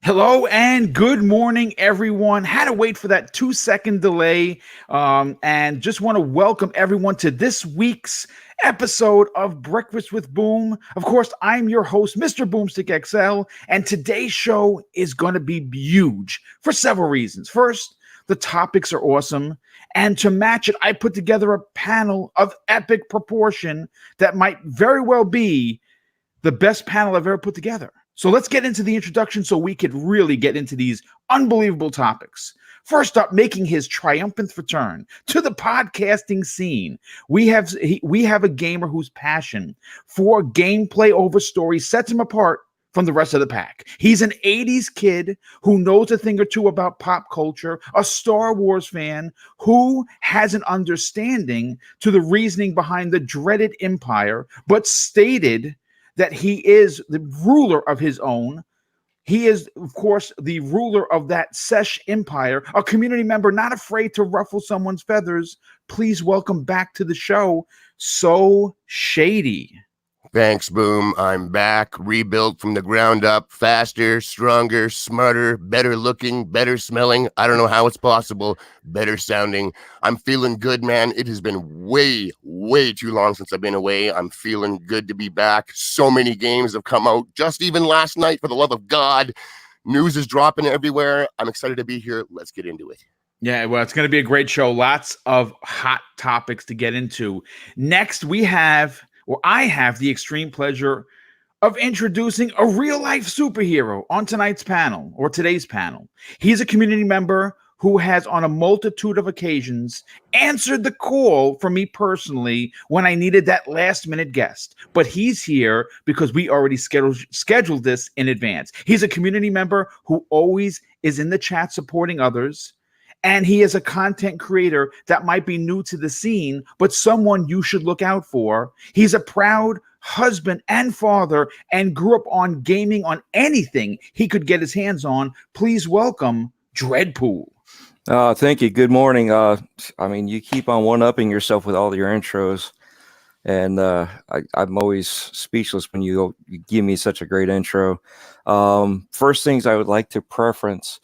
Hello and good morning, everyone. Had to wait for that 2-second delay, and just want to welcome everyone to this week's episode of Breakfast with Boom. Of course, I'm your host, Mr. Boomstick XL, and today's show is going to be huge for several reasons. First, the topics are awesome, and to match it, I put together a panel of epic proportion that might very well be the best panel I've ever put together. So let's get into the introduction so we could really get into these unbelievable topics. First up, making his triumphant return to the podcasting scene, we have a gamer whose passion for gameplay over story sets him apart from the rest of the pack. He's an 80s kid who knows a thing or two about pop culture, a Star Wars fan who has an understanding to the reasoning behind the dreaded Empire, but stated that he is the ruler of his own. He is, of course, the ruler of that Sesh Empire, a community member not afraid to ruffle someone's feathers. Please welcome back to the show, So Shady. Thanks, Boom. I'm back, rebuilt from the ground up, faster, stronger, smarter, better looking, better smelling. I don't know how it's possible. Better sounding. I'm feeling good, man. It has been way, way too long since I've been away. I'm feeling good to be back. So many games have come out just even last night, for the love of God. News is dropping everywhere. I'm excited to be here. Let's get into it. Yeah, well, it's going to be a great show. Lots of hot topics to get into. Next, I have the extreme pleasure of introducing a real-life superhero on tonight's panel, or today's panel. He's a community member who has, on a multitude of occasions, answered the call for me personally when I needed that last-minute guest. But he's here because we already scheduled this in advance. He's a community member who always is in the chat supporting others. And he is a content creator that might be new to the scene, but someone you should look out for. He's a proud husband and father and grew up on gaming on anything he could get his hands on. Please welcome Dreadpool. Thank you. Good morning. You keep on one-upping yourself with all your intros. And I'm always speechless when you give me such a great intro. First things I would like to preference.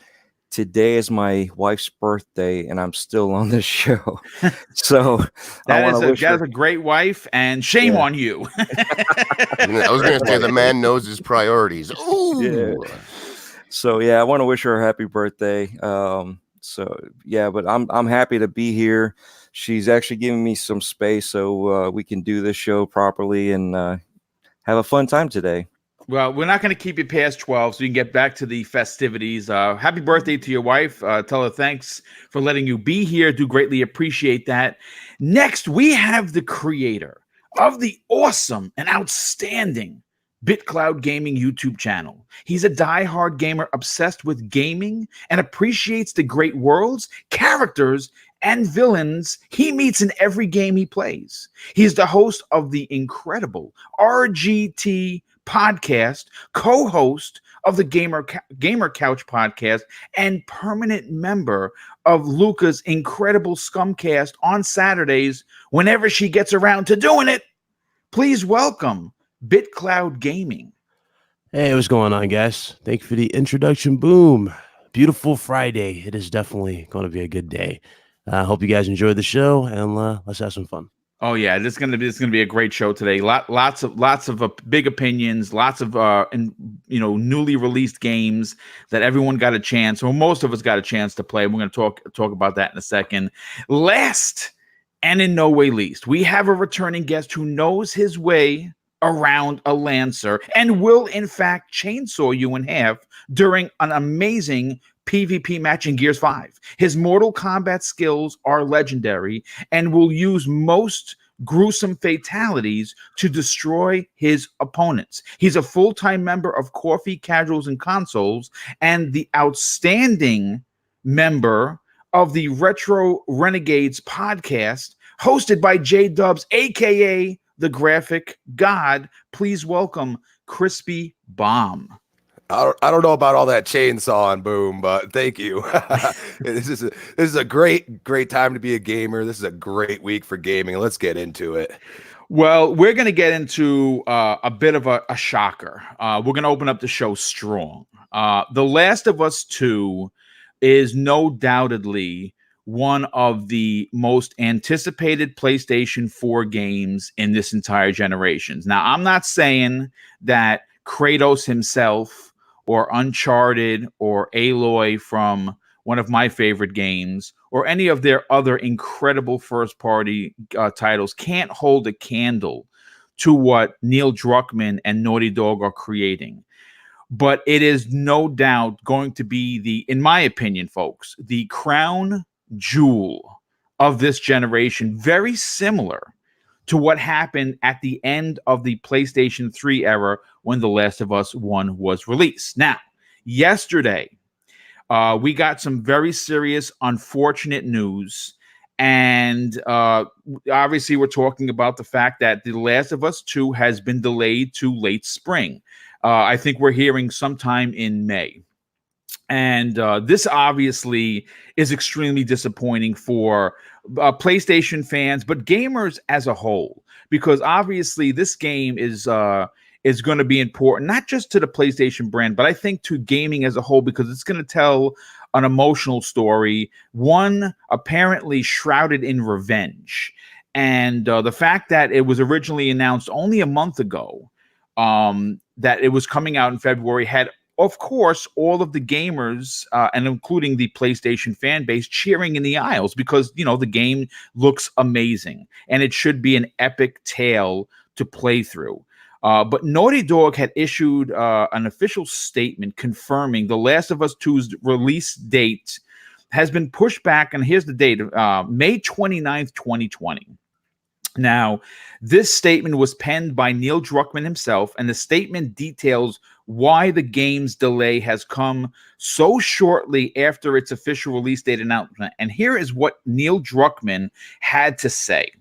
Today is my wife's birthday, and I'm still on this show. So that is a great wife, and shame on you. I was going to say the man knows his priorities. Ooh. Yeah. So I want to wish her a happy birthday. But I'm happy to be here. She's actually giving me some space so we can do this show properly and have a fun time today. Well, we're not going to keep you past 12, so you can get back to the festivities. Happy birthday to your wife. Tell her thanks for letting you be here. Do greatly appreciate that. Next, we have the creator of the awesome and outstanding BitCloud Gaming YouTube channel. He's a diehard gamer obsessed with gaming and appreciates the great worlds, characters, and villains he meets in every game he plays. He's the host of the incredible RGT podcast, co-host of the Gamer Couch podcast, and permanent member of Luca's incredible Scumcast on Saturdays whenever she gets around to doing it. Please welcome BitCloud Gaming. Hey, what's going on, guys? Thank you for the introduction. Boom. Beautiful Friday. It is definitely going to be a good day. I hope you guys enjoyed the show, and let's have some fun. Oh yeah, this is gonna be a great show today. Lots of big opinions, lots of newly released games that everyone got a chance, or most of us got a chance to play. We're gonna talk about that in a second. Last and in no way least, we have a returning guest who knows his way around a Lancer and will in fact chainsaw you in half during an amazing PvP match in Gears 5. His Mortal Kombat skills are legendary and will use most gruesome fatalities to destroy his opponents. He's a full-time member of Coffee, Casuals, and Consoles and the outstanding member of the Retro Renegades podcast, hosted by J-Dubs, a.k.a. the Graphic God. Please welcome Crispy Bomb. I don't know about all that chainsaw Boom, but thank you. This is a great time to be a gamer. This is a great week for gaming. Let's get into it. Well, we're going to get into a bit of a shocker. We're going to open up the show strong. The Last of Us 2 is no doubtedly one of the most anticipated PlayStation 4 games in this entire generation. Now, I'm not saying that Kratos himself or Uncharted or Aloy from one of my favorite games or any of their other incredible first-party titles can't hold a candle to what Neil Druckmann and Naughty Dog are creating. But it is no doubt going to be in my opinion, folks, the crown jewel of this generation, very similar to what happened at the end of the PlayStation 3 era when The Last of Us 1 was released. Now, yesterday, we got some very serious, unfortunate news. And obviously, we're talking about the fact that The Last of Us 2 has been delayed to late spring. I think we're hearing sometime in May. And this obviously is extremely disappointing for PlayStation fans, but gamers as a whole, because obviously this game is going to be important, not just to the PlayStation brand, but I think to gaming as a whole, because it's going to tell an emotional story, one apparently shrouded in revenge. And the fact that it was originally announced only a month ago, that it was coming out in February, had, of course, all of the gamers and including the PlayStation fan base cheering in the aisles because, you know, the game looks amazing and it should be an epic tale to play through. But Naughty Dog had issued an official statement confirming The Last of Us 2's release date has been pushed back. And here's the date, May 29th, 2020. Now, this statement was penned by Neil Druckmann himself, and the statement details why the game's delay has come so shortly after its official release date announcement. And here is what Neil Druckmann had to say.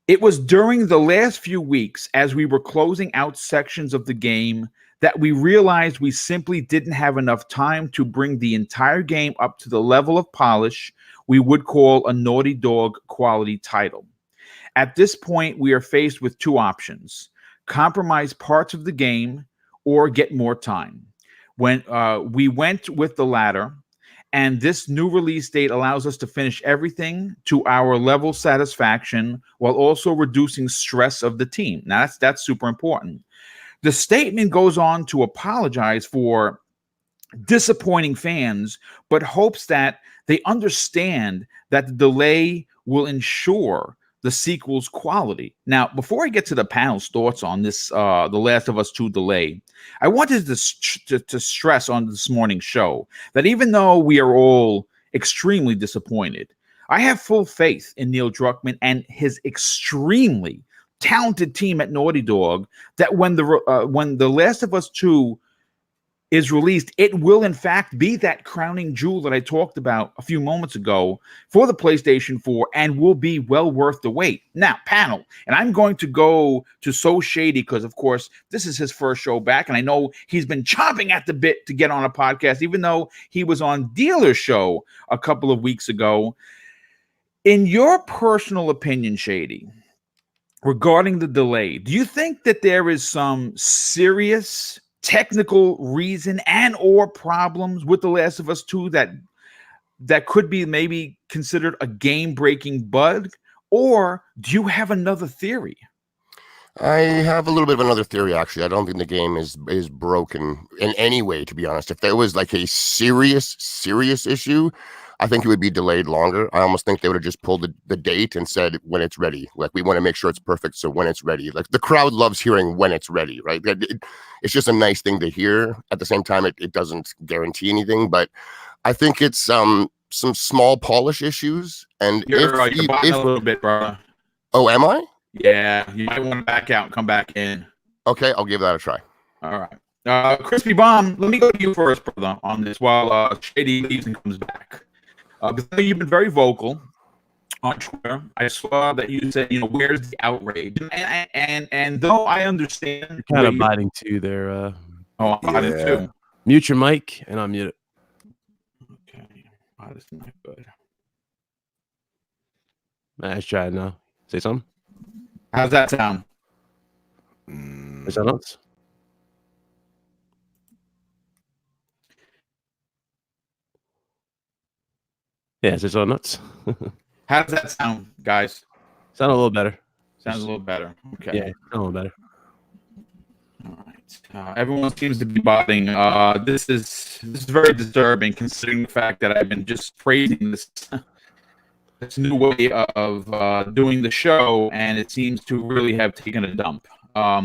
It was during the last few weeks, as we were closing out sections of the game, that we realized we simply didn't have enough time to bring the entire game up to the level of polish we would call a Naughty Dog quality title. At this point, we are faced with two options: compromise parts of the game or get more time. When we went with the latter, and this new release date allows us to finish everything to our level satisfaction while also reducing stress of the team. Now, that's super important. The statement goes on to apologize for disappointing fans, but hopes that they understand that the delay will ensure the sequel's quality. Now, before I get to the panel's thoughts on this, The Last of Us 2 delay, I wanted to stress on this morning's show that even though we are all extremely disappointed, I have full faith in Neil Druckmann and his extremely talented team at Naughty Dog that when The Last of Us 2 is released, it will in fact be that crowning jewel that I talked about a few moments ago for the PlayStation 4 and will be well worth the wait. Now, panel, and I'm going to go to So Shady because, of course, this is his first show back, and I know he's been chomping at the bit to get on a podcast, even though he was on Dealer's show a couple of weeks ago. In your personal opinion, Shady, regarding the delay, do you think that there is some serious technical reason and or problems with The Last of Us 2 that could be maybe considered a game-breaking bug? Or do you have another theory? I have a little bit of another theory, actually. I don't think the game is broken in any way, to be honest. If there was like a serious issue, I think it would be delayed longer. I almost think they would have just pulled the date and said when it's ready. Like, we want to make sure it's perfect, so when it's ready. Like, the crowd loves hearing when it's ready, right? It's just a nice thing to hear. At the same time, it doesn't guarantee anything. But I think it's some small polish issues. And You're botting a little bit, bro. Oh, am I? Yeah, you might want to back out and come back in. Okay, I'll give that a try. All right. Crispy Bomb, let me go to you first, brother, on this while Shady leaves and comes back. Because I know you've been very vocal on Twitter. I saw that you said, where's the outrage? And though I understand, You're kind of biting too there. I'm biting too. Mute your mic and unmute it. Okay, that's not good. Let's try it now. Say something. How's that sound? Is that else? Yeah, it's all nuts. How does that sound, guys? Sound a little better. Sounds a little better. Okay. Yeah, sound a little better. All right. Everyone seems to be botting. This is very disturbing, considering the fact that I've been just praising this new way of doing the show, and it seems to really have taken a dump. All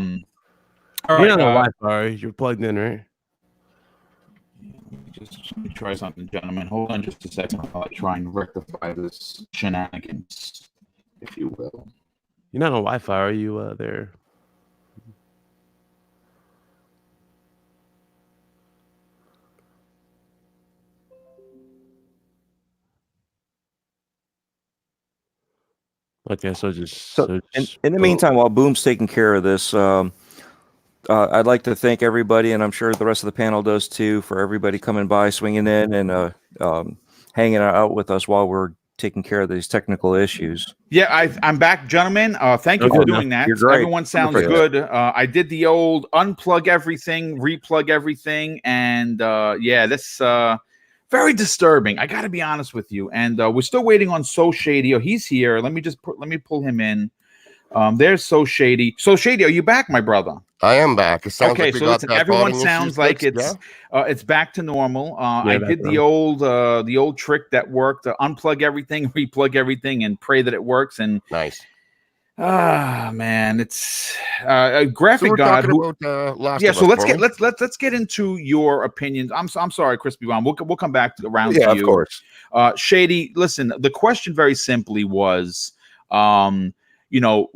You're right. not on Wi-Fi. You're plugged in, right? Let me try something, gentlemen. Hold on just a second while I try and rectify this shenanigans, if you will. You're not on Wi-Fi, are you? There. Okay, so in the meantime, while Boom's taking care of this, I'd like to thank everybody, and I'm sure the rest of the panel does too, for everybody coming by, swinging in, and hanging out with us while we're taking care of these technical issues. Yeah, I'm back, gentlemen. Thank you for doing that. You're great. Everyone sounds good. I did the old unplug everything, replug everything, and yeah, this very disturbing. I got to be honest with you. And we're still waiting on So Shady. Oh, he's here. Let me pull him in. There's So Shady. So Shady, are you back, my brother? I am back. It sounds okay, like we so got listen, that everyone bottom sounds issue like fixed, it's back to normal. Yeah, I did the old trick that worked: unplug everything, replug everything, and pray that it works. And nice. Man, it's graphic so we're god. Talking about, Last yeah, of so Us, let's get into your opinions. I'm sorry, Crispy Bomb. We'll come back around to you. Yeah, of course. Shady, listen. The question very simply was, you know,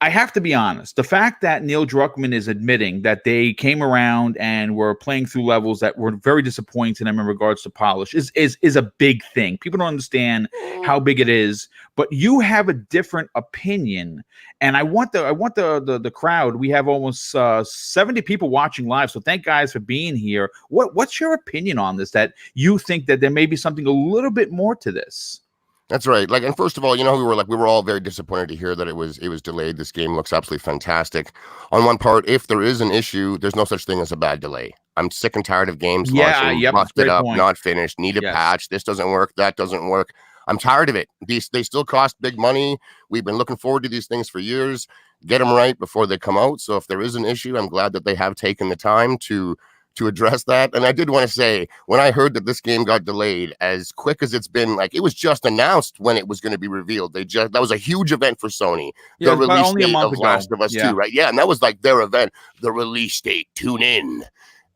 I have to be honest. The fact that Neil Druckmann is admitting that they came around and were playing through levels that were very disappointing in regards to polish is a big thing. People don't understand how big it is, but you have a different opinion. And I want the crowd. We have almost 70 people watching live, so thank guys for being here. What's your opinion on this? That you think that there may be something a little bit more to this? That's right. Like, and first of all, you know, we were all very disappointed to hear that it was delayed. This game looks absolutely fantastic. On one part, if there is an issue, there's no such thing as a bad delay. I'm sick and tired of games launching, busted up, not finished, need a patch. This doesn't work. That doesn't work. I'm tired of it. They still cost big money. We've been looking forward to these things for years. Get them right before they come out. So if there is an issue, I'm glad that they have taken the time to address that. And I did want to say, when I heard that this game got delayed, as quick as it's been, like, it was just announced when it was going to be revealed. That was a huge event for Sony. The release date of Last of Us 2, right? Yeah, and that was like their event. The release date, tune in.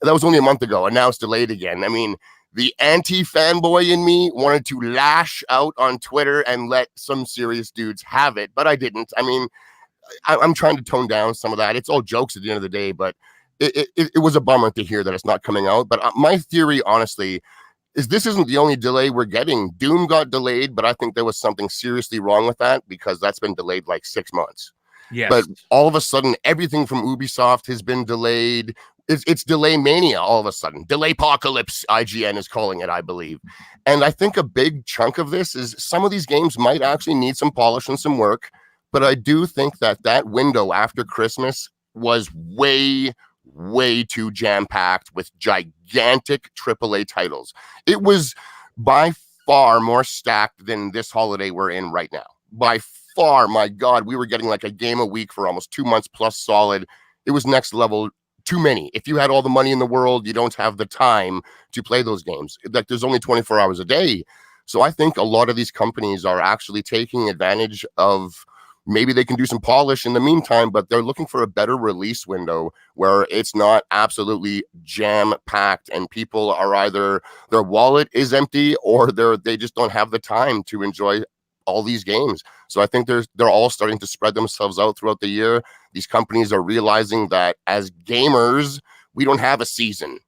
That was only a month ago, and now it's delayed again. I mean, the anti-fanboy in me wanted to lash out on Twitter and let some serious dudes have it, but I didn't. I mean, I'm trying to tone down some of that. It's all jokes at the end of the day, but it was a bummer to hear that it's not coming out. But my theory, honestly, is this isn't the only delay we're getting. Doom got delayed, but I think there was something seriously wrong with that, because that's been delayed like 6 months. Yes. But all of a sudden, everything from Ubisoft has been delayed. It's delay mania all of a sudden. Delay apocalypse, IGN is calling it, I believe. And I think a big chunk of this is some of these games might actually need some polish and some work. But I do think that window after Christmas was way too jam-packed with gigantic AAA titles. It was by far more stacked than this holiday we're in right now. By far, my God, we were getting like a game a week for almost 2 months plus solid. It was next level. Too many. If you had all the money in the world, you don't have the time to play those games. Like, there's only 24 hours a day. So I think a lot of these companies are actually taking advantage of, maybe they can do some polish in the meantime, but they're looking for a better release window where it's not absolutely jam-packed and people are either their wallet is empty or they just don't have the time to enjoy all these games. So I think they're all starting to spread themselves out throughout the year. These companies are realizing that as gamers, we don't have a season.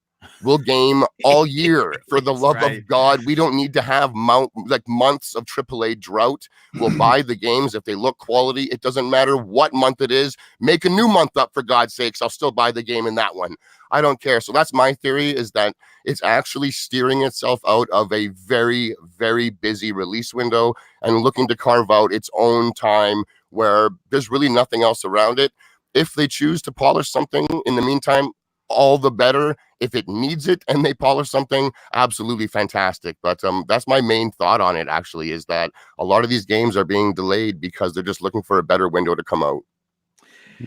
We'll game all year. For the love of God, we don't need to have months of AAA drought. We'll buy the games if they look quality. It doesn't matter what month it is. Make a new month up, for God's sakes. I'll still buy the game in that one. I don't care. So that's my theory, is that it's actually steering itself out of a very, very busy release window and looking to carve out its own time where there's really nothing else around it. If they choose to polish something in the meantime, all the better. If it needs it and they polish something, absolutely fantastic. But that's my main thought on it, actually, is that a lot of these games are being delayed because they're just looking for a better window to come out.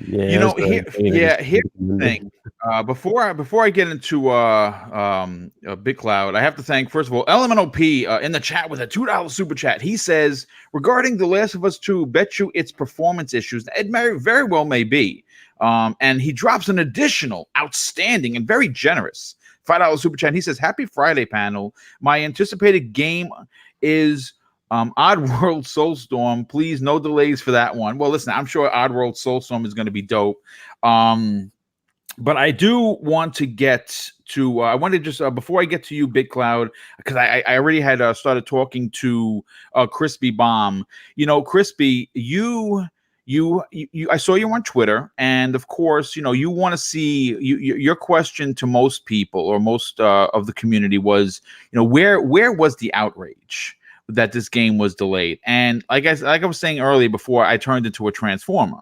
Yeah, You know, that's what I'm saying. I just- here's the thing. Before I get into Big Cloud, I have to thank, first of all, Elemental P in the chat with a $2 super chat. He says, regarding The Last of Us 2, bet you it's performance issues. It very well may be. And he drops an additional outstanding and very generous $5 super chat. He says, happy Friday, panel. My anticipated game is Oddworld Soulstorm. Please, no delays for that one. Well, listen, I'm sure Oddworld Soulstorm is going to be dope. But I do want to get to, I want to just, before I get to you, Big Cloud, because I already had started talking to Crispy Bomb. You know, Crispy, I saw you on Twitter, and of course, you know, you want to see your question to most people or most of the community was, you know, where was the outrage that this game was delayed? And like I was saying earlier, before I turned into a transformer,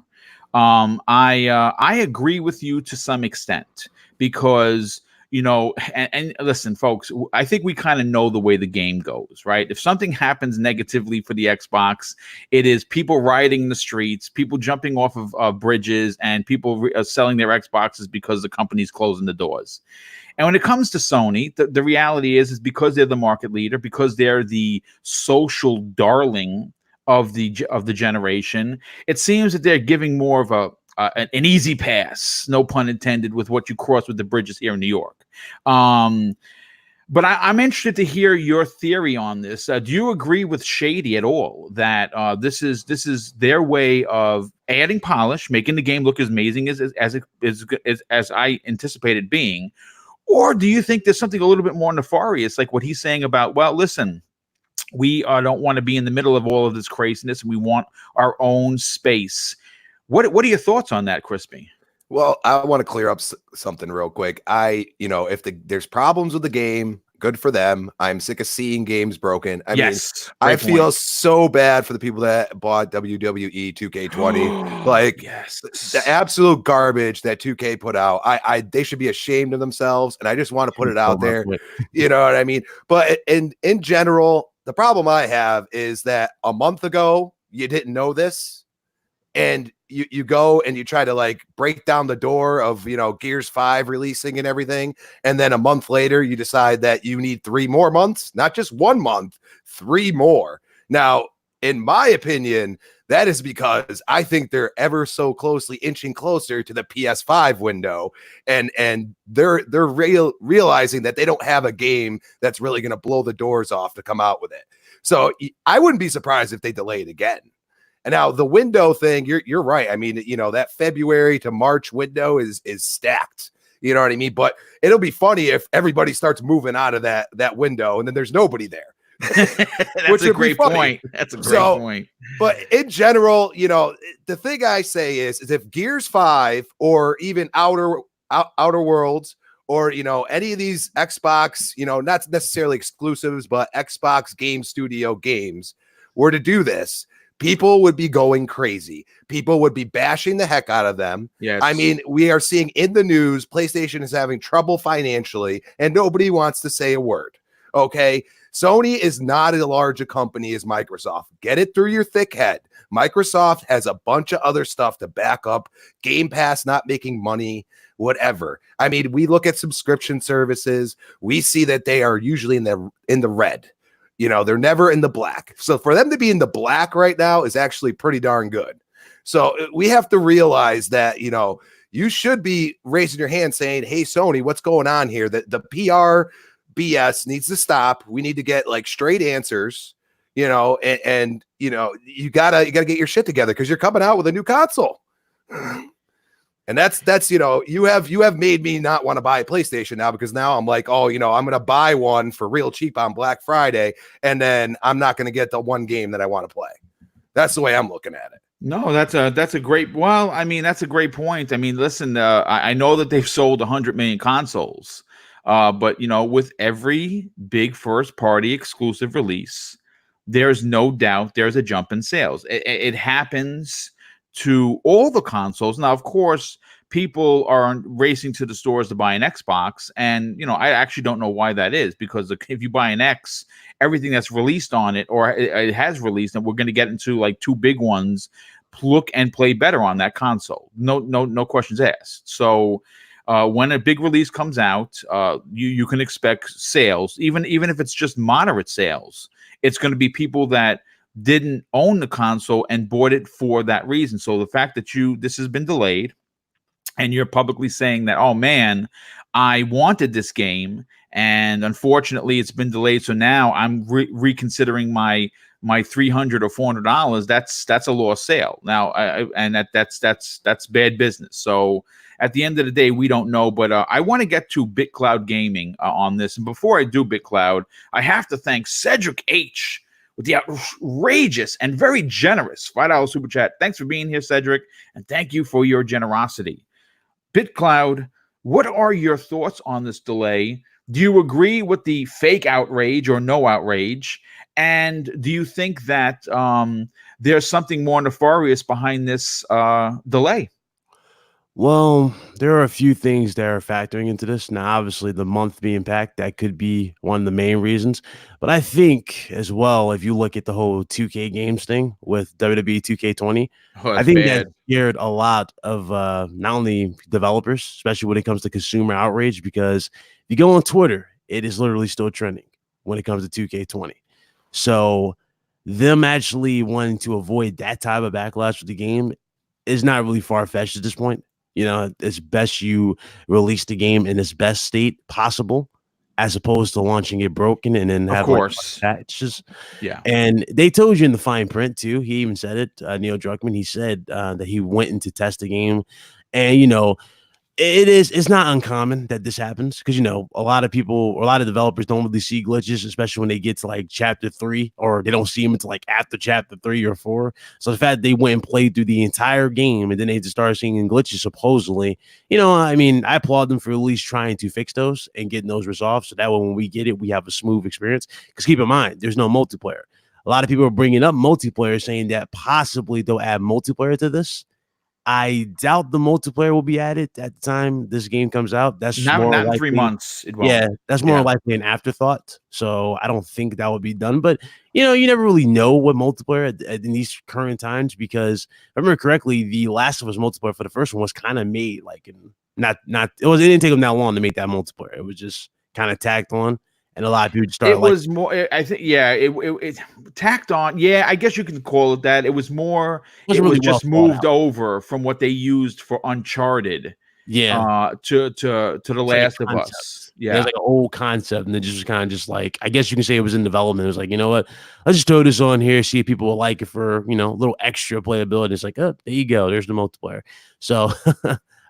I agree with you to some extent, because, you know, and listen, folks, I think we kind of know the way the game goes, right? If something happens negatively for the Xbox, it is people rioting in the streets, people jumping off of bridges, and people selling their Xboxes because the company's closing the doors. And when it comes to Sony, the reality is because they're the market leader, because they're the social darling of the generation, it seems that they're giving more of an easy pass, no pun intended, with what you cross with the bridges here in New York. But I'm interested to hear your theory on this. Do you agree with Shady at all that this is their way of adding polish, making the game look as amazing as I anticipated being? Or do you think there's something a little bit more nefarious, like what he's saying about, well, listen, we don't want to be in the middle of all of this craziness, and we want our own space? What are your thoughts on that, Crispy? Well, I want to clear up something real quick. If there's problems with the game, good for them. I'm sick of seeing games broken. I mean, I feel so bad for the people that bought WWE 2K20. Like, yes, the absolute garbage that 2K put out. They should be ashamed of themselves, and I just want to put it out there. You know what I mean? But in general, the problem I have is that a month ago you didn't know this, and you go and you try to like break down the door of, you know, Gears 5 releasing and everything. And then a month later, you decide that you need 3 more months, not just 1 month, 3 more. Now, in my opinion, that is because I think they're ever so closely inching closer to the PS5 window. And they're realizing that they don't have a game that's really going to blow the doors off to come out with it. So I wouldn't be surprised if they delay it again. And now the window thing, you're right. I mean, you know, that February to March window is stacked. You know what I mean? But it'll be funny if everybody starts moving out of that window and then there's nobody there. That's a great point. That's a great point. But in general, you know, the thing I say is if Gears 5 or even Outer Worlds, or, you know, any of these Xbox, you know, not necessarily exclusives, but Xbox Game Studio games were to do this, people would be going crazy. People would be bashing the heck out of them. Yes. I mean, we are seeing in the news, PlayStation is having trouble financially, and nobody wants to say a word. Okay. Sony is not as large a company as Microsoft. Get it through your thick head. Microsoft has a bunch of other stuff to back up. Game Pass not making money, whatever. I mean, we look at subscription services. We see that they are usually in the red. You know, they're never in the black. So for them to be in the black right now is actually pretty darn good. So we have to realize that, you know, you should be raising your hand saying, hey, Sony, what's going on here? The PR BS needs to stop. We need to get like straight answers, you know, and you know, you gotta get your shit together because you're coming out with a new console. And that's, you know, you have made me not want to buy a PlayStation now, because now I'm like, oh, you know, I'm going to buy one for real cheap on Black Friday, and then I'm not going to get the one game that I want to play. That's the way I'm looking at it. No, that's a great, well, I mean, that's a great point. I mean, listen, I know that they've sold 100 million consoles, but, you know, with every big first party exclusive release, there's no doubt there's a jump in sales. It happens to all the consoles. Now, of course, people are racing to the stores to buy an Xbox. And, I actually don't know why that is, because if you buy an X, everything that's released on it, or it has released, and we're going to get into like two big ones, look and play better on that console. No questions asked. So when a big release comes out, you can expect sales, even if it's just moderate sales. It's going to be people that didn't own the console and bought it for that reason. So the fact that this has been delayed, and you're publicly saying that, oh man, I wanted this game and unfortunately it's been delayed, so now I'm reconsidering my $300 or $400, that's a lost sale now. That's bad business. So at the end of the day, we don't know, but I want to get to BitCloud Gaming on this. And before I do BitCloud, I have to thank Cedric H with the outrageous and very generous $5 super chat. Thanks for being here, Cedric, and thank you for your generosity. BitCloud, what are your thoughts on this delay? Do you agree with the fake outrage or no outrage? And do you think that there's something more nefarious behind this delay? Well, there are a few things that are factoring into this. Now, obviously, the month being packed, that could be one of the main reasons. But I think as well, if you look at the whole 2K games thing with WWE 2K20, I think that scared a lot of not only developers, especially when it comes to consumer outrage, because if you go on Twitter, it is literally still trending when it comes to 2K20. So them actually wanting to avoid that type of backlash with the game is not really far-fetched at this point. It's best you release the game in its best state possible, as opposed to launching it broken and then have course patches. Yeah. And they told you in the fine print too. He even said it. Neil Druckmann. He said that he went in to test the game, and it's not uncommon that this happens because, a lot of people or a lot of developers don't really see glitches, especially when they get to like chapter 3, or they don't see them until like after chapter 3 or 4. So the fact that they went and played through the entire game and then they just started seeing glitches, supposedly, I applaud them for at least trying to fix those and getting those resolved. So that way, when we get it, we have a smooth experience. Because keep in mind, there's no multiplayer. A lot of people are bringing up multiplayer, saying that possibly they'll add multiplayer to this. I doubt the multiplayer will be added at the time this game comes out. That's not likely, in 3 months. It won't. Yeah, that's more likely an afterthought. So I don't think that would be done. But you never really know what multiplayer in these current times, because if I remember correctly, the Last of Us multiplayer for the first one was kind of made like it didn't take them that long to make that multiplayer. It was just kind of tacked on. And a lot of people just started. It was more, I think, it tacked on. Yeah, I guess you can call it that. It was more. It was just moved over from what they used for Uncharted. Yeah. To The Last of Us. Yeah, it was like an old concept, and it just was kind of just like, I guess you can say it was in development. It was like, you know what? Let's just throw this on here, see if people will like it for a little extra playability. It's like, oh, there you go. There's the multiplayer. So.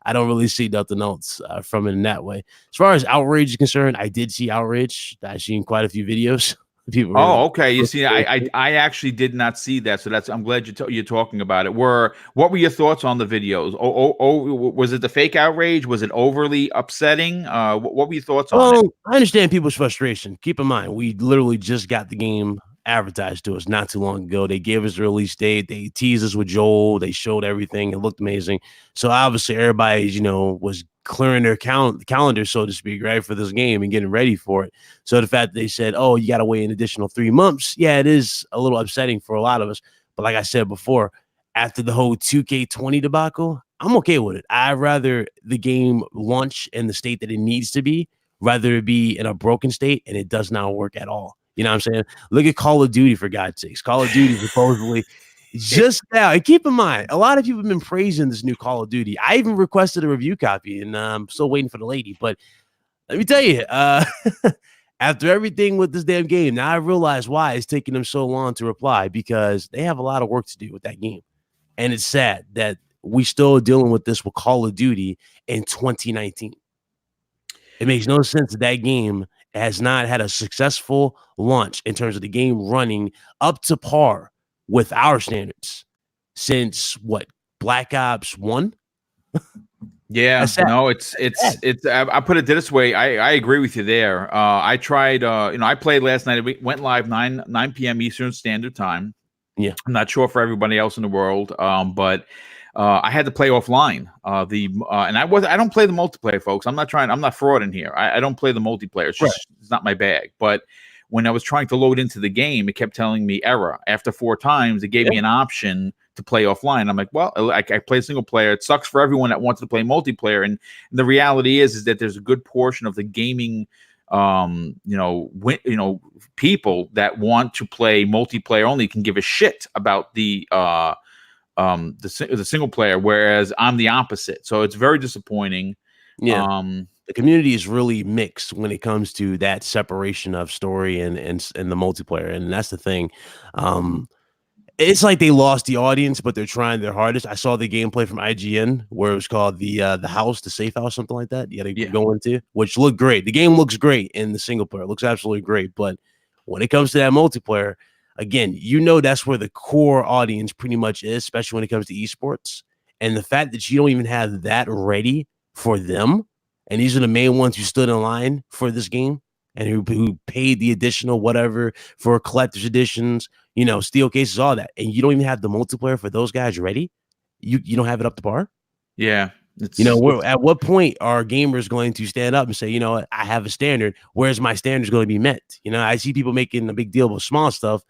I don't really see nothing else from it in that way. As far as outrage is concerned, I did see outrage. I've seen quite a few videos. People. Okay. You see, I actually did not see that. So I'm glad you're talking about it. What were your thoughts on the videos? Was it the fake outrage? Was it overly upsetting? What were your thoughts on it? I understand people's frustration. Keep in mind, we literally just got the game advertised to us not too long ago. They gave us the release date. They teased us with Joel. They showed everything. It looked amazing. So obviously everybody, was clearing their calendar, so to speak, right, for this game and getting ready for it. So the fact that they said, oh, you got to wait an additional 3 months. Yeah, it is a little upsetting for a lot of us. But like I said before, after the whole 2K20 debacle, I'm okay with it. I'd rather the game launch in the state that it needs to be, rather it be in a broken state and it does not work at all. You know what I'm saying? Look at Call of Duty, for God's sakes. Call of Duty supposedly just now. And keep in mind, a lot of people have been praising this new Call of Duty. I even requested a review copy, and I'm still waiting for the lady. But let me tell you, after everything with this damn game, now I realize why it's taking them so long to reply, because they have a lot of work to do with that game. And it's sad that we still dealing with this with Call of Duty in 2019. It makes no sense that game has not had a successful launch in terms of the game running up to par with our standards since Black Ops 1. Yeah, no, it's I put it this way. I agree with you there. I tried, I played last night. It went live 9 p.m. Eastern Standard Time. Yeah, I'm not sure for everybody else in the world, but I had to play offline. And I don't play the multiplayer, folks. I'm not frauding here. I don't play the multiplayer. It's not my bag. But when I was trying to load into the game, it kept telling me error. After 4 times, it gave me an option to play offline. I'm like, well, I play single player. It sucks for everyone that wants to play multiplayer. And the reality is that there's a good portion of the gaming, people that want to play multiplayer only can give a shit about the single player, whereas I'm the opposite. So it's very disappointing. Yeah. The community is really mixed when it comes to that separation of story and the multiplayer, and that's the thing. It's like they lost the audience, but they're trying their hardest. I saw the gameplay from IGN where it was called the safe house, something like that. You had to go into, which looked great. The game looks great in the single player. It looks absolutely great, but when it comes to that multiplayer, again, that's where the core audience pretty much is, especially when it comes to esports. And the fact that you don't even have that ready for them, and these are the main ones who stood in line for this game and who paid the additional whatever for collector's editions, steel cases, all that, and you don't even have the multiplayer for those guys ready. You don't have it up to par. Yeah. At what point are gamers going to stand up and say, you know what, I have a standard. Where's my standards going to be met? I see people making a big deal about small stuff,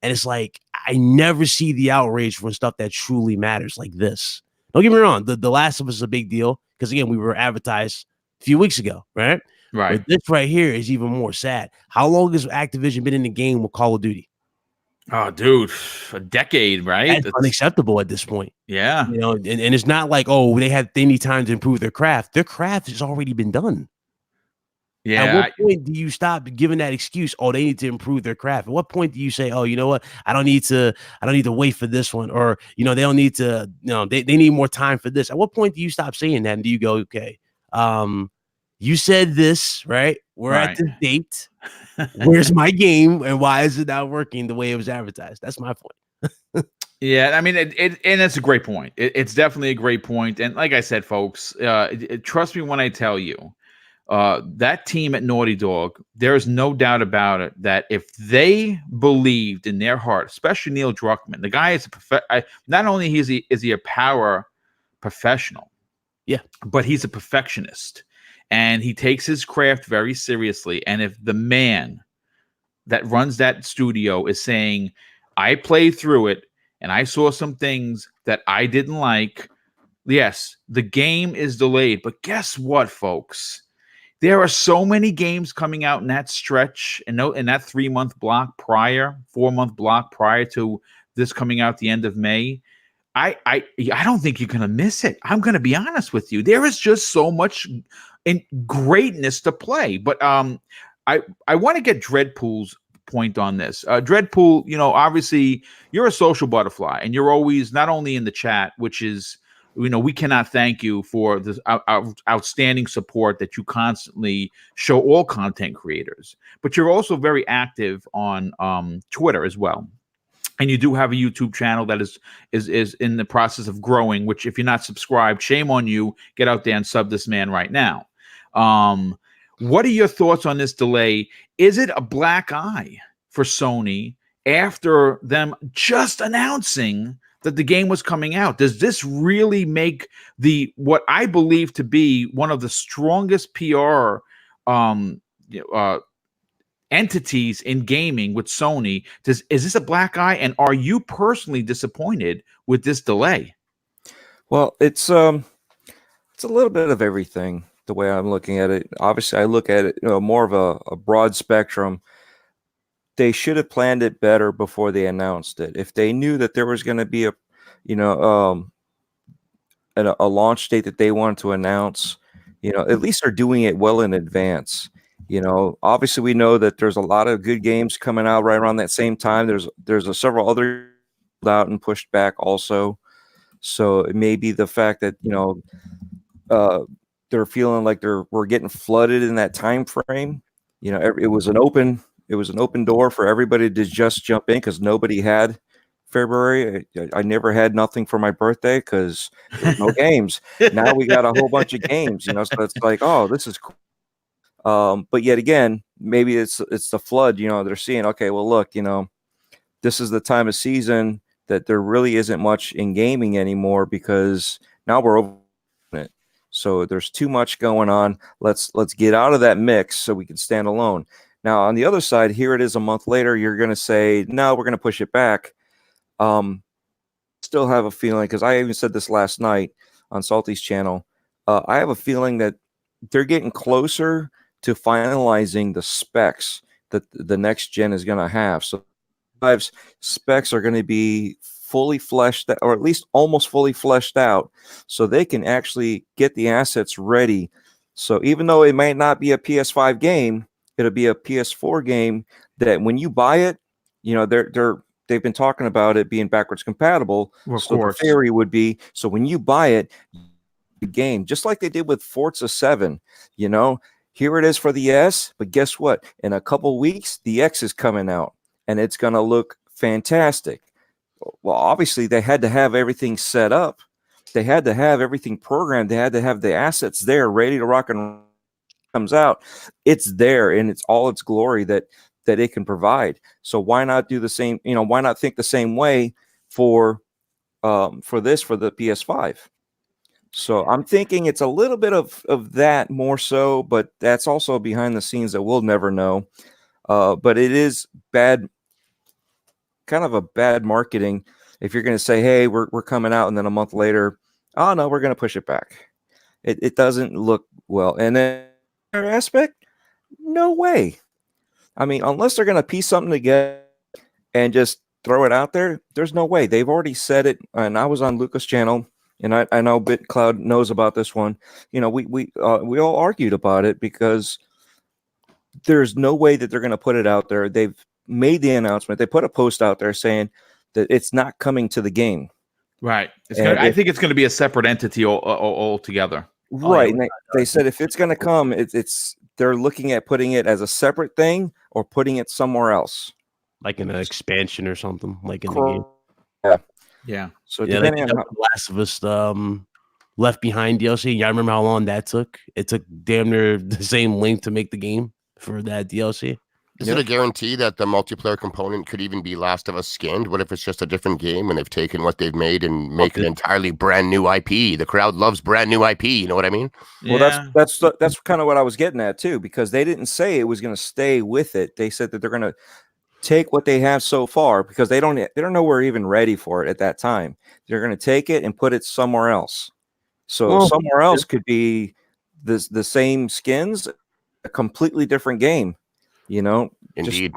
and it's like I never see the outrage for stuff that truly matters like this. Don't get me wrong, the Last of Us is a big deal because again, we were advertised a few weeks ago, right? Right. But this right here is even more sad. How long has Activision been in the game with Call of Duty? Oh, dude, a decade, right? That's unacceptable at this point. Yeah. And it's not like, they need time to improve their craft. Their craft has already been done. Yeah. At what point do you stop giving that excuse? Oh, they need to improve their craft. At what point do you say, oh, you know what? I don't need to wait for this one, or they don't need to. They need more time for this. At what point do you stop saying that and do you go, okay, you said this, right? We're at this date. Where's my game, and why is it not working the way it was advertised? That's my point. Yeah, I mean, and it's a great point. It's definitely a great point. And like I said, folks, trust me when I tell you, that team at Naughty Dog, there's no doubt about it that if they believed in their heart, especially Neil Druckmann, the guy is not only is he a power professional, but he's a perfectionist. And he takes his craft very seriously. And if the man that runs that studio is saying, I played through it and I saw some things that I didn't like, yes, the game is delayed. But guess what, folks? There are so many games coming out in that stretch, in that 3-month block 4-month block prior to this coming out the end of May. I don't think you're going to miss it. I'm going to be honest with you. There is just so much greatness to play. But I want to get Dreadpool's point on this. Dreadpool, obviously you're a social butterfly, and you're always not only in the chat, which is, we cannot thank you for this outstanding support that you constantly show all content creators, but you're also very active on Twitter as well. And you do have a YouTube channel that is in the process of growing, which if you're not subscribed, shame on you. Get out there and sub this man right now. What are your thoughts on this delay? Is it a black eye for Sony after them just announcing that the game was coming out? Does this really make what I believe to be one of the strongest PR entities in gaming with Sony? Is this a black eye, and are you personally disappointed with this delay? Well, it's a little bit of everything. The way I'm looking at it, obviously, I look at it, more of a broad spectrum. They should have planned it better before they announced it. If they knew that there was going to be a launch date that they wanted to announce, at least they're doing it well in advance. Obviously, we know that there's a lot of good games coming out right around that same time. There's several other out and pushed back also. So it may be the fact that they're feeling like we're getting flooded in that time frame. It was an open door for everybody to just jump in because nobody had February. I never had nothing for my birthday because there's no games. Now we got a whole bunch of games, so it's like, oh, this is cool. But yet again, maybe it's the flood. They're seeing, okay, well, look, this is the time of season. that there really isn't much in gaming anymore because now we're over it. So there's too much going on. Let's get out of that mix so we can stand alone. Now on the other side, here it is a month later. You're going to say, no, we're going to push it back. Still have a feeling, because I even said this last night on Salty's channel. I have a feeling that they're getting closer to finalizing the specs that the next gen is going to have. So five's specs are going to be fully fleshed out, or at least almost fully fleshed out, so they can actually get the assets ready. So even though it might not be a PS5 game, it'll be a PS4 game that when you buy it, you know, they've been talking about it being backwards compatible. Of so course. the theory would be, so when you buy it, the game, just like they did with Forza 7, you know, here it is for the S, but guess what? In a couple weeks, the X is coming out and it's going to look fantastic. Well, obviously they had to have everything set up. They had to have everything programmed. They had to have the assets there ready to rock and roll. Comes out. It's there and it's all its glory that it can provide. So why not do the same, you know, why not think the same way for the PS5? So I'm thinking it's a little bit of that more so, but that's also behind the scenes that we'll never know. But it is bad, kind of a bad marketing if you're going to say, hey, we're coming out, and then a month later, oh no, we're going to push it back. It doesn't look well. And then another aspect, no way. I mean, unless they're going to piece something together and just throw it out there, there's no way. They've already said it, and I was on Luca's channel, and I know BitCloud knows about this one. You know, we all argued about it because there's no way that they're going to put it out there. They've made the announcement. They put a post out there saying that it's not coming to the game. Right. I think it's going to be a separate entity altogether. Right. And they said if it's going to come, they're looking at putting it as a separate thing or putting it somewhere else, like in an expansion or something, like in the game. Yeah. Yeah. So depending on The Last of Us Left Behind DLC. Y'all remember how long that took? It took damn near the same length to make the game for that DLC. Is it a guarantee that the multiplayer component could even be Last of Us skinned? What if it's just a different game and they've taken what they've made and make an entirely brand new IP? The crowd loves brand new IP. You know what I mean? Well, that's kind of what I was getting at too, because they didn't say it was going to stay with it. They said that they're going to take what they have so far, because they don't know we're even ready for it at that time. They're going to take it and put it somewhere else. So somewhere else could be the same skins, a completely different game. You know, indeed.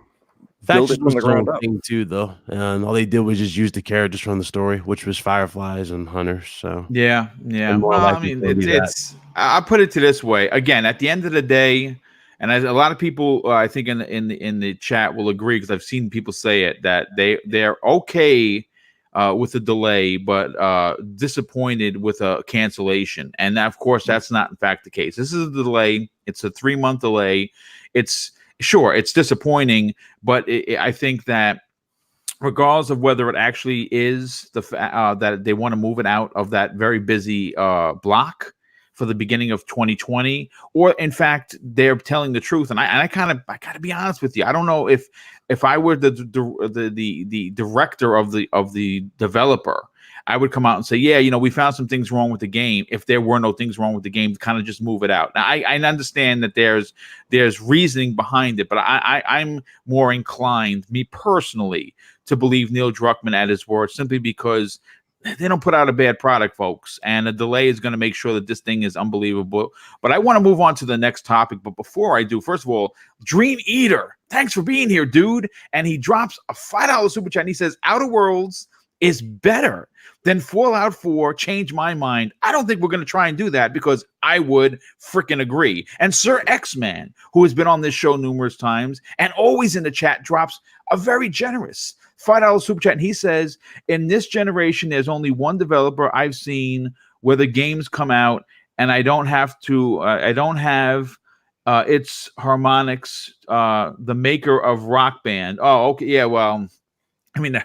Build it from the ground up. Thing too, though, and all they did was just use the characters from the story, which was fireflies and hunters. So yeah. Well, I mean, it's. I put it to this way. Again, at the end of the day, and a lot of people, I think in the chat will agree, because I've seen people say it, that they're okay with a delay, but disappointed with a cancellation. And of course, that's not in fact the case. This is a delay. It's a 3-month delay. It's disappointing, but I think that regardless of whether it actually is that they want to move it out of that very busy block for the beginning of 2020, or in fact they're telling the truth. And I gotta be honest with you. I don't know if I were the director of the developer, I would come out and say, yeah, you know, we found some things wrong with the game. If there were no things wrong with the game, kind of just move it out. Now, I understand that there's reasoning behind it, but I'm more inclined, me personally, to believe Neil Druckmann at his word, simply because they don't put out a bad product, folks, and a delay is going to make sure that this thing is unbelievable. But I want to move on to the next topic. But before I do, first of all, Dream Eater, thanks for being here, dude. And he drops a $5 super chat, and he says, Outer Worlds is better than Fallout 4. Change my mind. I don't think we're going to try and do that, because I would freaking agree. And Sir X-Man, who has been on this show numerous times and always in the chat, drops a very generous $5 super chat. And he says, in this generation, there's only one developer I've seen where the games come out and I don't have its harmonics, the maker of Rock Band. Oh, okay. Yeah, well, I mean,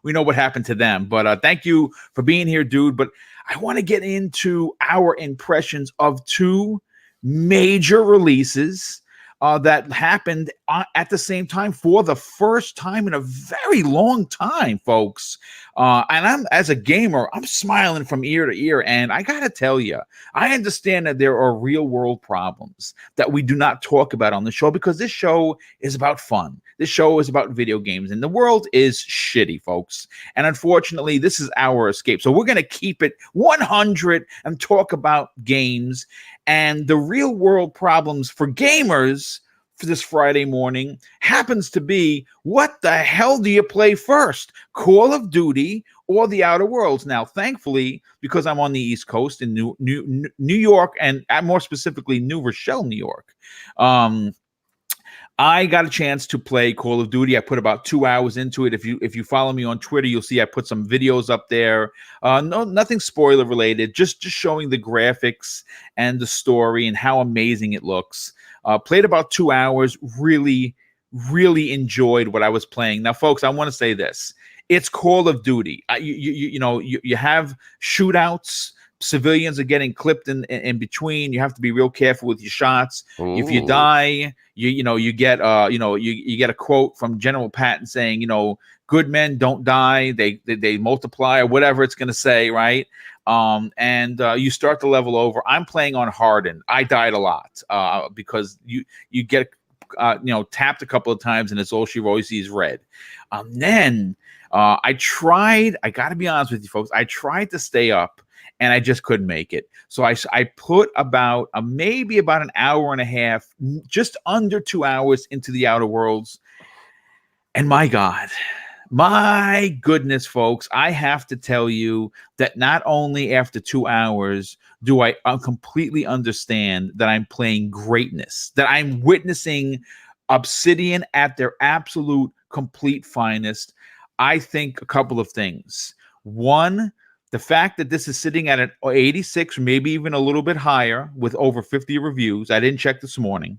we know what happened to them, but thank you for being here, dude. But I want to get into our impressions of two major releases that happened at the same time, for the first time in a very long time, folks. And I'm, as a gamer, I'm smiling from ear to ear. And I got to tell you, I understand that there are real world problems that we do not talk about on the show, because this show is about fun. This show is about video games, and the world is shitty, folks. And unfortunately, this is our escape. So we're going to keep it 100 and talk about games and the real world problems for gamers. For this Friday morning happens to be, what the hell do you play first, Call of Duty or the Outer Worlds? Now, thankfully, because I'm on the East Coast in New York, and more specifically New Rochelle, New York, I got a chance to play Call of Duty. I put about 2 hours into it. If you follow me on Twitter, you'll see I put some videos up there. Nothing spoiler related, just showing the graphics and the story and how amazing it looks. Played about 2 hours. Really, really enjoyed what I was playing. Now, folks, I want to say this: it's Call of Duty. You have shootouts. Civilians are getting clipped in between. You have to be real careful with your shots. Ooh. If you die, you get a quote from General Patton saying, good men don't die, they multiply, or whatever it's going to say, right? And you start the level over. I'm playing on hardened. I died a lot because you get tapped a couple of times and it's all she always sees red. Then I got to be honest with you, folks, I tried to stay up, and I just couldn't make it. So I put about maybe about an hour and a half, just under 2 hours into the Outer Worlds. And my goodness, folks, I have to tell you that not only after 2 hours do I completely understand that I'm playing greatness, that I'm witnessing Obsidian at their absolute complete finest. I think a couple of things. One, the fact that this is sitting at an 86, maybe even a little bit higher, with over 50 reviews. I didn't check this morning.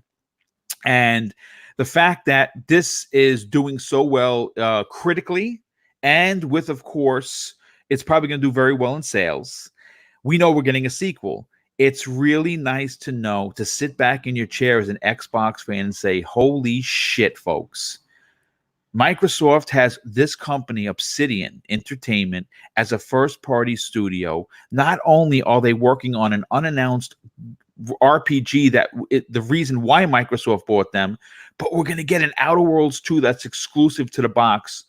And the fact that this is doing so well critically, and with, of course, it's probably going to do very well in sales. We know we're getting a sequel. It's really nice to know, to sit back in your chair as an Xbox fan and say, holy shit, folks. Microsoft has this company, Obsidian Entertainment, as a first-party studio. Not only are they working on an unannounced RPG the reason why Microsoft bought them, but we're going to get an Outer Worlds 2 that's exclusive to the box.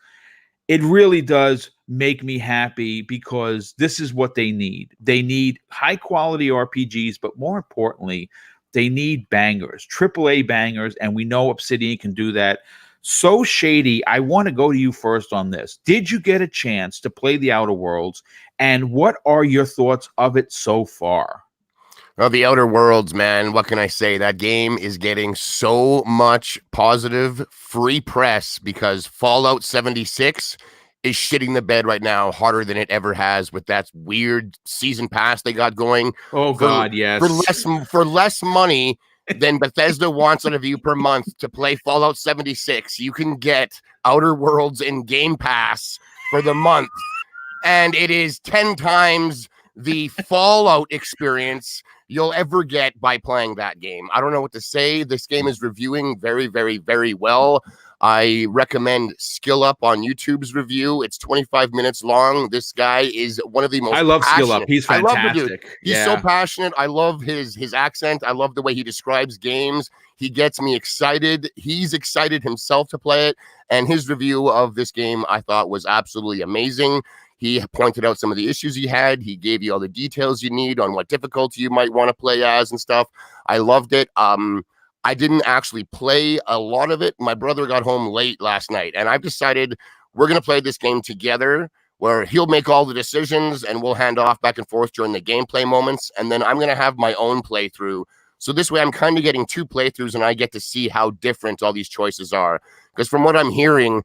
It really does make me happy, because this is what they need. They need high-quality RPGs, but more importantly, they need bangers, AAA bangers, and we know Obsidian can do that. So, Shady, I want to go to you first on this. Did you get a chance to play the Outer Worlds, and what are your thoughts of it so far? Well, the Outer Worlds, man, what can I say? That game is getting so much positive free press because Fallout 76 is shitting the bed right now harder than it ever has with that weird season pass they got going. Oh, God, yes. For less money than Bethesda wants out of you per month to play Fallout 76, you can get Outer Worlds in Game Pass for the month. And it is 10 times the Fallout experience you'll ever get by playing that game. I don't know what to say. This game is reviewing very, very, very well. I recommend Skill Up on YouTube's review. It's 25 minutes long. This guy is one of the most. I love Skill Up. He's fantastic. I love the dude. He's so passionate. I love his accent. I love the way he describes games. He gets me excited. He's excited himself to play it. And his review of this game, I thought, was absolutely amazing. He pointed out some of the issues he had. He gave you all the details you need on what difficulty you might want to play as and stuff. I loved it. I didn't actually play a lot of it. My brother got home late last night, and I've decided we're going to play this game together, where he'll make all the decisions and we'll hand off back and forth during the gameplay moments. And then I'm going to have my own playthrough. So this way I'm kind of getting two playthroughs and I get to see how different all these choices are. Because from what I'm hearing,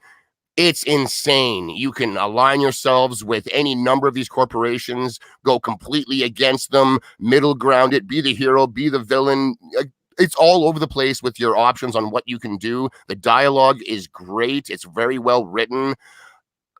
it's insane. You can align yourselves with any number of these corporations, go completely against them, middle ground it, be the hero, be the villain. It's all over the place with your options on what you can do. The dialogue is great. It's very well written.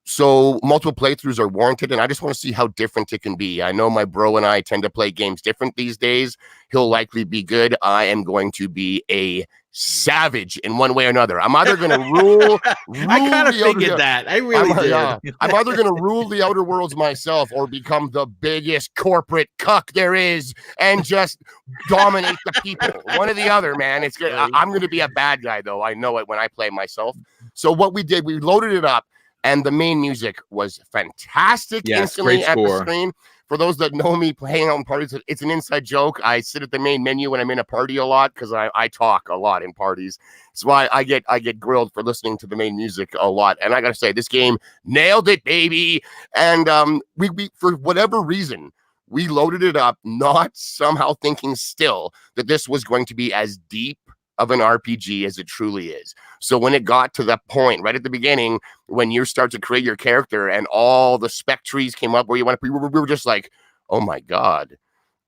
So multiple playthroughs are warranted, and I just want to see how different it can be. I know my bro and I tend to play games different these days. He'll likely be good. I am going to be a savage in one way or another. I'm either going to rule I kind of the outer- figured that. I really did. I'm either going to rule the Outer Worlds myself or become the biggest corporate cuck there is and just dominate the people. One or the other, man. I'm going to be a bad guy, though. I know it when I play myself. So what we did, we loaded it up, and the main music was fantastic instantly at the screen. For those that know me playing out in parties, it's an inside joke. I sit at the main menu when I'm in a party a lot because I talk a lot in parties. So I get grilled for listening to the main music a lot. And I got to say, this game nailed it, baby. And we for whatever reason, we loaded it up, not somehow thinking still that this was going to be as deep of an RPG as it truly is. So when it got to the point right at the beginning, when you start to create your character and all the spec trees came up where you want to, we were just like, oh my God,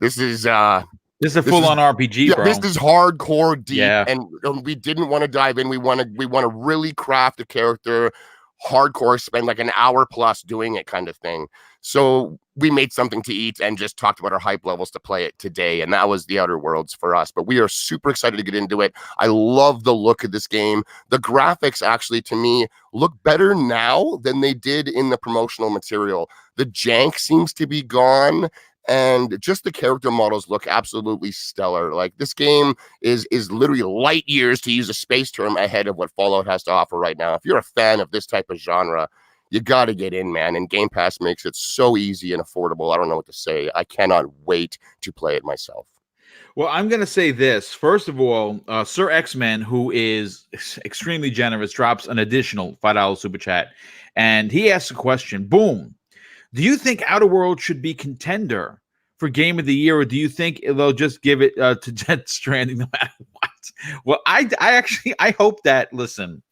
this is a full-on RPG, bro. This is hardcore deep. And we didn't want to dive in. We want to really craft a character hardcore, spend like an hour plus doing it kind of thing. So we made something to eat and just talked about our hype levels to play it today. And that was the Outer Worlds for us. But we are super excited to get into it. I love the look of this game. The graphics actually, to me, look better now than they did in the promotional material. The jank seems to be gone. And just the character models look absolutely stellar. Like, this game is literally light years, to use a space term, ahead of what Fallout has to offer right now. If you're a fan of this type of genre, you got to get in, man. And Game Pass makes it so easy and affordable. I don't know what to say. I cannot wait to play it myself. Well, I'm going to say this. First of all, Sir X-Men, who is extremely generous, drops an additional $5 super chat. And he asks a question. Boom. Do you think Outer Worlds should be contender for Game of the Year, or do you think they'll just give it to Death Stranding no matter what? Well, I hope that, listen,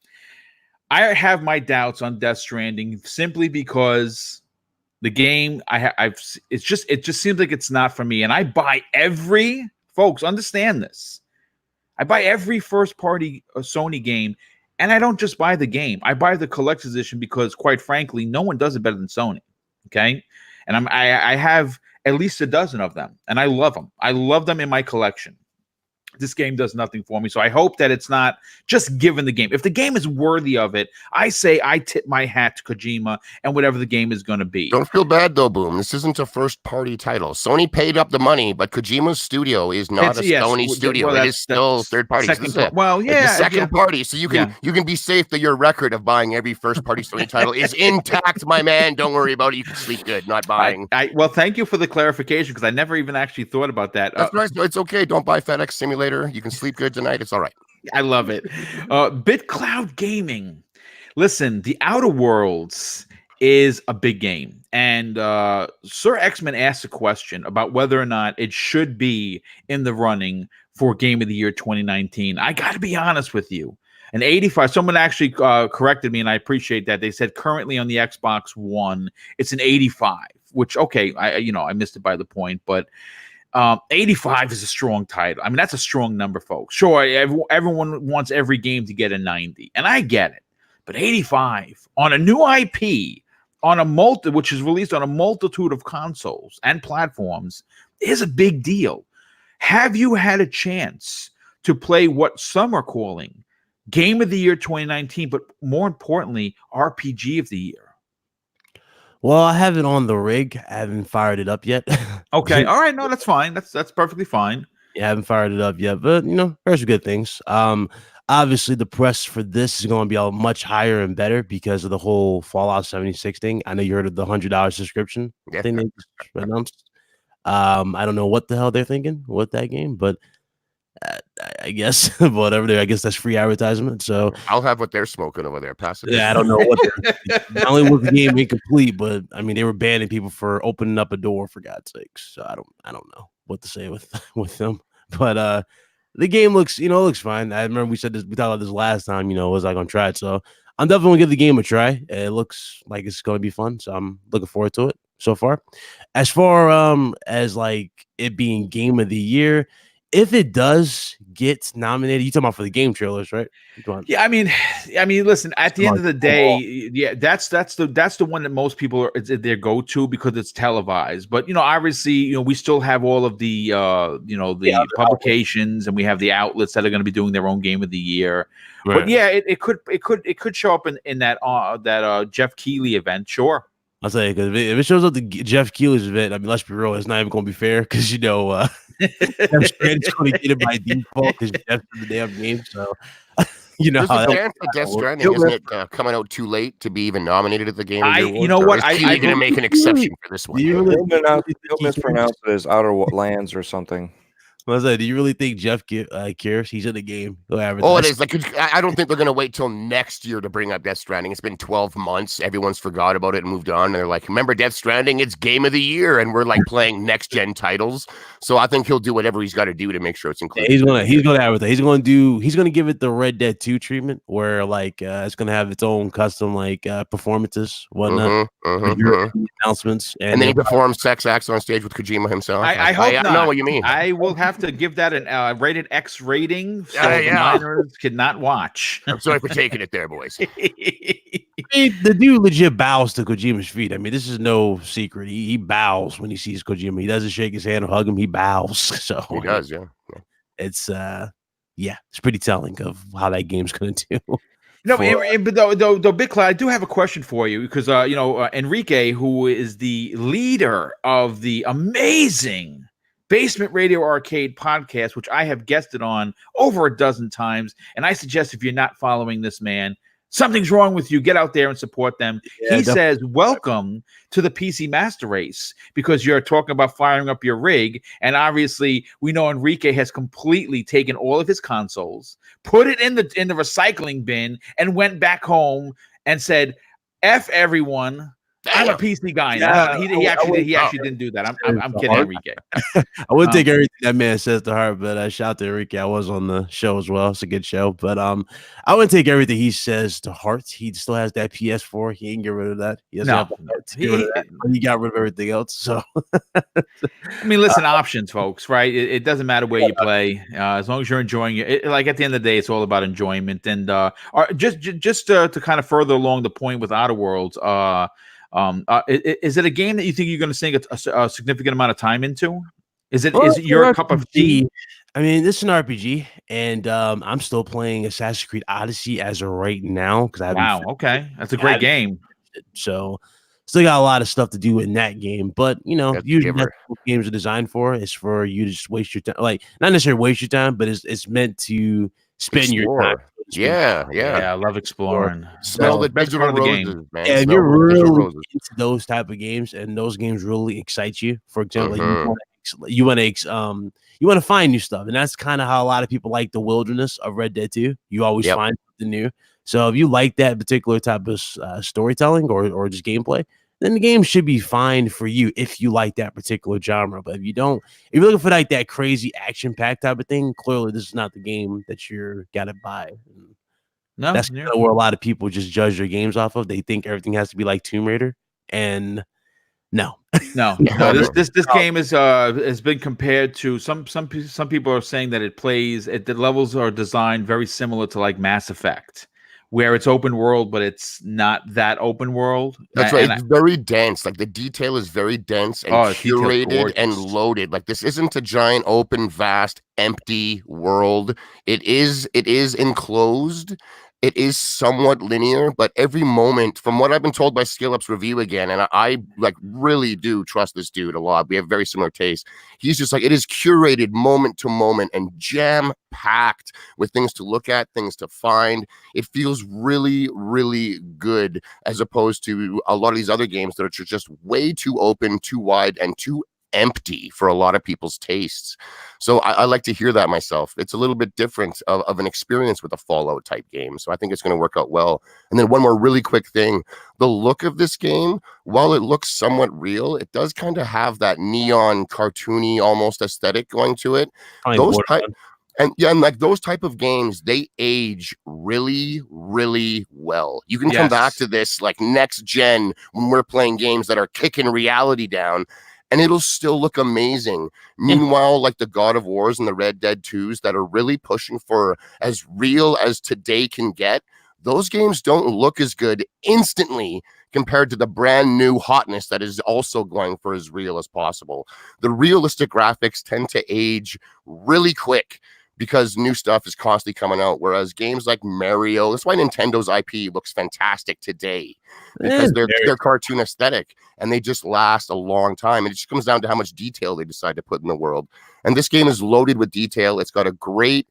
I have my doubts on Death Stranding simply because the game it just seems like it's not for me. And I buy folks, understand this. I buy every first party Sony game, and I don't just buy the game. I buy the collector's edition because, quite frankly, no one does it better than Sony. Okay, and I have at least a dozen of them, and I love them. I love them in my collection. This game does nothing for me, so I hope that it's not just given the game. If the game is worthy of it, I say I tip my hat to Kojima and whatever the game is going to be. Don't feel bad, though, Boom. This isn't a first-party title. Sony paid up the money, but Kojima's studio is not Sony studio. It is still third-party. It's a second party, so you can be safe that your record of buying every first-party Sony title is intact, my man. Don't worry about it. You can sleep good, not buying. Well, thank you for the clarification, because I never even actually thought about that. That's right. It's okay. Don't buy FedEx Simulator. You can sleep good tonight. It's all right. I love it. BitCloud Gaming. Listen, the Outer Worlds is a big game. And Sir X-Men asked a question about whether or not it should be in the running for Game of the Year 2019. I got to be honest with you. An 85. Someone actually corrected me, and I appreciate that. They said currently on the Xbox One, it's an 85, which, okay, I missed it by the point, but 85 is a strong title. I mean, that's a strong number, folks. Sure, everyone wants every game to get a 90, and I get it. But 85 on a new IP, which is released on a multitude of consoles and platforms, is a big deal. Have you had a chance to play what some are calling Game of the Year 2019, but more importantly, RPG of the Year? Well, I have it on the rig. I haven't fired it up yet. Okay. All right. No, that's fine. That's perfectly fine. Yeah, I haven't fired it up yet, but there's good things. Obviously the press for this is going to be much higher and better because of the whole Fallout 76 thing. I know you heard of the $100 subscription thing they announced. I don't know what the hell they're thinking with that game, but I guess whatever. I guess that's free advertisement. So I'll have what they're smoking over there. Pass it. Yeah, I don't know what. Not only was the game incomplete, but I mean they were banning people for opening up a door, for God's sakes. So I don't know what to say with them. But the game looks fine. I remember we talked about this last time. Was I gonna try it? So I'm definitely gonna give the game a try. It looks like it's gonna be fun. So I'm looking forward to it so far. As far as like it being Game of the Year, if it does get nominated, you talking about for the game trailers, right? Yeah, I mean, listen. At the end of the day, yeah, that's the one that most people are it's their go to because it's televised. But obviously, we still have all of the the publications, and we have the outlets that are going to be doing their own game of the year. Right. But yeah, it could show up in that Jeff Keighley event, sure. I'll tell you, because if it shows up to Jeff Keighley's event, I mean, let's be real, it's not even going to be fair because Jeff Stranding's going to get it by default because Jeff's in the damn game. So There's a chance for Death Stranding, isn't it? Coming out too late to be even nominated at the Game of the Year. You know what? I'm going to make an exception for this one. He'll mispronounce it as Outer Lands or something. What was that? Do you really think Jeff cares? He's in the game. Oh, it is. Like, I don't think they're going to wait till next year to bring up Death Stranding. It's been 12 months. Everyone's forgot about it and moved on. And they're like, remember Death Stranding? It's Game of the Year. And we're like playing next-gen titles. So I think he'll do whatever he's got to do to make sure it's included. Yeah, he's gonna advertise. He's gonna give it the Red Dead 2 treatment where it's gonna have its own custom performances, whatnot, announcements. And then he performs sex acts on stage with Kojima himself. I hope not. know what you mean. I will have to give that an rated X rating so the minors cannot watch. I'm sorry for taking it there, boys. The dude legit bows to Kojima's feet. I mean, this is no secret. He bows when he sees Kojima. He doesn't shake his hand or hug him. He bows. So he does, yeah. It's it's pretty telling of how that game's going to do. No, but though, Big Cloud, I do have a question for you because Enrique, who is the leader of the amazing Basement Radio Arcade podcast, which I have guested on over a dozen times, and I suggest if you're not following this man, something's wrong with you. Get out there and support them. Yeah, he says, welcome to the PC Master Race, because you're talking about firing up your rig. And obviously, we know Enrique has completely taken all of his consoles, put it in the recycling bin, and went back home and said, F everyone. I'm a PC guy. Yeah, he actually didn't do that. I'm kidding, Enrique. I wouldn't take everything that man says to heart, but shout out to Enrique. I was on the show as well. It's a good show, but I wouldn't take everything he says to heart. He still has that PS4. He ain't get rid of that. He got rid of everything else. So I mean, listen, options, folks. Right? It doesn't matter where you play, as long as you're enjoying it. Like at the end of the day, it's all about enjoyment. And just to kind of further along the point with Outer Worlds, is it a game that you think you're going to sink a significant amount of time into? Is it your cup of tea? I mean, this is an RPG, and I'm still playing Assassin's Creed Odyssey as of right now because okay, that's a great game. So, still got a lot of stuff to do in that game, but usually that's what games are designed for. Is for you to just waste your time, like not necessarily waste your time, but it's meant to spend your time. Yeah. I love exploring. Smell the best part of the game, man. And you're really into those type of games, and those games really excite you. For example, you want to find new stuff, and that's kind of how a lot of people like the wilderness of Red Dead 2. You always find something new. So if you like that particular type of storytelling or just gameplay, then the game should be fine for you if you like that particular genre. But if you don't, if you're looking for like that crazy action-packed type of thing, clearly this is not the game that you're gotta buy. No, that's kind of where a lot of people just judge their games off of. They think everything has to be like Tomb Raider, and no. This game is has been compared to some people are saying that the levels are designed very similar to like Mass Effect, where it's open world, but it's not that open world. That's right. It's very dense. Like the detail is very dense and curated and loaded. Like this isn't a giant, open, vast, empty world. It is enclosed. It is somewhat linear, but every moment, from what I've been told by Skill Up's review again, and I like really do trust this dude a lot. We have very similar tastes. He's just like, it is curated moment to moment and jam-packed with things to look at, things to find. It feels really, really good as opposed to a lot of these other games that are just way too open, too wide, and too empty for a lot of people's tastes. So I like to hear that myself. It's a little bit different of an experience with a Fallout type game. So I think it's going to work out well. And then one more really quick thing. The look of this game, while it looks somewhat real, it does kind of have that neon cartoony almost aesthetic going to it. And like those type of games, they age really, really well. You can come back to this like next gen when we're playing games that are kicking reality down. and it'll still look amazing. Meanwhile, like the God of Wars and the Red Dead 2s that are really pushing for as real as today can get, those games don't look as good instantly compared to the brand new hotness that is also going for as real as possible. The realistic graphics tend to age really quick because new stuff is constantly coming out, whereas games like Mario, that's why Nintendo's IP looks fantastic today, because they're cartoon aesthetic and they just last a long time. It just comes down to how much detail they decide to put in the world. And this game is loaded with detail. It's got a great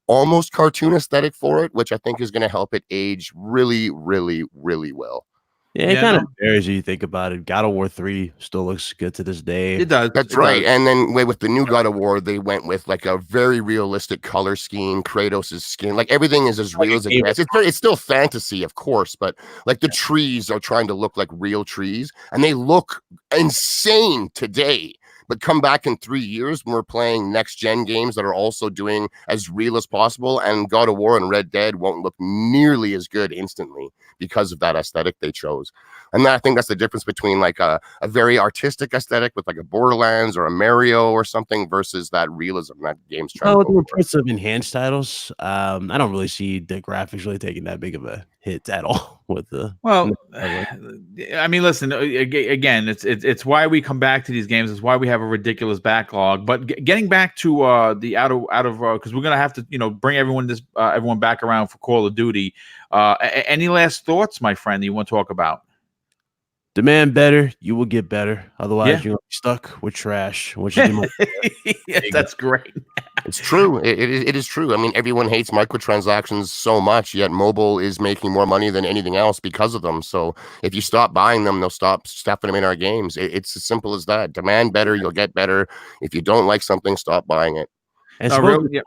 almost cartoon aesthetic for it, which I think is going to help it age really, really, really well. Yeah, it kind of varies when you think about it. God of War 3 still looks good to this day. It does. That's right. And then with the new God of War, they went with like a very realistic color scheme. Kratos' skin, like everything is as real as it gets. It's still fantasy, of course, but like the trees are trying to look like real trees, and they look insane today. But come back in 3 years when we're playing next-gen games that are also doing as real as possible, and God of War and Red Dead won't look nearly as good instantly because of that aesthetic they chose. And I think that's the difference between like a very artistic aesthetic with like a Borderlands or a Mario or something versus that realism that games try. With the reports of enhanced titles, I don't really see the graphics really taking that big of a hit at all with the. Well, I mean, listen, again, it's why we come back to these games. It's why we have a ridiculous backlog. But getting back to the out of because we're gonna have to bring everyone back around for Call of Duty. Any last thoughts, my friend, that you want to talk about? Demand better, you will get better. Otherwise, you're stuck with trash. Which is that's great. It's true. It is true. I mean, everyone hates microtransactions so much, yet mobile is making more money than anything else because of them. So if you stop buying them, they'll stop stuffing them in our games. It's as simple as that. Demand better, you'll get better. If you don't like something, stop buying it. And really,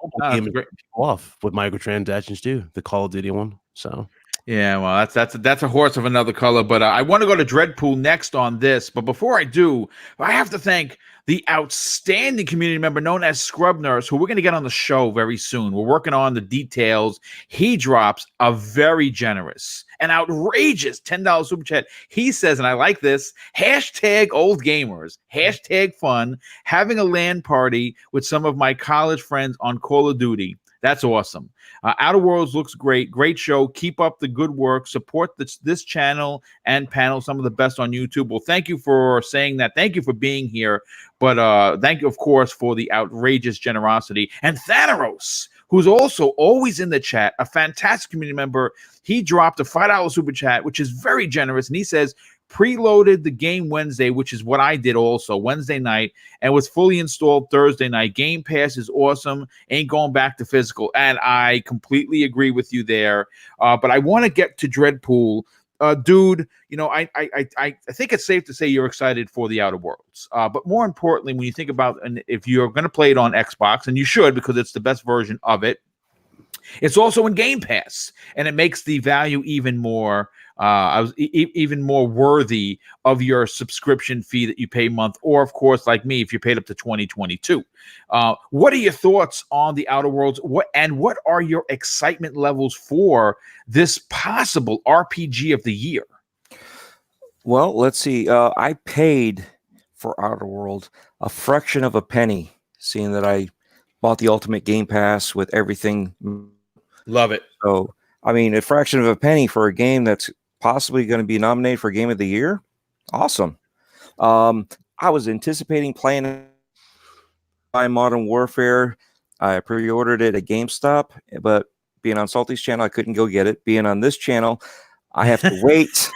off with microtransactions too. The Call of Duty one. So. Yeah, well, that's a horse of another color. But I want to go to Dreadpool next on this. But before I do, I have to thank the outstanding community member known as Scrub Nurse, who we're going to get on the show very soon. We're working on the details. He drops a very generous and outrageous $10 super chat. He says, and I like this, hashtag old gamers, hashtag fun, having a LAN party with some of my college friends on Call of Duty. That's awesome. Outer Worlds looks great. Great show. Keep up the good work. Support this channel and panel. Some of the best on YouTube. Well, thank you for saying that. Thank you for being here. But thank you, of course, for the outrageous generosity. And Thanaros, who's also always in the chat, a fantastic community member. He dropped a $5 super chat, which is very generous. And he says, preloaded the game Wednesday, which is what I did also Wednesday night, and was fully installed Thursday night. Game Pass is awesome. Ain't going back to physical. And I completely agree with you there. But I want to get to Dreadpool. Dude, I think it's safe to say you're excited for the Outer Worlds. But more importantly, when you think about, and if you're going to play it on Xbox, and you should because it's the best version of it, it's also in Game Pass, and it makes the value even more even more worthy of your subscription fee that you pay a month, or of course, like me, if you paid up to 2022. What are your thoughts on the Outer Worlds? What are your excitement levels for this possible RPG of the year? Well, let's see. I paid for Outer World a fraction of a penny, seeing that I bought the Ultimate Game Pass with everything. Love it. So, I mean, a fraction of a penny for a game that's possibly going to be nominated for Game of the Year. Awesome. I was anticipating playing by Modern Warfare. I pre-ordered it at GameStop, but being on Salty's channel, I couldn't go get it. Being on this channel, I have to wait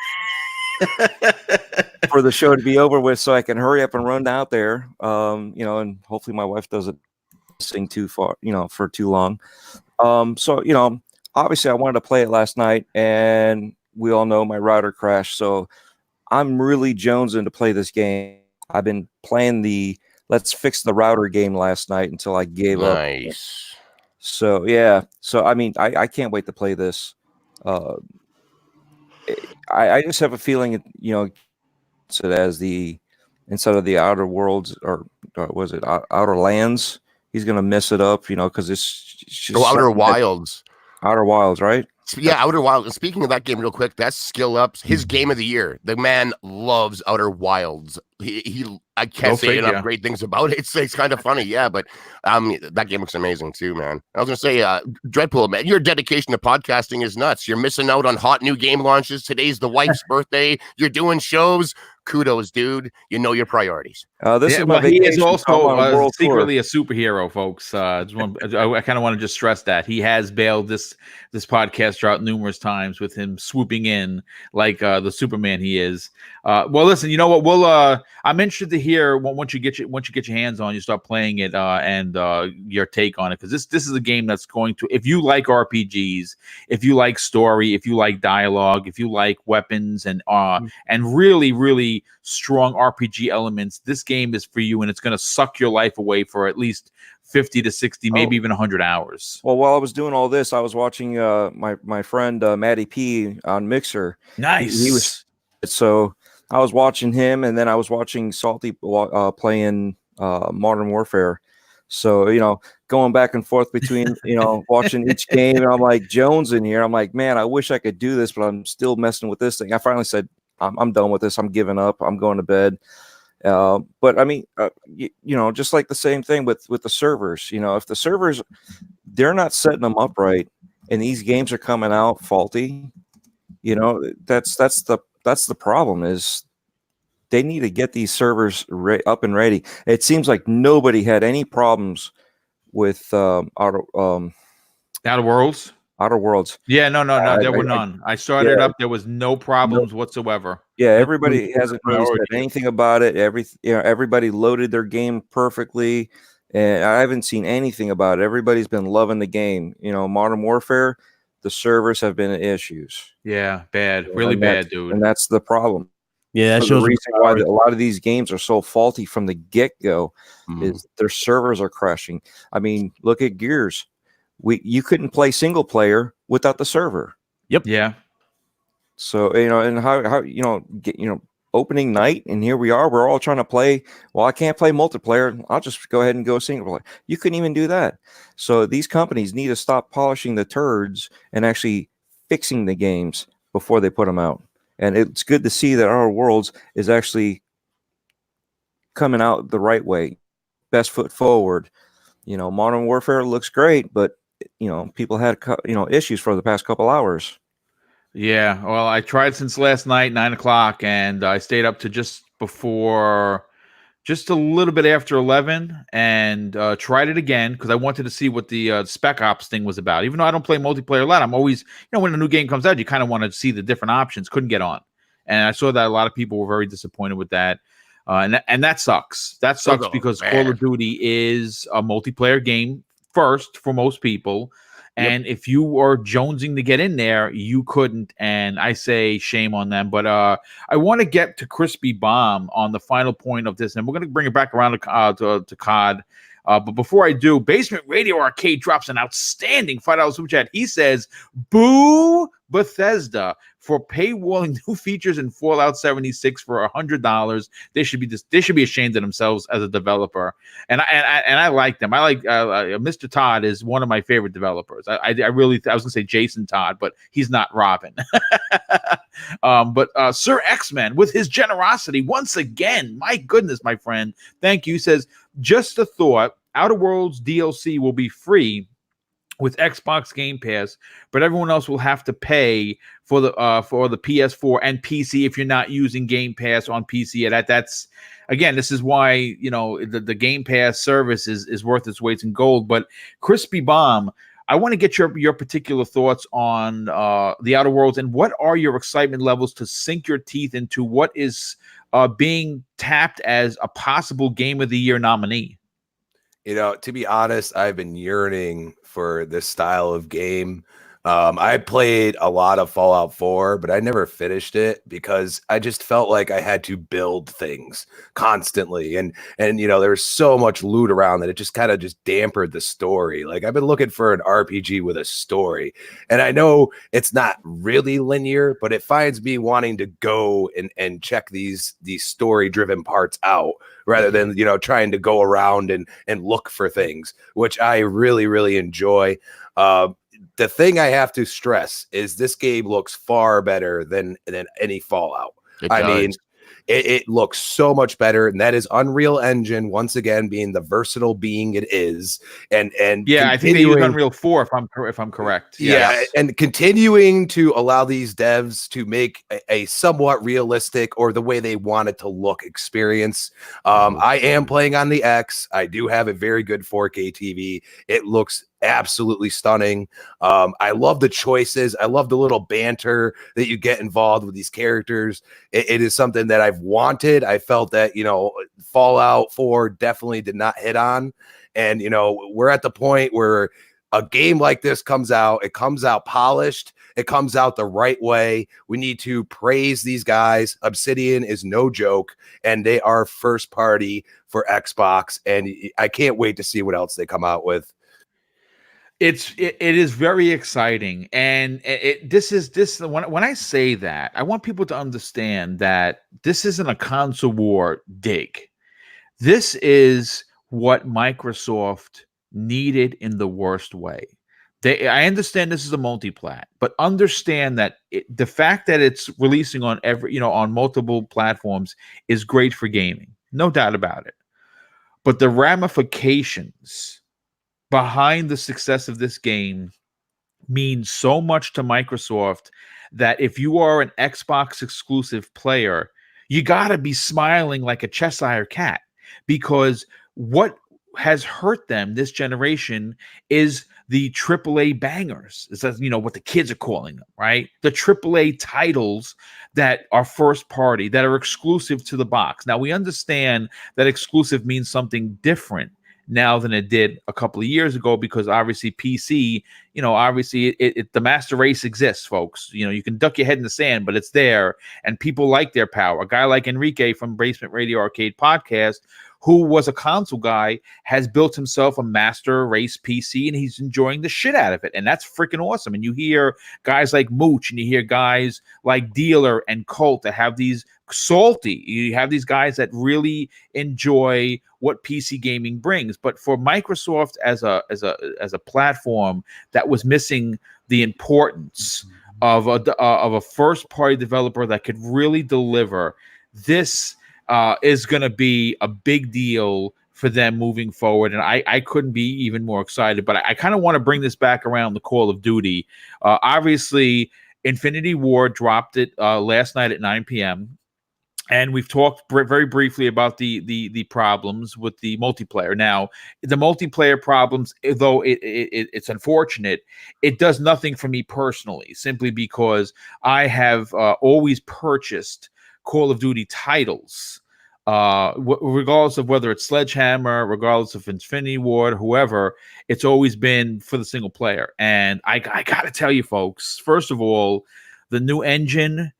for the show to be over with so I can hurry up and run out there. And hopefully my wife doesn't sing too far, for too long. Obviously I wanted to play it last night, and we all know my router crashed. So I'm really jonesing to play this game. I've been playing the Let's Fix the Router game last night until I gave up. Nice. So, yeah. So, I mean, I can't wait to play this. I just have a feeling, so as instead of the Outer Worlds, or was it Outer Lands, he's going to mess it up, because it's just Outer Wilds. Outer Wilds, right? Yeah, Outer Wilds. And speaking of that game real quick, that's Skill Up's his game of the year. The man loves Outer Wilds. I Go can't say enough figure. great things about it. It's kind of funny, yeah. But that game looks amazing too, man. I was gonna say, Dreadpool, man, your dedication to podcasting is nuts. You're missing out on hot new game launches. Today's the wife's birthday. You're doing shows. Kudos, dude. You know your priorities. This Yeah, is my well, he is vacation. I'm also on a world tour. secretly a superhero, folks. I kind of want to just stress that he has bailed this podcaster out numerous times with him swooping in like the Superman he is. Well, listen, you know what? We'll. I'm interested to hear once you get your hands on, you start playing it, and your take on it, because this is a game that's going to, if you like RPGs, if you like story, if you like dialogue, if you like weapons and really strong RPG elements, this game is for you, and it's going to suck your life away for at least 50 to 60, maybe even 100 hours. Well, while I was doing all this, I was watching my friend Matty P on Mixer. Nice. He was so I was watching him, and then I was watching Salty playing Modern Warfare. So, going back and forth between, watching each game, and I'm like Jones in here. I'm like, man, I wish I could do this, but I'm still messing with this thing. I finally said, I'm done with this. I'm giving up. I'm going to bed. But I mean, just like the same thing with the servers, if the servers, they're not setting them up right, and these games are coming out faulty, that's the problem, is they need to get these servers up and ready. It seems like nobody had any problems with Outer Worlds. Outer Worlds. Yeah, no, there were none. I started up. There was no problems whatsoever. Yeah, everybody hasn't really said anything about it. Everybody loaded their game perfectly, and I haven't seen anything about it. Everybody's been loving the game. Modern Warfare, the servers have been issues. Yeah, bad, really bad, dude. And that's the problem. Yeah, that shows the reason why a lot of these games are so faulty from the get-go is their servers are crashing. I mean, look at Gears. You couldn't play single player without the server. Yep. Yeah. So, and how opening night, and here we are, we're all trying to play. Well, I can't play multiplayer. I'll just go ahead and go single player. You couldn't even do that. So these companies need to stop polishing the turds and actually fixing the games before they put them out. And it's good to see that Outer Worlds is actually coming out the right way, best foot forward. Modern Warfare looks great, but people had issues for the past couple hours. Yeah, well, I tried since last night, 9:00, and I stayed up to just a little bit after 11, and tried it again because I wanted to see what the Spec Ops thing was about. Even though I don't play multiplayer a lot, I'm always, when a new game comes out, you kind of want to see the different options. Couldn't get on, and I saw that a lot of people were very disappointed with that. And that sucks. That sucks because Call of Duty is a multiplayer game first for most people. And if you are jonesing to get in there, you couldn't. And I say shame on them. But I want to get to Crispy Bomb on the final point of this. And we're going to bring it back around to COD. But before I do, Basement Radio Arcade drops an outstanding $5 super chat. He says, "Boo Bethesda for paywalling new features in Fallout 76 for $100. They should be ashamed of themselves as a developer." And I like them. I like Mr. Todd is one of my favorite developers. I was gonna say Jason Todd, but he's not Robin. But Sir X-Men, with his generosity once again, my goodness, my friend, thank you. Says, "Just a thought, Outer Worlds DLC will be free with Xbox Game Pass, but everyone else will have to pay for the PS4 and PC if you're not using Game Pass on PC." That's again, this is why the Game Pass service is worth its weight in gold. But Crispy Bomb, I want to get your particular thoughts on the Outer Worlds, and what are your excitement levels to sink your teeth into what is being tapped as a possible Game of the Year nominee? To be honest, I've been yearning for this style of game. I played a lot of Fallout 4, but I never finished it because I just felt like I had to build things constantly. And there was so much loot around that it just kind of just dampened the story. Like, I've been looking for an RPG with a story. And I know it's not really linear, but it finds me wanting to go and check these story-driven parts out rather than, trying to go around and look for things, which I really, really enjoy. The thing I have to stress is this game looks far better than any Fallout. I mean, it looks so much better, and that is Unreal Engine once again being the versatile being it is, and Yeah, I think they used Unreal 4 if I'm correct. Yeah, Yes. and continuing to allow these devs to make a somewhat realistic or the way they want it to look experience. I am playing on the X. I do have a very good 4K TV. It looks absolutely stunning. I love the choices. I love the little banter that you get involved with these characters. It is something that I've wanted. I felt that, Fallout 4 definitely did not hit on. And, we're at the point where a game like this comes out, it comes out polished, it comes out the right way. We need to praise these guys. Obsidian is no joke, and they are first party for Xbox, and I can't wait to see what else they come out with. It is very exciting, and when I say that, I want people to understand that this isn't a console war dig. This is what Microsoft needed in the worst way. I understand this is a multi-plat, but understand that the fact that it's releasing on on multiple platforms is great for gaming, no doubt about it. But the ramifications behind the success of this game means so much to Microsoft that if you are an Xbox exclusive player, you got to be smiling like a Cheshire cat, because what has hurt them this generation is the AAA bangers. It's what the kids are calling them, right? The AAA titles that are first party, that are exclusive to the box. Now, we understand that exclusive means something different now than it did a couple of years ago, because obviously PC, obviously the master race exists, folks. You can duck your head in the sand, but it's there, and people like their power. A guy like Enrique from Basement Radio Arcade Podcast, who was a console guy, has built himself a master race PC, and he's enjoying the shit out of it. And that's freaking awesome. And you hear guys like Mooch, and you hear guys like Dealer and Colt that have these salty. You have these guys that really enjoy what PC gaming brings. But for Microsoft as a platform that was missing the importance of a first party developer that could really deliver, this is going to be a big deal for them moving forward. And I couldn't be even more excited. But I kind of want to bring this back around the Call of Duty. Obviously, Infinity Ward dropped it last night at 9 p.m. And we've talked very briefly about the problems with the multiplayer. Now, the multiplayer problems, though it's unfortunate, it does nothing for me personally, simply because I have always purchased Call of Duty titles, regardless of whether it's Sledgehammer, regardless of Infinity Ward, whoever. It's always been for the single player. And I got to tell you, folks, first of all, the new engine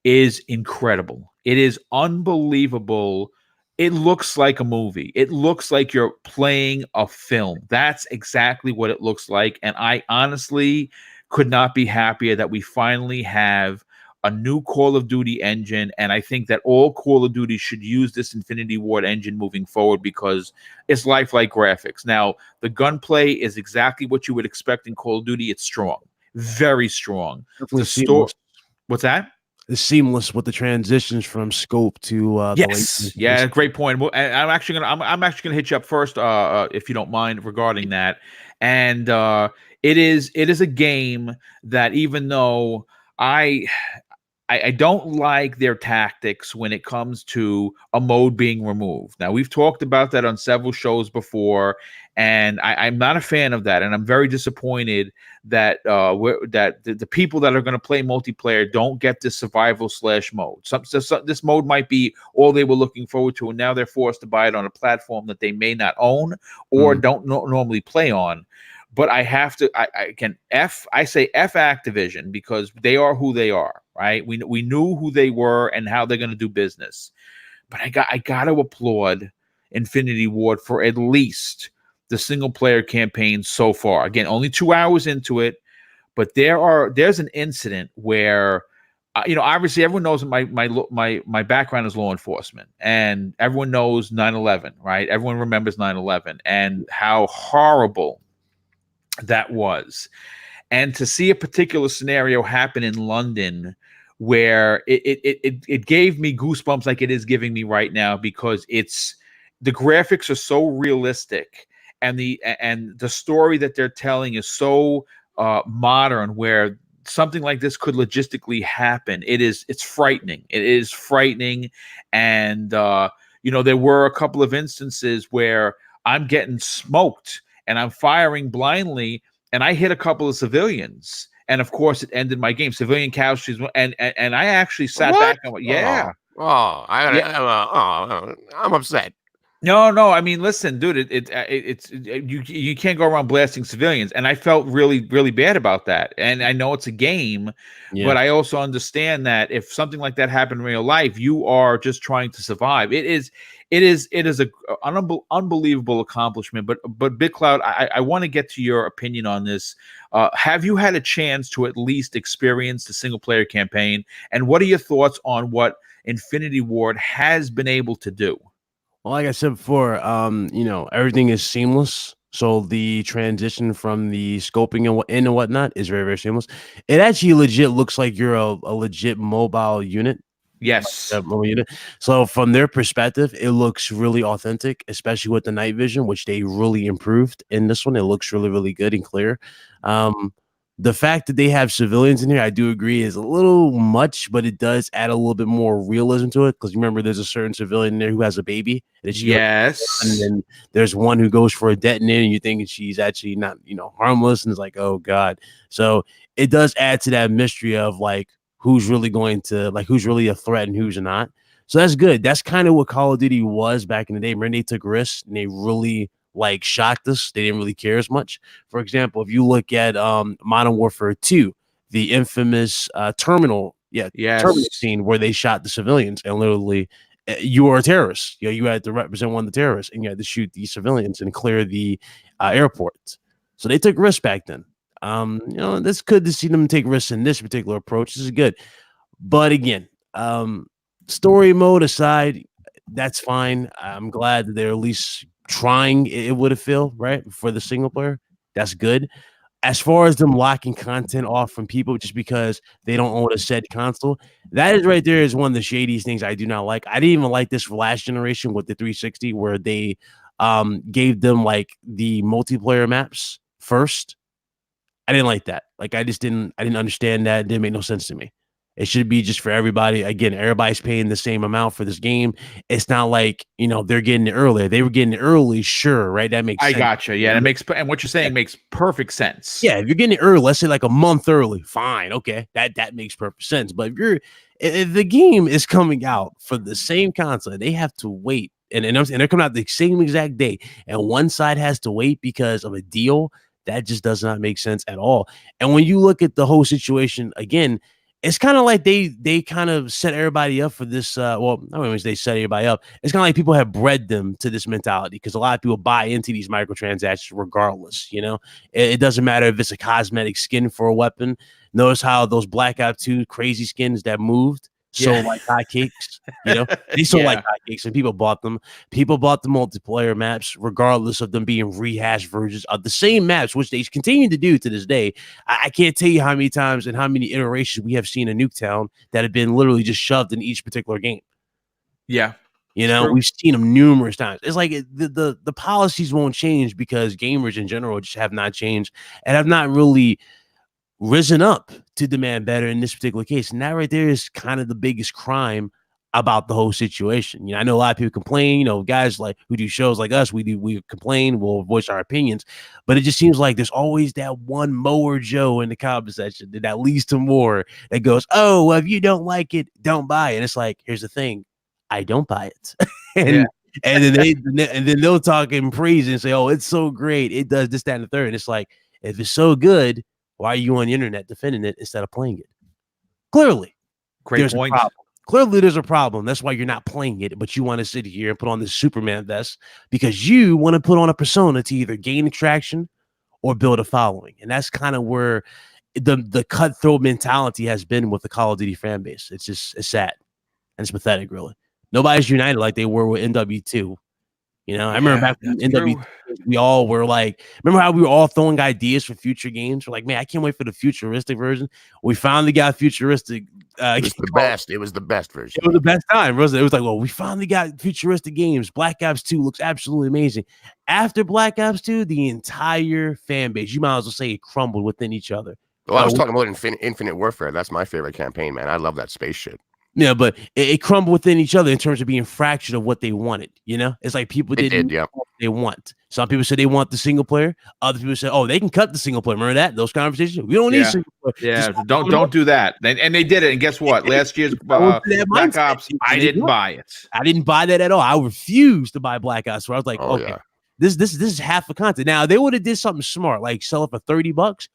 is incredible. It is unbelievable. It looks like a movie. It looks like you're playing a film. That's exactly what it looks like. And I honestly could not be happier that we finally have a new Call of Duty engine. And I think that all Call of Duty should use this Infinity Ward engine moving forward, because it's lifelike graphics. Now, the gunplay is exactly what you would expect in Call of Duty. It's strong, very strong. Definitely The story. What's that? It's seamless with the transitions from scope to yes, yeah, great point. Well, I'm actually gonna hit you up first, if you don't mind, regarding that. And it is a game that, even though I don't like their tactics when it comes to a mode being removed. Now, we've talked about that on several shows before, and I'm not a fan of that. And I'm very disappointed that the people that are going to play multiplayer don't get this survival / mode. This mode might be all they were looking forward to, and now they're forced to buy it on a platform that they may not own or don't normally play on. But I have to, I say F Activision, because they are who they are, right? We knew who they were and how they're going to do business. But I got to applaud Infinity Ward for at least the single player campaign so far. Again, only 2 hours into it, but there's an incident where, obviously everyone knows my background is law enforcement, and everyone knows 9/11, right? Everyone remembers 9/11 and how horrible that was. And to see a particular scenario happen in London where it gave me goosebumps like it is giving me right now, because the graphics are so realistic, and the story that they're telling is so modern, where something like this could logistically happen. It's frightening. It is frightening. And there were a couple of instances where I'm getting smoked and I'm firing blindly, and I hit a couple of civilians, and of course it ended my game. Civilian casualties, and I actually sat back and went, yeah. I'm upset. No. I mean, listen, dude. You can't go around blasting civilians, and I felt really, really bad about that. And I know it's a game, but I also understand that if something like that happened in real life, you are just trying to survive. It is an unbelievable accomplishment. But Big Cloud, I want to get to your opinion on this. Have you had a chance to at least experience the single player campaign, and what are your thoughts on what Infinity Ward has been able to do? Well, like I said before, everything is seamless. So the transition from the scoping and whatnot is very, very seamless. It actually legit looks like you're a legit mobile unit. Yes. Mobile unit. So from their perspective, it looks really authentic, especially with the night vision, which they really improved in this one. It looks really, really good and clear. The fact that they have civilians in here, I do agree, is a little much, but it does add a little bit more realism to it. Because remember, there's a certain civilian in there who has a baby. Yes. And then there's one who goes for a detonator, and you think she's actually not, harmless. And it's like, oh, God. So it does add to that mystery of like, who's really a threat and who's not. So that's good. That's kind of what Call of Duty was back in the day. Remember, they took risks and they really shocked us. They didn't really care as much. For example, if you look at Modern Warfare 2, the infamous terminal scene where they shot the civilians, and literally you were a terrorist. You had to represent one of the terrorists, and you had to shoot the civilians and clear the airport. So they took risks back then. That's good to see them take risks in this particular approach. This is good. But again, story mode aside, that's fine. I'm glad that they're at least trying, it would have feel right for the single player. That's good. As far as them locking content off from people just because they don't own a said console, that is right there is one of the shadiest things I do not like. I didn't even like this for last generation with the 360, where they gave them like the multiplayer maps first. I didn't like that. Like I didn't understand that. It didn't make no sense to me. It should be just for everybody. Again, everybody's paying the same amount for this game. It's not like, they're getting it earlier. They were getting it early, sure, right? That makes sense. I gotcha. Yeah, and what you're saying makes perfect sense. Yeah, if you're getting it early, let's say like a month early, fine, okay, that makes perfect sense. But if the game is coming out for the same console, they have to wait, and they're coming out the same exact day, and one side has to wait because of a deal. That just does not make sense at all. And when you look at the whole situation again, it's kind of like they kind of set everybody up for this. Well, I mean, they set everybody up. It's kind of like people have bred them to this mentality because a lot of people buy into these microtransactions regardless. It doesn't matter if it's a cosmetic skin for a weapon. Notice how those Black Ops 2 crazy skins that moved like hotcakes. They sold like hotcakes, and people bought them. People bought the multiplayer maps, regardless of them being rehashed versions of the same maps, which they continue to do to this day. I can't tell you how many times and how many iterations we have seen in Nuketown that have been literally just shoved in each particular game. Yeah. We've seen them numerous times. It's like the policies won't change because gamers in general just have not changed and have not really risen up to demand better in this particular case. And that right there is kind of the biggest crime about the whole situation. I know a lot of people complain, guys like who do shows like us, we complain, we'll voice our opinions, but it just seems like there's always that one mower Joe in the comment section that leads to more that goes, oh, well, if you don't like it, don't buy it. And it's like, here's the thing, I don't buy it. and then they'll talk in praise and say, oh, it's so great, it does this, that, and the third. And it's like, if it's so good, why are you on the internet defending it instead of playing it? Clearly, great point. Clearly, there's a problem. That's why you're not playing it, but you want to sit here and put on this Superman vest because you want to put on a persona to either gain attraction or build a following. And that's kind of where the cutthroat mentality has been with the Call of Duty fan base. It's sad and it's pathetic, really. Nobody's united like they were with NW2. You know, I remember back in that's NW, true. we all were like, remember how we were all throwing ideas for future games? We're like, man, I can't wait for the futuristic version. We finally got futuristic. It was the best. It was the best version. It was the best time. It was like, well, we finally got futuristic games. Black Ops 2 looks absolutely amazing. After Black Ops 2, the entire fan base, you might as well say, it crumbled within each other. Well, I was talking about Infinite Warfare. That's my favorite campaign, man. I love that space shit. Yeah, but it crumbled within each other in terms of being fractured of what they wanted. You know, it's like people didn't know what they want. Some people said they want the single player. Other people said, oh, they can cut the single player. Remember that? Those conversations? We don't need single player. Yeah, don't do that. And they did it. And guess what? Last year's Black Ops, I didn't buy it. I didn't buy that at all. I refused to buy Black Ops. Where I was like, this is half the content. Now, they would have did something smart, like sell it for $30.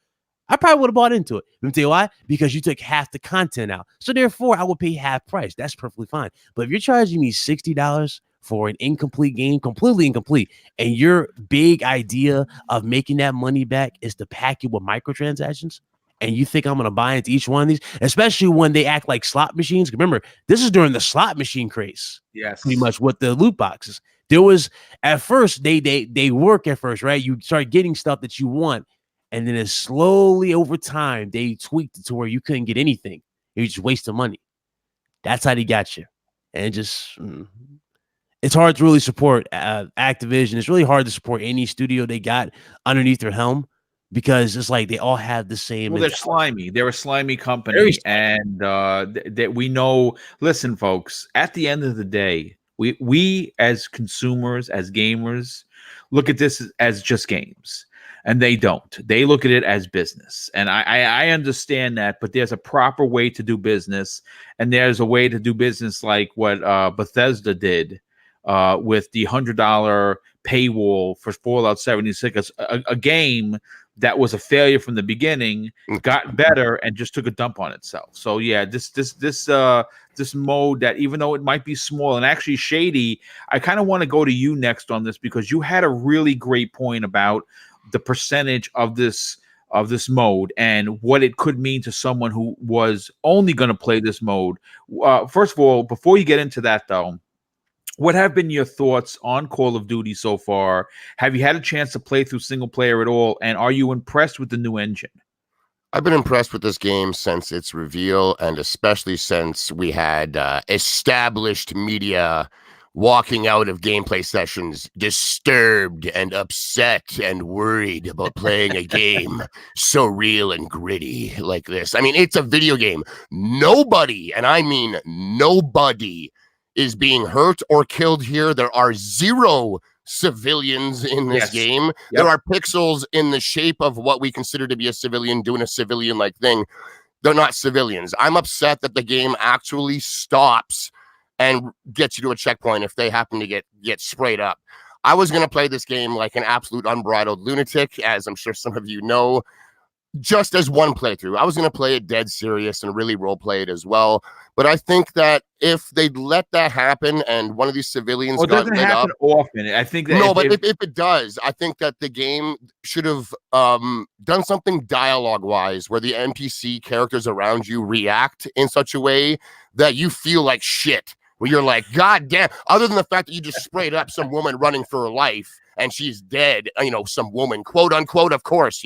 I probably would have bought into it. Let me tell you why. Because you took half the content out. So therefore, I would pay half price. That's perfectly fine. But if you're charging me $60 for an incomplete game, completely incomplete, and your big idea of making that money back is to pack it with microtransactions, and you think I'm going to buy into each one of these, especially when they act like slot machines. Remember, this is during the slot machine craze. Yes. Pretty much with the loot boxes. There was, at first, they work at first, right? You start getting stuff that you want. And then it's slowly over time, they tweaked it to where you couldn't get anything. You just wasted money. That's how they got you. And it just, it's hard to really support Activision. It's really hard to support any studio they got underneath their helm because it's like they all have the same. Well, they're slimy. They're a slimy company. And that we know, listen, folks, at the end of the day, we as consumers, as gamers, look at this as just games. And they don't. They look at it as business. And I understand that, but there's a proper way to do business. And there's a way to do business like what Bethesda did with the $100 paywall for Fallout 76, a game that was a failure from the beginning, got better, and just took a dump on itself. So yeah, this mode that, even though it might be small, and actually Shady, I kind of want to go to you next on this because you had a really great point about the percentage of this mode and what it could mean to someone who was only going to play this mode. First of all, before you get into that though, what have been your thoughts on Call of Duty so far? Have you had a chance to play through single player at all? And are you impressed with the new engine? I've been impressed with this game since its reveal, and especially since we had established media walking out of gameplay sessions disturbed and upset and worried about playing a game so real and gritty like this. I mean, it's a video game. Nobody, and I mean nobody, is being hurt or killed here. There are zero civilians in this game. Yep. There are pixels in the shape of what we consider to be a civilian doing a civilian-like thing. They're not civilians. I'm upset that the game actually stops and gets you to a checkpoint if they happen to get sprayed up. I was going to play this game like an absolute unbridled lunatic, as I'm sure some of you know, just as one playthrough. I was going to play it dead serious and really roleplay it as well. But I think that if they'd let that happen and one of these civilians got lit up often, I think that if it does, I think that the game should have done something dialogue-wise where the NPC characters around you react in such a way that you feel like shit. Where you're like, God damn, other than the fact that you just sprayed up some woman running for her life and she's dead, some woman, quote unquote, of course,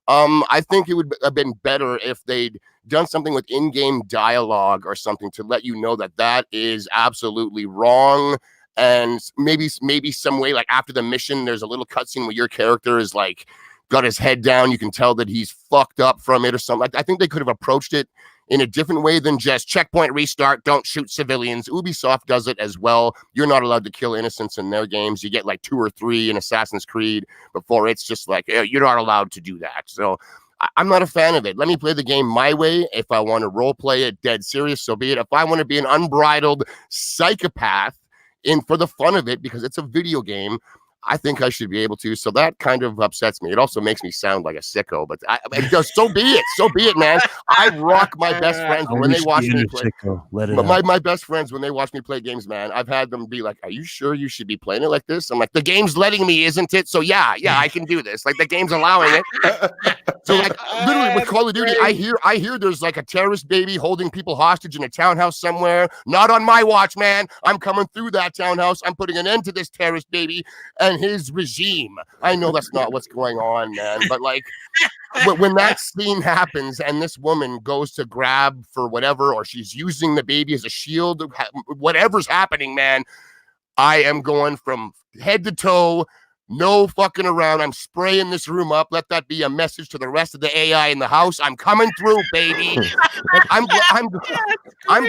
I think it would have been better if they'd done something with in-game dialogue or something to let you know that that is absolutely wrong. And maybe some way, like after the mission, there's a little cutscene where your character is like got his head down. You can tell that he's fucked up from it or something. I think they could have approached it in a different way than just checkpoint restart, don't shoot civilians. Ubisoft does it as well. You're not allowed to kill innocents in their games. You get like 2 or 3 in Assassin's Creed before it's just like, you're not allowed to do that. So I'm not a fan of it. Let me play the game my way. If I want to role play it dead serious, so be it. If I want to be an unbridled psychopath for the fun of it, because it's a video game, I think I should be able to. So that kind of upsets me. It also makes me sound like a sicko, but so be it. So be it, man. I rock my best friends when they watch me play. My best friends, when they watch me play games, man, I've had them be like, are you sure you should be playing it like this? I'm like, the game's letting me, isn't it? So yeah, I can do this. Like the game's allowing it. So like literally with Call of Duty, I hear there's like a terrorist baby holding people hostage in a townhouse somewhere. Not on my watch, man. I'm coming through that townhouse. I'm putting an end to this terrorist baby and his regime. I know that's not what's going on, man. But like when that scene happens and this woman goes to grab for whatever, or she's using the baby as a shield, whatever's happening, man, I am going from head to toe. No fucking around. I'm spraying this room up. Let that be a message to the rest of the AI in the house. I'm coming through, baby. I'm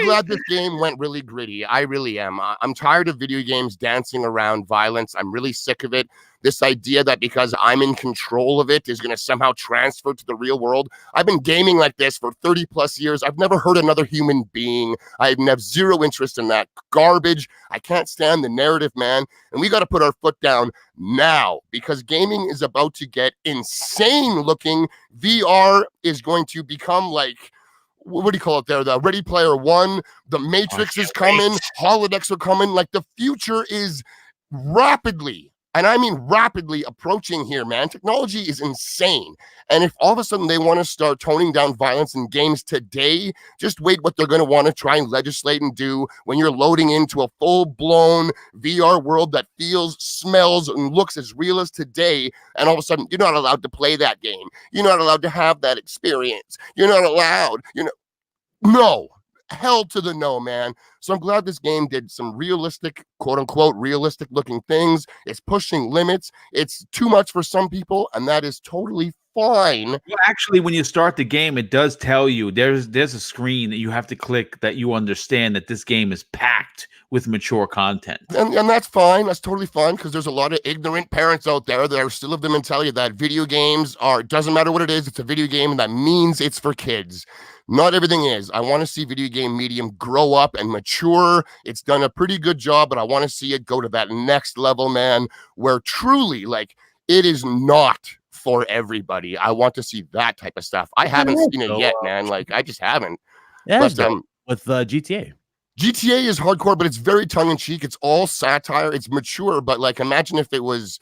glad this game went really gritty. I really am. I'm tired of video games dancing around violence. I'm really sick of it. This idea that because I'm in control of it is going to somehow transfer to the real world. I've been gaming like this for 30 plus years. I've never hurt another human being. I have zero interest in that garbage. I can't stand the narrative, man. And we got to put our foot down now because gaming is about to get insane looking. VR is going to become like, what do you call it there? The Ready Player One, the Matrix is coming, holodecks are coming. Like the future is rapidly, and I mean rapidly approaching here, man. Technology is insane. And if all of a sudden they want to start toning down violence in games today, just wait what they're going to want to try and legislate and do when you're loading into a full-blown VR world that feels, smells, and looks as real as today. And all of a sudden, you're not allowed to play that game. You're not allowed to have that experience. You're not allowed. No. Hell to the no, man. So I'm glad this game did some realistic, quote unquote, realistic looking things. It's pushing limits. It's too much for some people, and that is totally fine. Well, actually, when you start the game, it does tell you there's a screen that you have to click that you understand that this game is packed with mature content. And that's fine. That's totally fine because there's a lot of ignorant parents out there that are still of them and tell you that video games are, doesn't matter what it is, it's a video game and that means it's for kids. Not everything is. I want to see video game medium grow up and mature. It's done a pretty good job, but I want to see it go to that next level, man, where truly, like, it is not for everybody. I want to see that type of stuff. I haven't seen it yet, man. Like, I just haven't. Yeah, but, with GTA. GTA is hardcore, but it's very tongue-in-cheek. It's all satire. It's mature, but, like, imagine if it was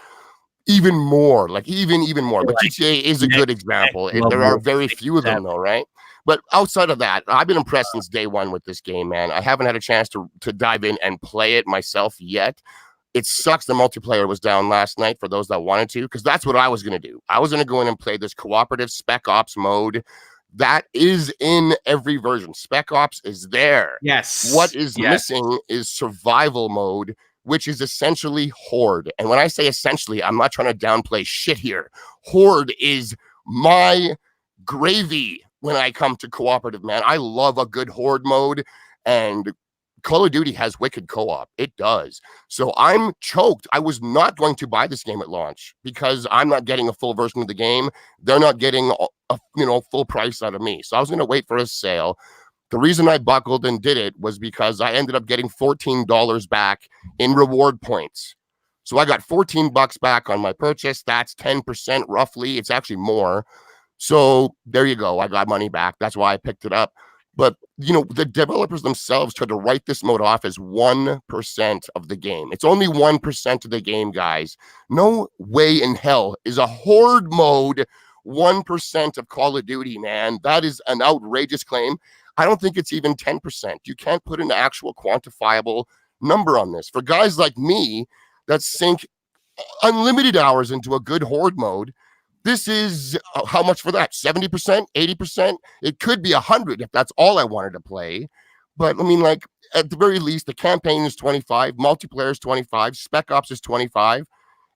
even more, like, even more. But GTA is a good example. There are very few of them, though, right? But outside of that, I've been impressed since day one with this game, man. I haven't had a chance to dive in and play it myself yet. It sucks the multiplayer was down last night for those that wanted to, because that's what I was going to do. I was going to go in and play this cooperative Spec Ops mode. That is in every version. Spec Ops is there. Yes. What is missing is survival mode, which is essentially Horde. And when I say essentially, I'm not trying to downplay shit here. Horde is my gravy when I come to cooperative, man. I love a good Horde mode, and Call of Duty has wicked co-op. It does. So I'm choked. I was not going to buy this game at launch because I'm not getting a full version of the game. They're not getting a full price out of me. So I was going to wait for a sale. The reason I buckled and did it was because I ended up getting $14 back in reward points. So I got $14 back on my purchase. That's 10% roughly. It's actually more. So there you go. I got money back. That's why I picked it up. But, the developers themselves tried to write this mode off as 1% of the game. It's only 1% of the game, guys. No way in hell is a Horde mode 1% of Call of Duty, man. That is an outrageous claim. I don't think it's even 10%. You can't put an actual quantifiable number on this. For guys like me that sink unlimited hours into a good Horde mode, this is how much for that? 70%, 80%? It could be 100 if that's all I wanted to play. But I mean, like, at the very least, the campaign is 25, multiplayer is 25, Spec Ops is 25,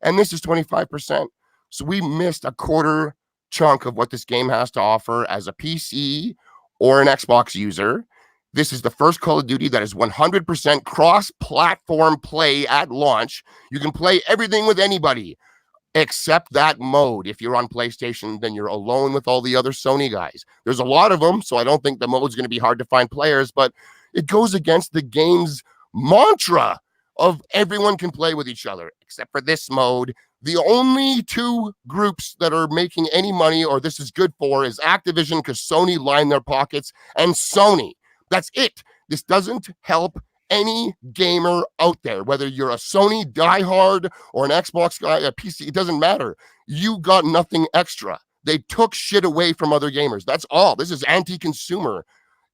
and this is 25%. So we missed a quarter chunk of what this game has to offer as a PC or an Xbox user. This is the first Call of Duty that is 100% cross-platform play at launch. You can play everything with anybody except that mode. If you're on PlayStation, then you're alone with all the other Sony guys. There's a lot of them, so I don't think the mode's going to be hard to find players, but it goes against the game's mantra of everyone can play with each other, except for this mode. The only two groups that are making any money, or this is good for, is Activision, because Sony lined their pockets, and Sony. That's it. This doesn't help any gamer out there, whether you're a Sony diehard or an Xbox guy, a PC, it doesn't matter. You got nothing extra. They took shit away from other gamers. That's all. This is anti-consumer.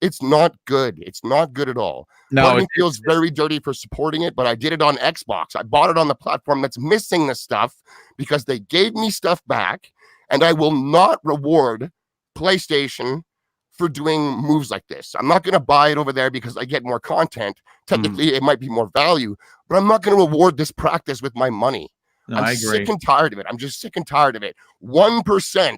It's not good. It's not good at all. Part of me feels very dirty for supporting it, but I did it on Xbox. I bought it on the platform that's missing the stuff because they gave me stuff back, and I will not reward PlayStation for doing moves like this. I'm not going to buy it over there because I get more content. Technically, it might be more value, but I'm not going to reward this practice with my money. No, I'm sick and tired of it. I'm just sick and tired of it. 1%,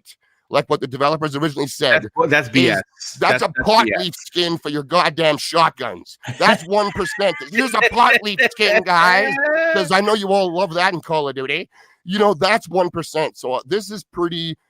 like what the developers originally said. That's BS. That's a pot leaf skin for your goddamn shotguns. That's 1%. Here's a pot leaf skin, guys, because I know you all love that in Call of Duty. You know, that's 1%. So this is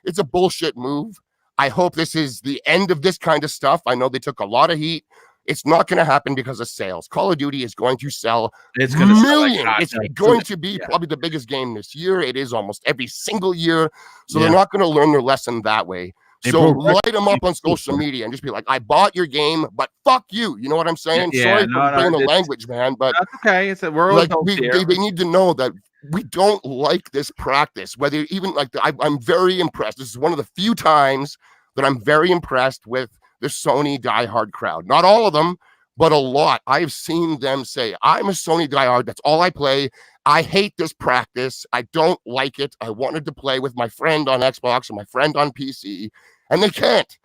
it's a bullshit move. I hope this is the end of this kind of stuff. I know they took a lot of heat. It's not going to happen because of sales. Call of Duty is going to sell millions. It's going to be probably the biggest game this year. It is almost every single year. So they're not going to learn their lesson that way. So light them up on social media and just be like, I bought your game, but fuck you. You know what I'm saying? Sorry for bringing the language, man. But that's okay. We're like, they need to know that we don't like this practice. Whether even like I'm very impressed. This is one of the few times that I'm very impressed with the Sony diehard crowd. Not all of them, but a lot. I've seen them say, I'm a Sony diehard. That's all I play. I hate this practice. I don't like it. I wanted to play with my friend on Xbox or my friend on PC, and they can't.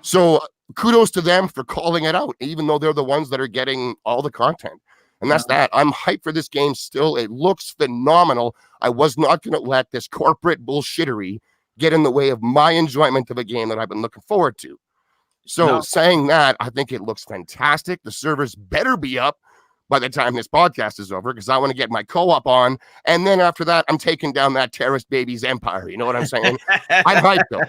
So kudos to them for calling it out, even though they're the ones that are getting all the content. And that's that. I'm hyped for this game still. It looks phenomenal. I was not going to let this corporate bullshittery get in the way of my enjoyment of a game that I've been looking forward to. So saying that, I think it looks fantastic. The servers better be up by the time this podcast is over because I want to get my co-op on. And then after that, I'm taking down that terrorist baby's empire. You know what I'm saying? I'm hyped though.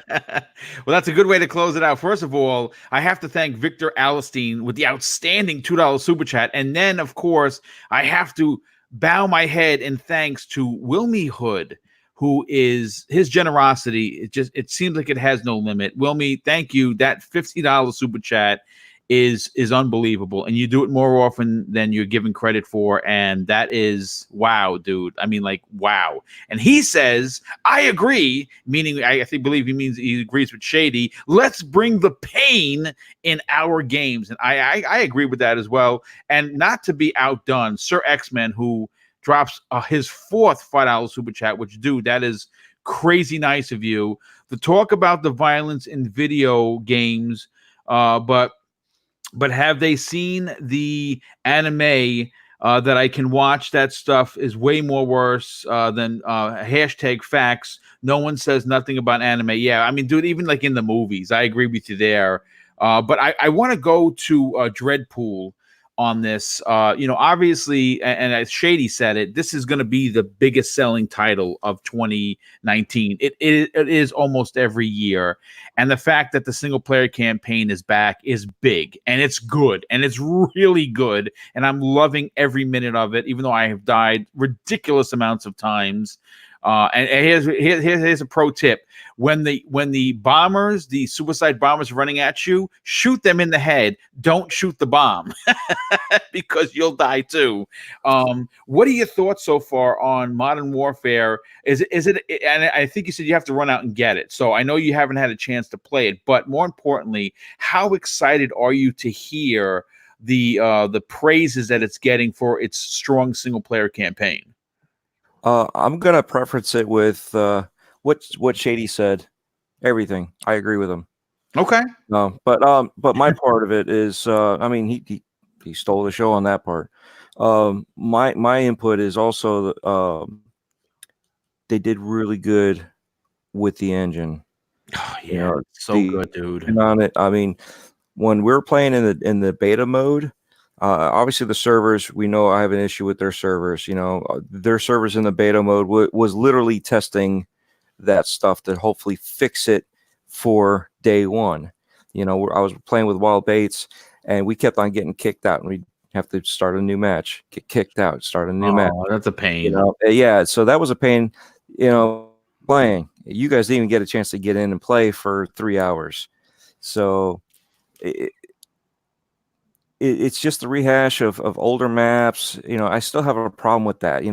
Well, that's a good way to close it out. First of all, I have to thank Victor Alistine with the outstanding $2 super chat. And then, of course, I have to bow my head in thanks to Wilmy Hood, who is his generosity. It seems like it has no limit. Wilmy, thank you. That $50 super chat is unbelievable. And you do it more often than you're given credit for. And that is wow, dude. I mean, like, wow. And he says, I agree, meaning I believe he means he agrees with Shady. Let's bring the pain in our games. And I agree with that as well. And not to be outdone, Sir X-Men, who drops his fourth $5 super chat, which, dude, that is crazy nice of you to talk about the violence in video games. But have they seen the anime that I can watch? That stuff is way more worse than hashtag facts. No one says nothing about anime. Yeah, I mean, dude, even like in the movies, I agree with you there. But I want to go to Dreadpool on this. Obviously, and as Shady said it, this is going to be the biggest selling title of 2019. It is almost every year. And the fact that the single player campaign is back is big, and it's good, and it's really good. And I'm loving every minute of it, even though I have died ridiculous amounts of times. And here's a pro tip. When the bombers, the suicide bombers running at you, shoot them in the head. Don't shoot the bomb because you'll die too. What are your thoughts so far on Modern Warfare? Is it? And I think you said you have to run out and get it. So I know you haven't had a chance to play it, but more importantly, how excited are you to hear the praises that it's getting for its strong single player campaign? I'm gonna preference it with what Shady said. Everything. I agree with him. Okay. But my part of it is, I mean, he stole the show on that part. My input is also they did really good with the engine. Oh, yeah, it's so good, dude. And on it, I mean, when we're playing in the beta mode. Obviously, the servers, we know I have an issue with their servers. Their servers in the beta mode was literally testing that stuff to hopefully fix it for day one. I was playing with Wild Baits, and we kept on getting kicked out, and we have to start a new match, get kicked out, start a new match. That's a pain. Yeah, so that was a pain, playing. You guys didn't even get a chance to get in and play for 3 hours. So it's just a rehash of older maps. I still have a problem with that.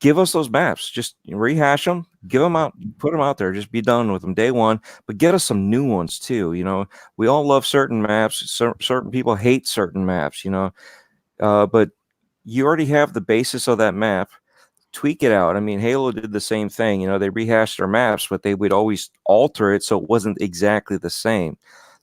give us those maps. Just rehash them, give them out, put them out there. Just be done with them day one. But get us some new ones too. You know, we all love certain maps. Certain people hate certain maps. You know, but you already have the basis of that map. Tweak it out. I mean, Halo did the same thing. You know, they rehashed their maps, but they would always alter it so it wasn't exactly the same.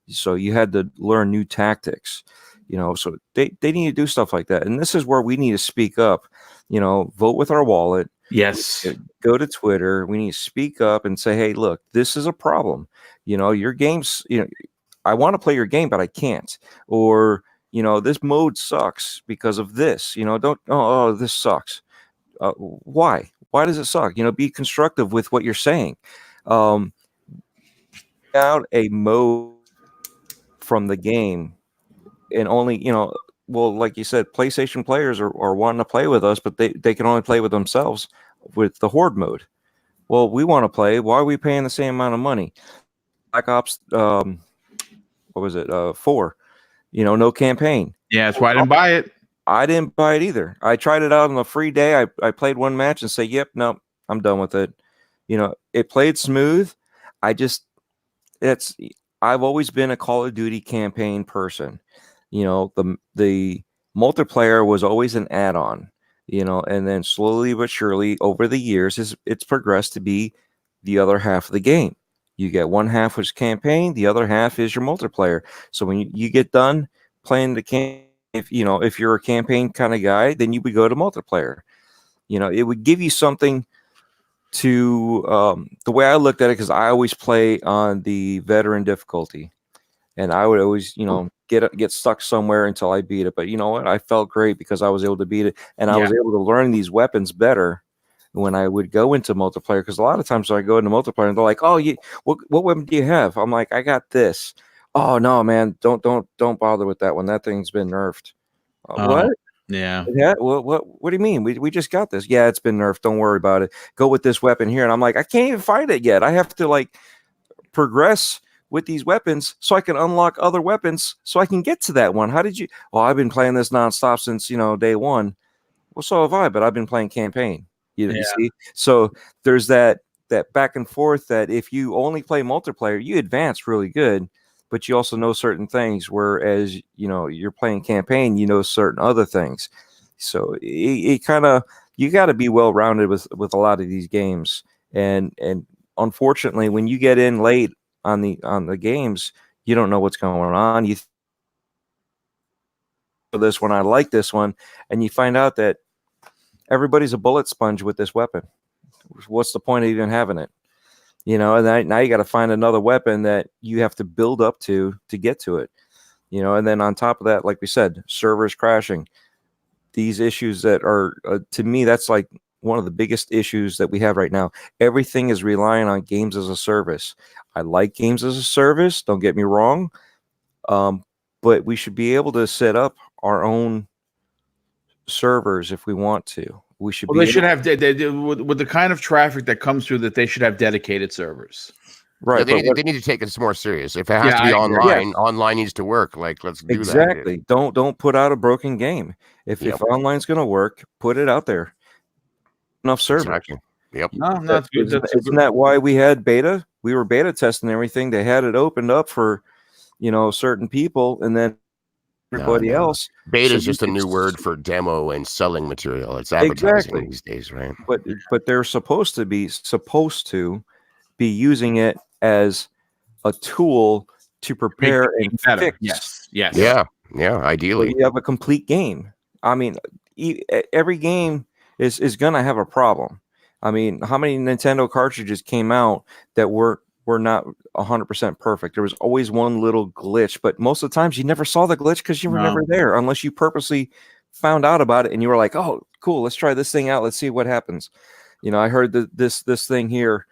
So you had to learn new tactics. You know, so they need to do stuff like that. And this is where we need to speak up. You know, vote with our wallet. Yes. Go to Twitter. We need to speak up and say, hey, look, this is a problem. You know, your game's, you know, I want to play your game, but I can't. Or, you know, this mode sucks because of this. You know, this sucks. Why? Why does it suck? You know, be constructive with what you're saying. Out a mode from the game, and only, you know, well, like you said, PlayStation players are wanting to play with us, but they can only play with themselves with the Horde mode. Well, we want to play. Why are we paying the same amount of money? Black Ops, what was it? 4. You know, no campaign. Yeah, that's why I didn't buy it. I didn't buy it either. I tried it out on a free day. I played one match and say, yep, no, I'm done with it. You know, it played smooth. I've always been a Call of Duty campaign person. You know, the multiplayer was always an add-on, you know, and then slowly but surely over the years, it's progressed to be the other half of the game. You get one half which is campaign, the other half is your multiplayer. So when you get done playing the campaign, if you're a campaign kind of guy, then you would go to multiplayer. You know, it would give you something to the way I looked at it, because I always play on the veteran difficulty, and I would always, you know, get stuck somewhere until I beat it. But you know what? I felt great because I was able to beat it, and I was able to learn these weapons better when I would go into multiplayer. Because a lot of times I go into multiplayer and they're like, "Oh, what weapon do you have?" I'm like, "I got this." Oh no, man! Don't bother with that one. That thing's been nerfed. What? Yeah. Yeah. What do you mean? We just got this. Yeah, it's been nerfed. Don't worry about it. Go with this weapon here. And I'm like, I can't even find it yet. I have to like progress with these weapons so I can unlock other weapons so I can get to that one. How did you? Well, I've been playing this nonstop since, you know, day one. Well, so have I, but I've been playing campaign. You see? So there's that back and forth that if you only play multiplayer, you advance really good, but you also know certain things, whereas, you know, you're playing campaign, you know certain other things. So it kind of, you got to be well-rounded with a lot of these games. And unfortunately, when you get in late on the games, you don't know what's going on. You this one, I like this one, and you find out that everybody's a bullet sponge with this weapon. What's the point of even having it? You know, and now you got to find another weapon that you have to build up to get to it. You know, and then on top of that, like we said, servers crashing. These issues that are, to me, that's like one of the biggest issues that we have right now. Everything is relying on games as a service. I like games as a service, don't get me wrong, but we should be able to set up our own servers if we want to. We should. Well, they should have with the kind of traffic that comes through, that they should have dedicated servers. Right. Yeah, they need to take it more serious. If it has to be online, online needs to work. Like, let's do that. Exactly. Don't put out a broken game. If online's going to work, put it out there. Enough servers. Exactly. Yep. No, that's good. Isn't that why we had beta? We were beta testing everything. They had it opened up for, you know, certain people, and then everybody else. Beta is just a new word for demo and selling material. It's advertising these days, right? But they're supposed to be using it as a tool to prepare and fix. Yes. Yeah. Ideally, so you have a complete game. I mean, every game is going to have a problem. I mean, how many Nintendo cartridges came out that were not 100% perfect? There was always one little glitch, but most of the times you never saw the glitch because you were never there, unless you purposely found out about it and you were like, "Oh, cool, let's try this thing out. Let's see what happens." You know, I heard this thing here,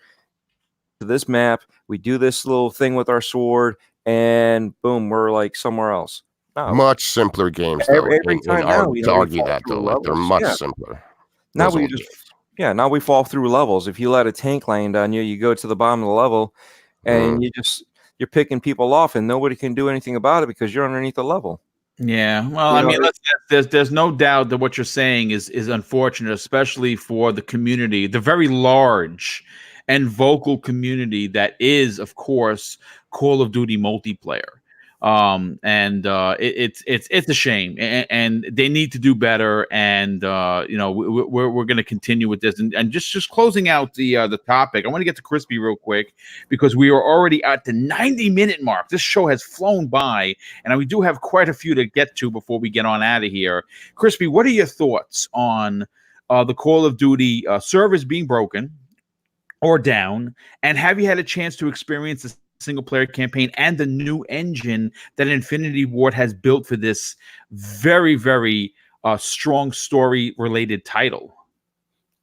this map. We do this little thing with our sword, and boom, we're like somewhere else. No. Much simpler games. Every time now, to argue that though, like, they're much simpler. Now now we fall through levels. If you let a tank land on you, you go to the bottom of the level, and you're picking people off, and nobody can do anything about it because you're underneath the level. Yeah, well, I mean, there's no doubt that what you're saying is unfortunate, especially for the community, the very large and vocal community that is, of course, Call of Duty multiplayer. And it's a shame, and they need to do better. And we're going to continue with this, and just closing out the topic. I want to get to Crispy real quick because we are already at the 90-minute mark. This show has flown by, and we do have quite a few to get to before we get on out of here. Crispy, what are your thoughts on the Call of Duty servers being broken or down? And have you had a chance to experience the single player campaign and the new engine that Infinity Ward has built for this very, very strong story related title?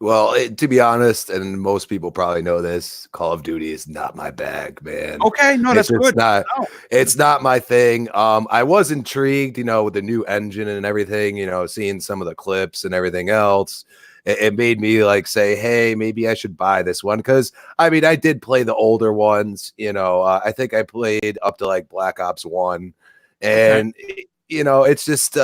Well, to be honest, and most people probably know this, Call of Duty is not my bag, man. Okay, no, that's good. It's not my thing. I was intrigued, with the new engine and everything, seeing some of the clips and everything else. It made me say, hey, maybe I should buy this one. Because, I mean, I did play the older ones, I think I played up to Black Ops 1. And, it's just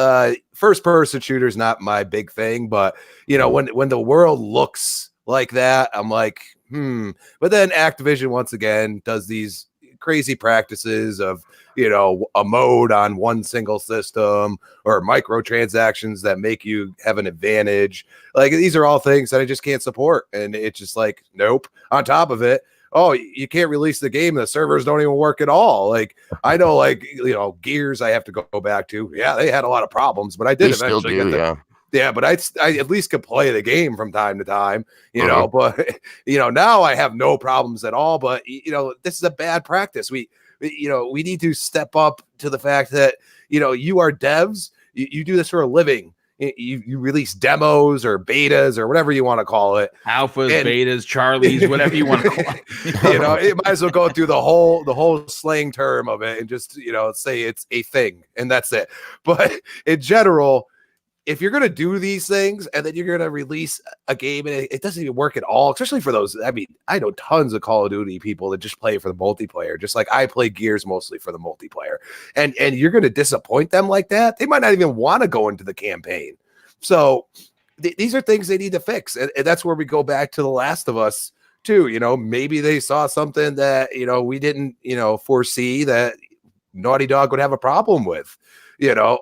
first person shooter is not my big thing. But, when the world looks like that, I'm like, But then Activision, once again, does these crazy practices of, a mode on one single system or microtransactions that make you have an advantage. These are all things that I just can't support. And it's just nope. On top of it, you can't release the game. The servers don't even work at all. I know, Gears I have to go back to. Yeah, they had a lot of problems, but I did eventually get them. Yeah, but I at least could play the game from time to time, but, now I have no problems at all. But, this is a bad practice. We need to step up to the fact that, you are devs. You do this for a living. You release demos or betas or whatever you want to call it. Alphas, betas, Charlies, whatever you want to call it. It might as well go through the whole slang term of it and just, say it's a thing and that's it. But in general, if you're going to do these things and then you're going to release a game and it doesn't even work at all, especially for those, I mean, I know tons of Call of Duty people that just play for the multiplayer, just like I play Gears mostly for the multiplayer. And you're going to disappoint them like that. They might not even want to go into the campaign. So these are things they need to fix. And that's where we go back to The Last of Us too. Maybe they saw something that, we didn't, foresee that Naughty Dog would have a problem with.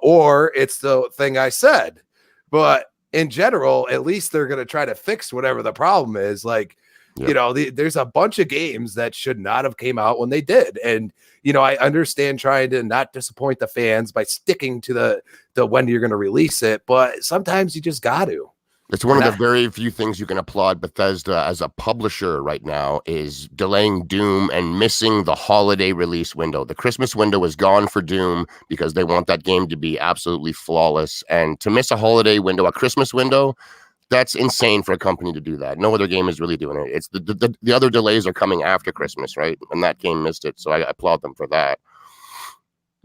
Or it's the thing I said. But in general, at least they're going to try to fix whatever the problem is. There's a bunch of games that should not have came out when they did. And, I understand trying to not disappoint the fans by sticking to the when you're going to release it. But sometimes you just got to. It's one of the very few things you can applaud Bethesda as a publisher right now is delaying Doom and missing the holiday release window. The Christmas window is gone for Doom because they want that game to be absolutely flawless. And to miss a holiday window, a Christmas window, that's insane for a company to do that. No other game is really doing it. It's the other delays are coming after Christmas, right? And that game missed it. So I applaud them for that.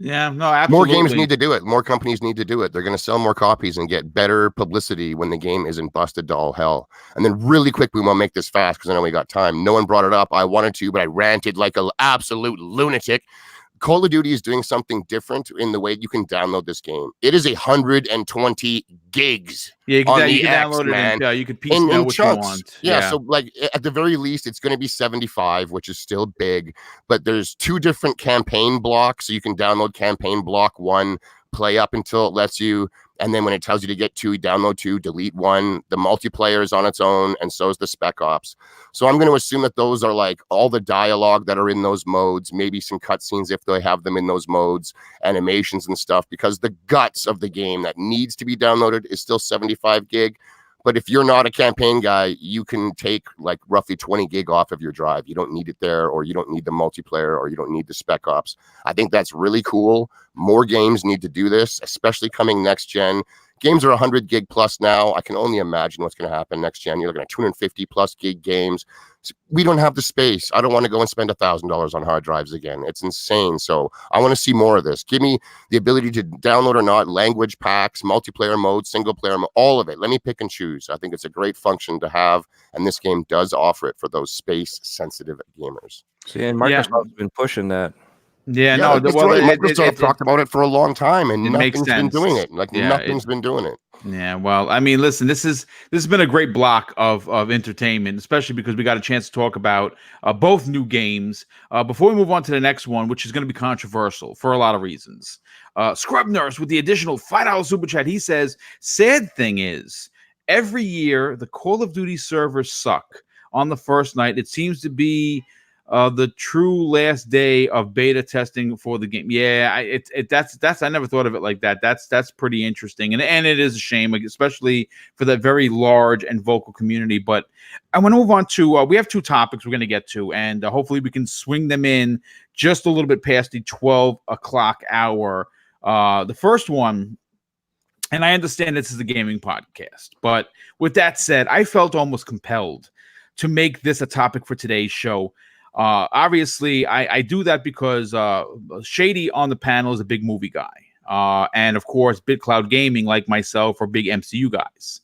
Yeah, no, absolutely. More games need to do it. More companies need to do it. They're going to sell more copies and get better publicity when the game isn't busted to all hell. And then really quick, we want to make this fast because I know we got time. No one brought it up. I wanted to, but I ranted like an absolute lunatic. Call of Duty is doing something different in the way you can download this game. It is 120 gigs. Yeah, exactly. You can X, download man. it. You can piecemeal what chunks. You want. Yeah, so at the very least, it's going to be 75, which is still big. But there's 2 different campaign blocks, so you can download campaign block 1, play up until it lets you. And then when it tells you to get 2, download 2, delete 1. The multiplayer is on its own, and so is the Spec Ops. So I'm going to assume that those are all the dialogue that are in those modes, maybe some cutscenes if they have them in those modes, animations and stuff, because the guts of the game that needs to be downloaded is still 75 gig. But if you're not a campaign guy, you can take roughly 20 gig off of your drive. You don't need it there, or you don't need the multiplayer, or you don't need the Spec Ops. I think that's really cool. More games need to do this, especially coming next gen. Games are 100 gig plus now. I can only imagine what's going to happen next gen. You're looking at 250 plus gig games. We don't have the space. I don't want to go and spend $1,000 on hard drives again. It's insane. So I want to see more of this. Give me the ability to download or not, language packs, multiplayer mode, single player mode, all of it. Let me pick and choose. I think it's a great function to have, and this game does offer it for those space sensitive gamers. See, and Microsoft's been pushing that. Yeah, Yeah, no, like, that's well, right. Microsoft talked about it for a long time, and it makes nothing's been doing sense. it. Like Yeah, nothing's been doing it. yeah, well, I mean, listen, this has been a great block of entertainment, especially because we got a chance to talk about both new games. Before we move on to the next one, which is going to be controversial for a lot of reasons. Scrub Nurse with the additional $5 super chat. He says, "Sad thing is, every year the Call of Duty servers suck on the first night. It seems to be the true last day of beta testing for the game." Yeah, that's I never thought of it like that. That's pretty interesting, and it is a shame, especially for that very large and vocal community. But I want to move on to we have two topics we're going to get to, and hopefully we can swing them in just a little bit past the 12 o'clock hour. The first one. And I understand this is a gaming podcast, but with that said, I felt almost compelled to make this a topic for today's show. Obviously, I do that because Shady on the panel is a big movie guy. And of course, BitCloud Gaming, like myself, are big MCU guys.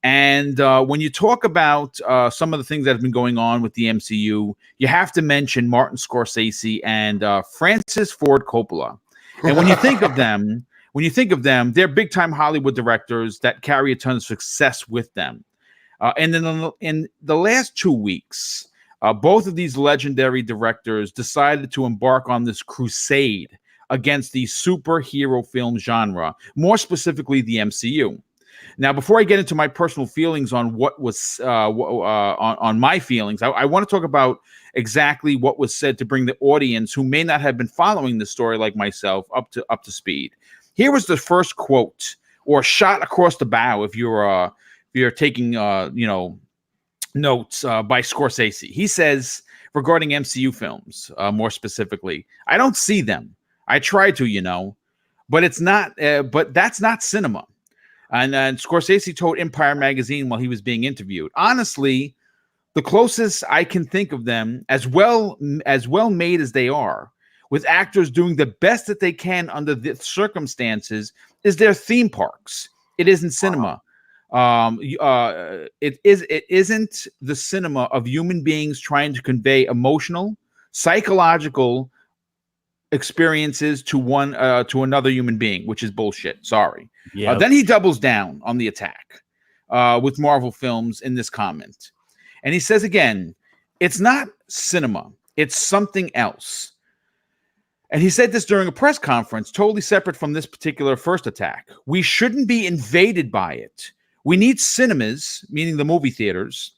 And when you talk about some of the things that have been going on with the MCU, you have to mention Martin Scorsese and Francis Ford Coppola. And when you think of them, they're big time Hollywood directors that carry a ton of success with them. And then in the last 2 weeks, both of these legendary directors decided to embark on this crusade against the superhero film genre, more specifically the MCU. Now, before I get into my personal feelings on what was on my feelings, I want to talk about exactly what was said to bring the audience who may not have been following the story like myself up to speed. Here was the first quote, or shot across the bow if you're taking notes by Scorsese. He says regarding MCU films, more specifically, "I don't see them. I try to, but it's not. But that's not cinema." And Scorsese told Empire magazine while he was being interviewed, "Honestly, the closest I can think of them, as well made as they are, with actors doing the best that they can under the circumstances, is their theme parks. It isn't cinema. It isn't the cinema of human beings trying to convey emotional, psychological experiences to another human being, which is bullshit. Sorry." Yeah. Then he doubles down on the attack with Marvel films in this comment. And he says again, "It's not cinema. It's something else." And he said this during a press conference, totally separate from this particular first attack. "We shouldn't be invaded by it. We need cinemas," meaning the movie theaters,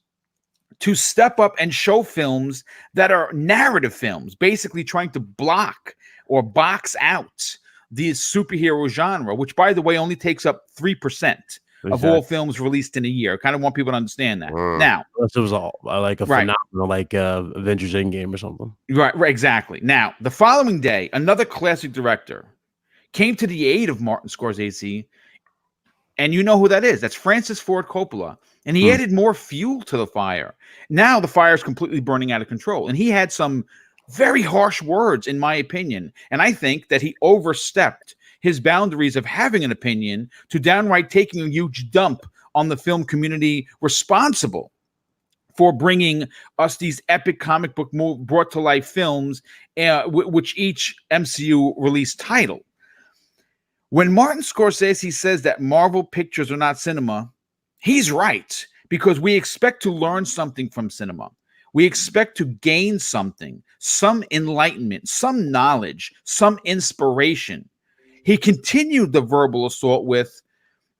"to step up and show films that are narrative films, basically trying to block or box out the superhero genre, which, by the way, only takes up 3% of all films released in a year." I kind of want people to understand that. Now, it was all like a phenomenal, like Avengers Endgame or something. Right, exactly. Now, the following day, another classic director came to the aid of Martin Scorsese, and you know who that is. That's Francis Ford Coppola. And he added more fuel to the fire. Now the fire is completely burning out of control. And he had some very harsh words, in my opinion. And I think that he overstepped his boundaries of having an opinion to downright taking a huge dump on the film community responsible for bringing us these epic comic book brought to life films, which each MCU release title. When Martin Scorsese says that Marvel pictures are not cinema, he's right, because we expect to learn something from cinema. We expect to gain something, some enlightenment, some knowledge, some inspiration. He continued the verbal assault with,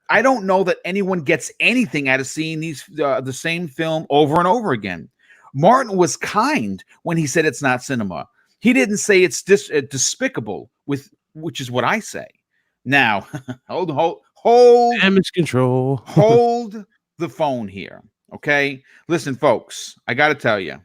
"I don't know that anyone gets anything out of seeing the same film over and over again." Martin was kind when he said it's not cinema. He didn't say it's despicable, which is what I say. Now, hold Damage control. hold the phone here, okay? Listen, folks, I got to tell you,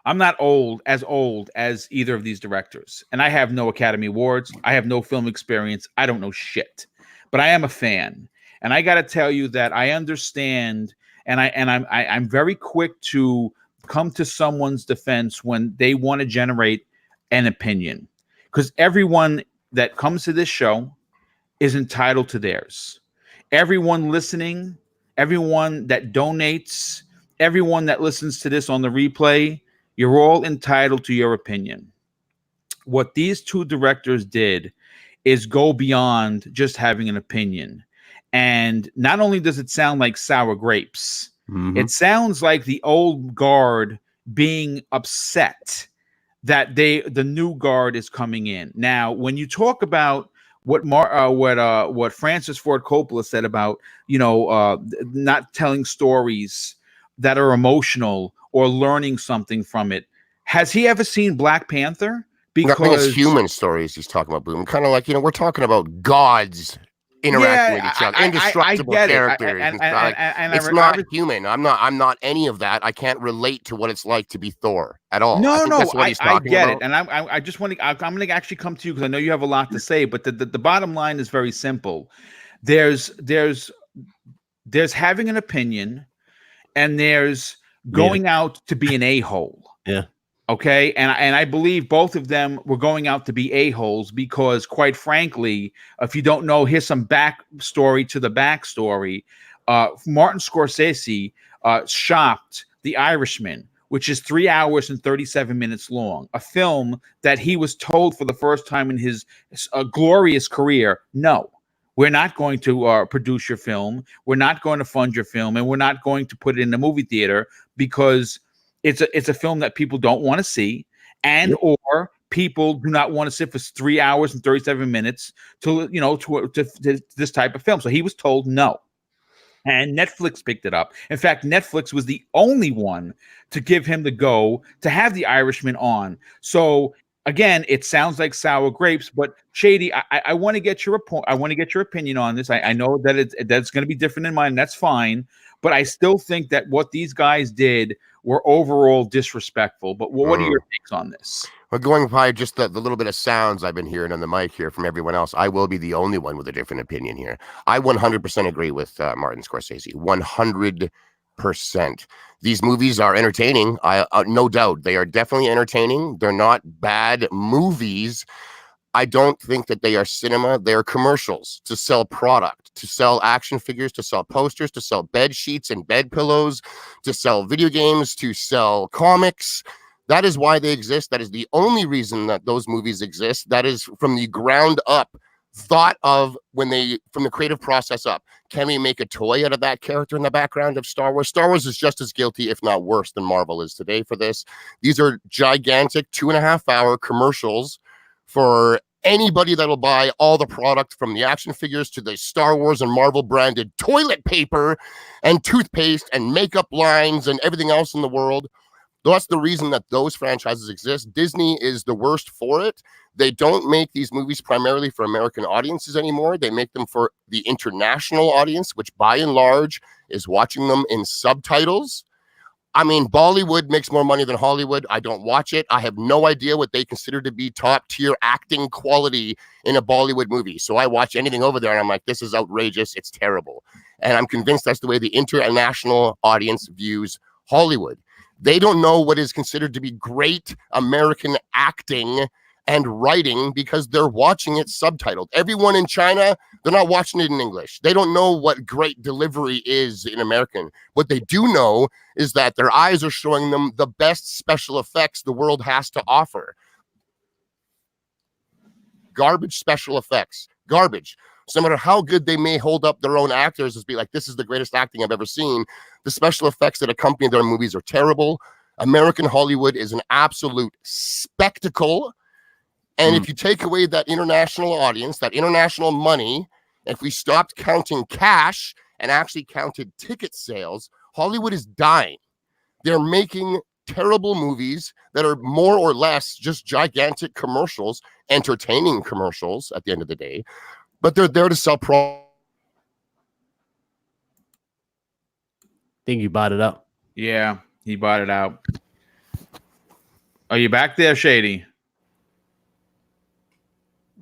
I'm not old as either of these directors, and I have no Academy Awards. I have no film experience. I don't know shit, but I am a fan, and I got to tell you that I understand, and I'm very quick to come to someone's defense when they want to generate an opinion, because everyone that comes to this show is entitled to theirs. Everyone listening, everyone that donates, everyone that listens to this on the replay, you're all entitled to your opinion. what these two directors did is go beyond just having an opinion. And not only does it sound like sour grapes, it sounds like the old guard being upset that the new guard is coming in. Now, when you talk about what Francis Ford Coppola said about, not telling stories that are emotional or learning something from it, has he ever seen Black Panther? I think it's Because human stories he's talking about, Boom. Kind of like, we're talking about gods interacting with each other, indestructible I get characters. It's not human. I'm not any of that. I can't relate to what it's like to be Thor at all. No, that's what he's talking I get about. it, and I just want to. I'm going to actually come to you because I know you have a lot to say. But the bottom line is very simple. There's having an opinion, and there's going out to be an a-hole. Yeah. Okay, and I believe both of them were going out to be a-holes because, quite frankly, if you don't know, here's some backstory to the backstory. Martin Scorsese shopped The Irishman, which is 3 hours and 37 minutes long, a film that he was told for the first time in his glorious career, no, we're not going to produce your film, we're not going to fund your film, and we're not going to put it in the movie theater because it's a film that people don't want to see, and or people do not want to sit for 3 hours and 37 minutes to this type of film. So he was told no. And Netflix picked it up. In fact, Netflix was the only one to give him the go to have The Irishman on. So again, it sounds like sour grapes, but Shady, I want to get your opinion on this. I know that that's going to be different in mine. That's fine, but I still think that what these guys did were overall disrespectful. But what are your takes on this? Well, going by just the little bit of sounds I've been hearing on the mic here from everyone else, I will be the only one with a different opinion here. I 100% agree with Martin Scorsese. 100%. These movies are entertaining. No doubt. They are definitely entertaining. They're not bad movies. I don't think that they are cinema. They're commercials to sell product, to sell action figures, to sell posters, to sell bed sheets and bed pillows, to sell video games, to sell comics. That is why they exist. That is the only reason that those movies exist. That is from the ground up thought of from the creative process up. Can we make a toy out of that character in the background of Star Wars? Star Wars is just as guilty, if not worse, than Marvel is today for this. These are gigantic 2.5-hour commercials for anybody that'll buy all the product from the action figures to the Star Wars and Marvel branded toilet paper and toothpaste and makeup lines and everything else in the world. That's the reason that those franchises exist. Disney is the worst for it. They don't make these movies primarily for American audiences anymore. They make them for the international audience, which by and large is watching them in subtitles. I mean, Bollywood makes more money than Hollywood. I don't watch it. I have no idea what they consider to be top tier acting quality in a Bollywood movie. So I watch anything over there and I'm like, this is outrageous. It's terrible. And I'm convinced that's the way the international audience views Hollywood. They don't know what is considered to be great American acting and writing because they're watching it subtitled. Everyone in China, they're not watching it in English. They don't know what great delivery is in American. What they do know is that their eyes are showing them the best special effects the world has to offer. Garbage special effects. Garbage. So no matter how good they may hold up their own actors as be like, this is the greatest acting I've ever seen, the special effects that accompany their movies are terrible. American Hollywood is an absolute spectacle. And if you take away that international audience, that international money, if we stopped counting cash and actually counted ticket sales, Hollywood is dying. They're making terrible movies that are more or less just gigantic commercials, entertaining commercials at the end of the day, but they're there to sell Think you bought it up. Yeah, he bought it out. Are you back there, Shady?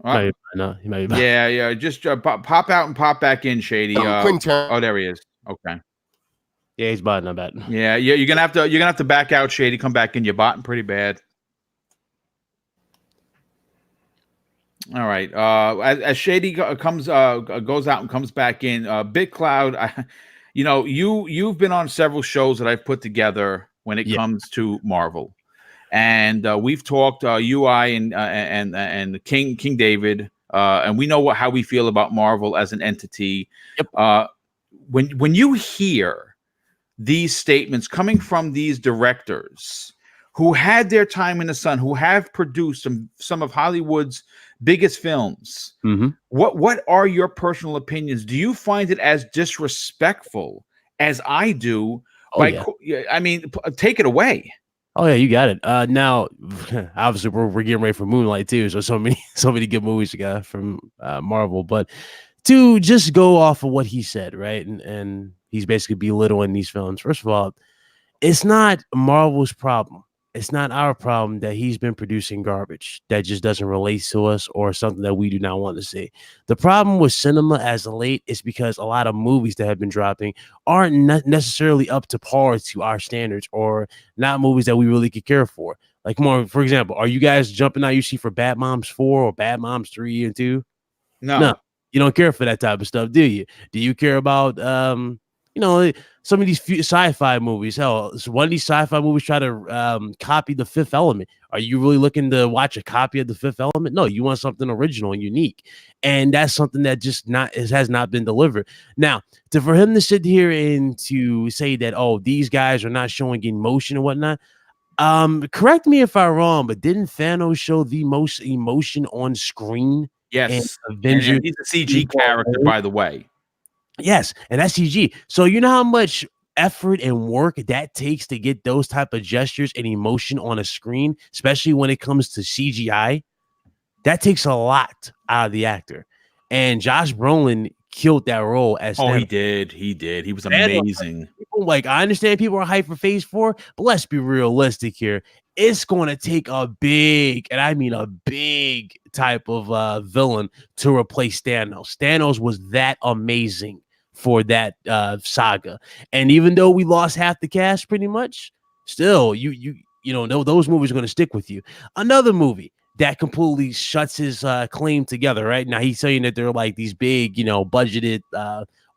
No, he might be back. Yeah. Just pop out and pop back in, Shady. Oh, there he is. Okay. Yeah, he's botting. I bet. Yeah. You're gonna have to back out, Shady. Come back in. You're botting pretty bad. All right. As Shady goes out and comes back in, Big Cloud. You've been on several shows that I've put together when it comes to Marvel. and we've talked UI and King David, and we know how we feel about Marvel as an entity. Yep. When you hear these statements coming from these directors who had their time in the sun, who have produced some of Hollywood's biggest films, what are your personal opinions? Do you find it as disrespectful as I do? I mean, take it away. Oh yeah, you got it. Now, obviously, we're getting ready for Moonlight too. So many good movies you got from Marvel. But to just go off of what he said, right, and he's basically belittling these films. First of all, it's not Marvel's problem. It's not our problem that he's been producing garbage that just doesn't relate to us or something that we do not want to see. The problem with cinema as of late is because a lot of movies that have been dropping aren't necessarily up to par to our standards, or not movies that we really could care for. Like, more, for example, are you guys jumping out you see for Bad Moms 4 or Bad Moms 3 and 2? No, you don't care for that type of stuff, do you? Do you care about some of these sci-fi movies? Hell, one of these sci-fi movies try to copy The Fifth Element. Are you really looking to watch a copy of The Fifth Element? No, you want something original and unique, and that's something that just has not been delivered. Now, for him to sit here and to say that, oh, these guys are not showing emotion and whatnot. Correct me if I'm wrong, but didn't Thanos show the most emotion on screen? Yes, Avengers. And he's a CG character, by the way. Yes, and that's CG. So you know how much effort and work that takes to get those type of gestures and emotion on a screen, especially when it comes to CGI. That takes a lot out of the actor. And Josh Brolin killed that role as Thanos. He did. He was amazing. Like, I understand people are hyped for Phase 4, but let's be realistic here. It's going to take a big, and I mean a big type of villain to replace Thanos. Thanos was that amazing for that saga. And even though we lost half the cast pretty much, still, you know, those movies are going to stick with you. Another movie that completely shuts his claim together, right? Now he's saying that they're like these big, budgeted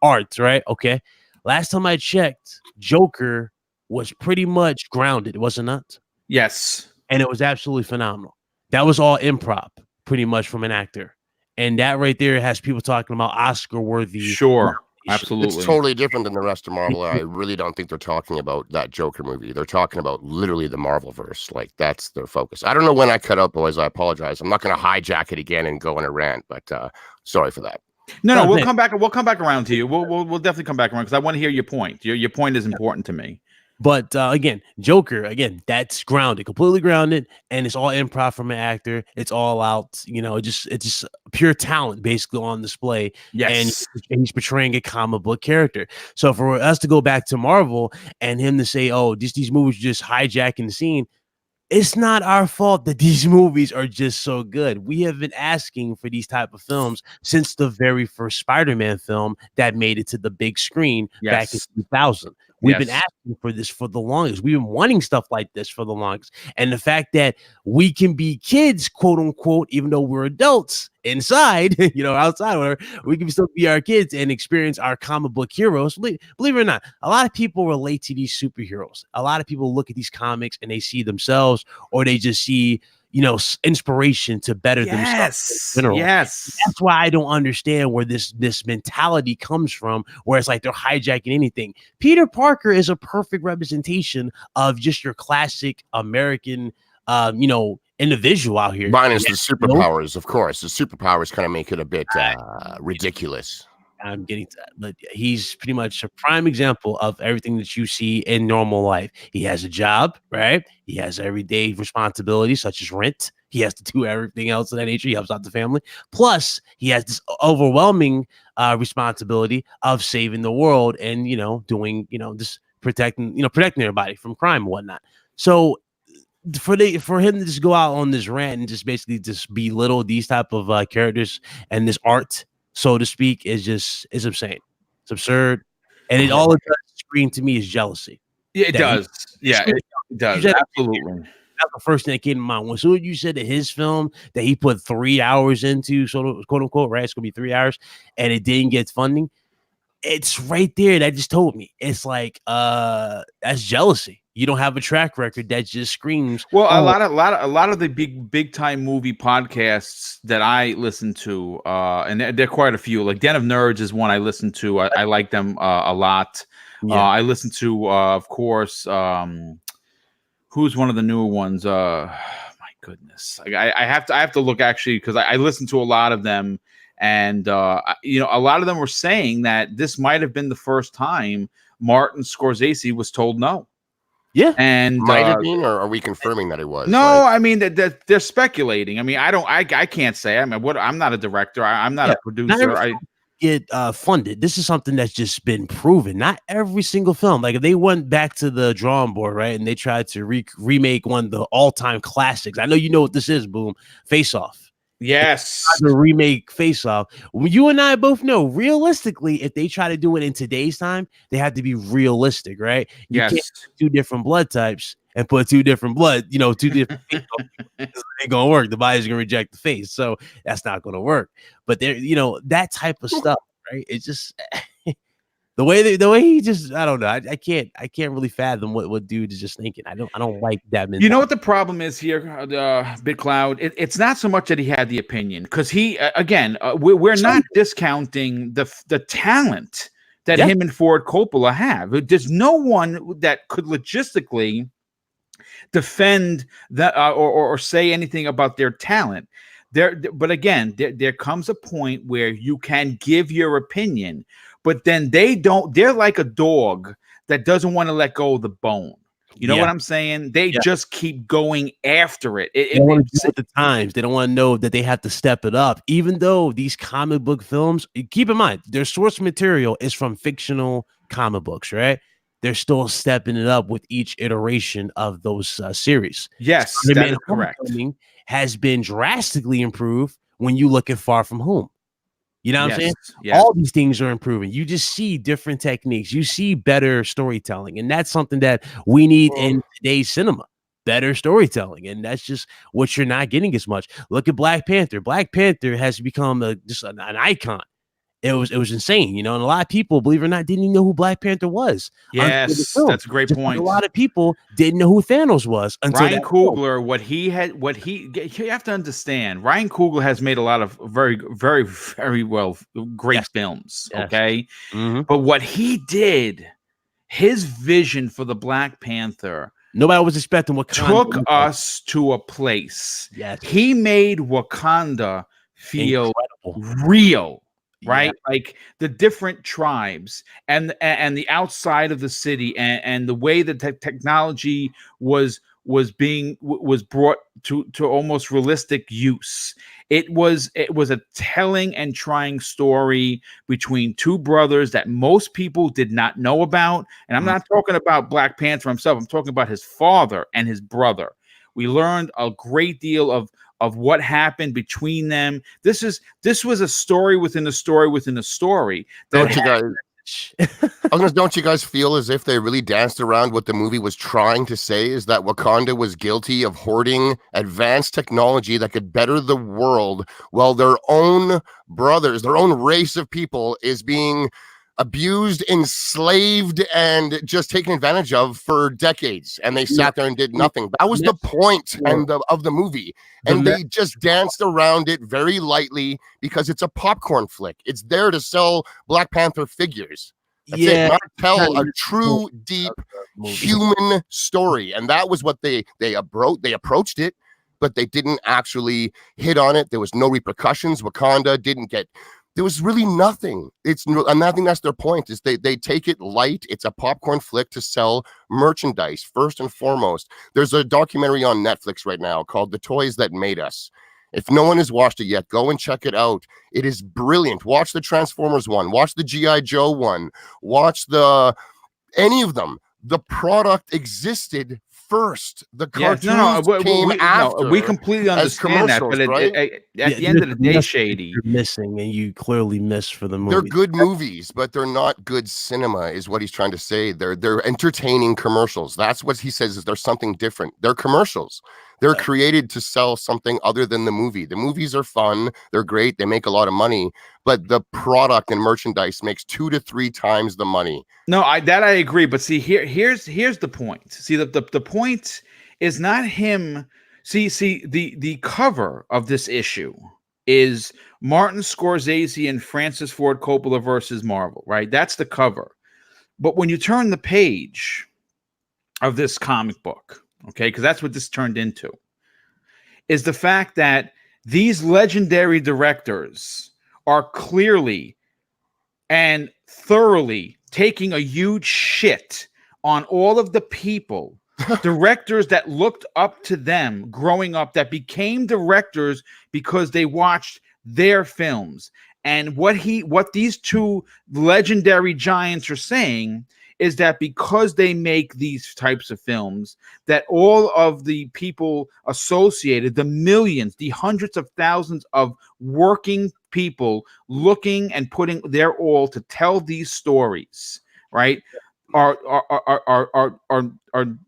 arts, right? Okay. Last time I checked, Joker was pretty much grounded, was it not? Yes. And it was absolutely phenomenal. That was all improv, pretty much, from an actor. And that right there has people talking about Oscar-worthy. Sure. Absolutely. It's totally different than the rest of Marvel. I really don't think they're talking about that Joker movie. They're talking about literally the Marvel-verse. Like, that's their focus. I don't know when I cut out, boys. I apologize. I'm not going to hijack it again and go on a rant, but sorry for that. No, we'll come back. We'll come back around to you. We'll definitely come back around because I want to hear your point. Your point is important to me. But again, Joker, that's grounded, completely grounded, and it's all improv from an actor. It's all out, it's just pure talent basically on display. Yes. And he's portraying a comic book character. So for us to go back to Marvel and him to say, oh, these movies are just hijacking the scene, it's not our fault that these movies are just so good. We have been asking for these type of films since the very first Spider-Man film that made it to the big screen back in 2000. We've been asking for this for the longest. We've been wanting stuff like this for the longest. And the fact that we can be kids, quote unquote, even though we're adults inside, outside, whatever, we can still be our kids and experience our comic book heroes. Believe it or not, a lot of people relate to these superheroes. A lot of people look at these comics and they see themselves, or they just see, inspiration to better themselves. Yes. That's why I don't understand where this mentality comes from, where it's like they're hijacking anything. Peter Parker is a perfect representation of just your classic American, individual out here. Minus the superpowers, of course. The superpowers kind of make it a bit ridiculous. I'm getting to that, but he's pretty much a prime example of everything that you see in normal life. He has a job, right? He has everyday responsibilities such as rent. He has to do everything else of that nature. He helps out the family. Plus, he has this overwhelming responsibility of saving the world and doing just protecting everybody from crime and whatnot. So for him to just go out on this rant and just basically just belittle these type of characters and this art, so to speak, is insane. It's absurd, and it all it does scream to me is jealousy. Yeah, it does. It does. Absolutely. That's the first thing that came to mind. When soon as you said that his film that he put 3 hours into, so quote unquote, right? It's gonna be 3 hours, and it didn't get funding. It's right there. That just told me it's like that's jealousy. You don't have a track record that just screams. Well, oh, a lot of the big time movie podcasts that I listen to, and there are quite a few. Like Den of Nerds is one I listen to. I like them a lot. Yeah. I listen to, of course, who's one of the newer ones? My goodness, I have to look actually, because I listen to a lot of them, and you know, a lot of them were saying that this might have been the first time Martin Scorsese was told no. Yeah. And Might have been, or are we confirming that it was? no, Like, I mean that they're speculating. I mean, I can't say. I mean, I'm not a director. I'm not a producer. Not get funded. This is something that's just been proven. Not every single film. Like if they went back to the drawing board, right, and they tried to remake one of the all-time classics. I know you know what this is, Boom. Face Off. Yes. The remake Face Off. You and I both know, realistically, if they try to do it in today's time, they have to be realistic, right? You can't Yes. do 2 different blood types and put 2 different blood, 2 different face off. It ain't gonna work. The body's gonna reject the face, so that's not gonna work. But there, that type of stuff, right? It's just the way he just, I don't know. I can't really fathom what dude is just thinking. I don't like that mentality. You know what the problem is here, Big Cloud? It's not so much that he had the opinion, because he again, we're not discounting the talent that him and Ford Coppola have. There's no one that could logistically defend that or say anything about their talent. But again, there comes a point where you can give your opinion, but then they don't. They're like a dog that doesn't want to let go of the bone. You know what I'm saying? They just keep going after it. They don't want to do it the times. They don't want to know that they have to step it up. Even though these comic book films, keep in mind, their source material is from fictional comic books, right? They're still stepping it up with each iteration of those series. Yes, that is correct. Has been drastically improved when you look at Far From Home. You know what I'm saying? Yes. All these things are improving. You just see different techniques. You see better storytelling. And that's something that we need in today's cinema. Better storytelling. And that's just what you're not getting as much. Look at Black Panther. Black Panther has become just an icon. It was insane, and a lot of people, believe it or not, didn't even know who Black Panther was. Yes, that's a great point. A lot of people didn't know who Thanos was until Ryan Coogler. You have to understand, Ryan Coogler has made a lot of very, very, very great films. Yes. Okay, but what he did, his vision for the Black Panther, nobody was expecting Wakanda. Took us to a place. Yes, he made Wakanda feel real. Right, like the different tribes and the outside of the city, and the way that technology was brought to almost realistic use. It was a telling and trying story between 2 brothers that most people did not know about. And I'm not talking about Black Panther himself. I'm talking about his father and his brother. We learned a great deal of what happened between them. This was a story within a story within a story. Don't you guys feel as if they really danced around what the movie was trying to say? Is that Wakanda was guilty of hoarding advanced technology that could better the world, while their own brothers, their own race of people, is being abused, enslaved, and just taken advantage of for decades, and they sat there and did nothing. That was the point of the movie, and they just danced around it very lightly because it's a popcorn flick. It's there to sell Black Panther figures. That's it, not tell a true, deep human story. And that was what they approached it, but they didn't actually hit on it. There was no repercussions. Wakanda didn't get. There was really nothing. And I think that's their point, is they take it light. It's a popcorn flick to sell merchandise, first and foremost. There's a documentary on Netflix right now called The Toys That Made Us. If no one has watched it yet, go and check it out. It is brilliant. Watch the Transformers one. Watch the G.I. Joe one. Watch any of them. The product existed first. The cartoons came after. We completely understand that, but at the end of the day, Shady, you're missing, and you clearly miss for the movie. They're good movies, but they're not good cinema, is what he's trying to say. They're entertaining commercials. That's what he says, is there's something different. They're commercials. They're created to sell something other than the movie. The movies are fun. They're great. They make a lot of money, but the product and merchandise makes 2 to 3 times the money. No, I agree. But see, here's the point. See, the point is not him. See, the cover of this issue is Martin Scorsese and Francis Ford Coppola versus Marvel, right? That's the cover. But when you turn the page of this comic book, okay, because that's what this turned into, is the fact that these legendary directors are clearly and thoroughly taking a huge shit on all of the people, directors that looked up to them growing up, that became directors because they watched their films. And what these two legendary giants are saying is that because they make these types of films, that all of the people associated, the millions, the hundreds of thousands of working people looking and putting their all to tell these stories, right, are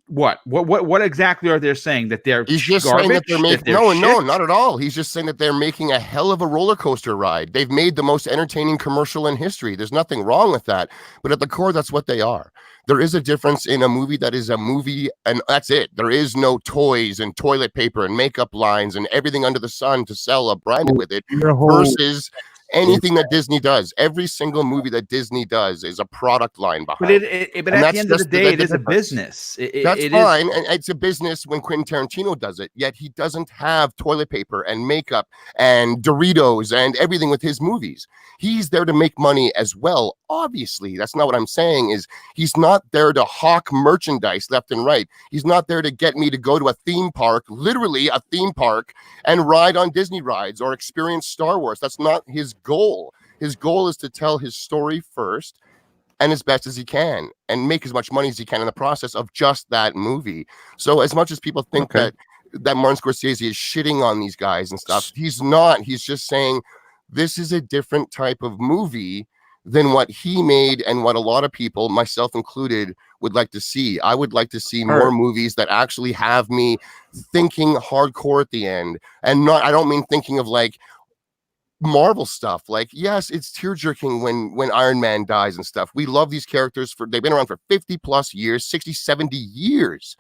what exactly are they saying? That they're He's just garbage, saying that they're making no, not at all. He's just saying that they're making a hell of a roller coaster ride. They've made the most entertaining commercial in history. There's nothing wrong with that, but at the core, that's what they are. There is a difference in a movie that is a movie, and that's it. There is no toys and toilet paper and makeup lines and everything under the sun to sell a branded with it versus anything that Disney does. Every single movie that Disney does is a product line behind. But at the end of the day, it is a business. That's fine, and it's a business when Quentin Tarantino does it. Yet he doesn't have toilet paper and makeup and Doritos and everything with his movies. He's there to make money as well. Obviously, that's not what I'm saying. Is he's not there to hawk merchandise left and right. He's not there to get me to go to a theme park, literally a theme park, and ride on Disney rides or experience Star Wars. That's not his goal. His goal is to tell his story first and as best as he can and make as much money as he can in the process of just that movie. So as much as people think that Martin Scorsese is shitting on these guys and stuff, he's not. He's just saying this is a different type of movie than what he made and what a lot of people, myself included, would like to see. I would like to see more movies that actually have me thinking hardcore at the end. And not, I don't mean thinking of like Marvel stuff. Like, yes, it's tear-jerking when Iron Man dies and stuff. We love these characters they've been around for 50 plus years, 60, 70 years.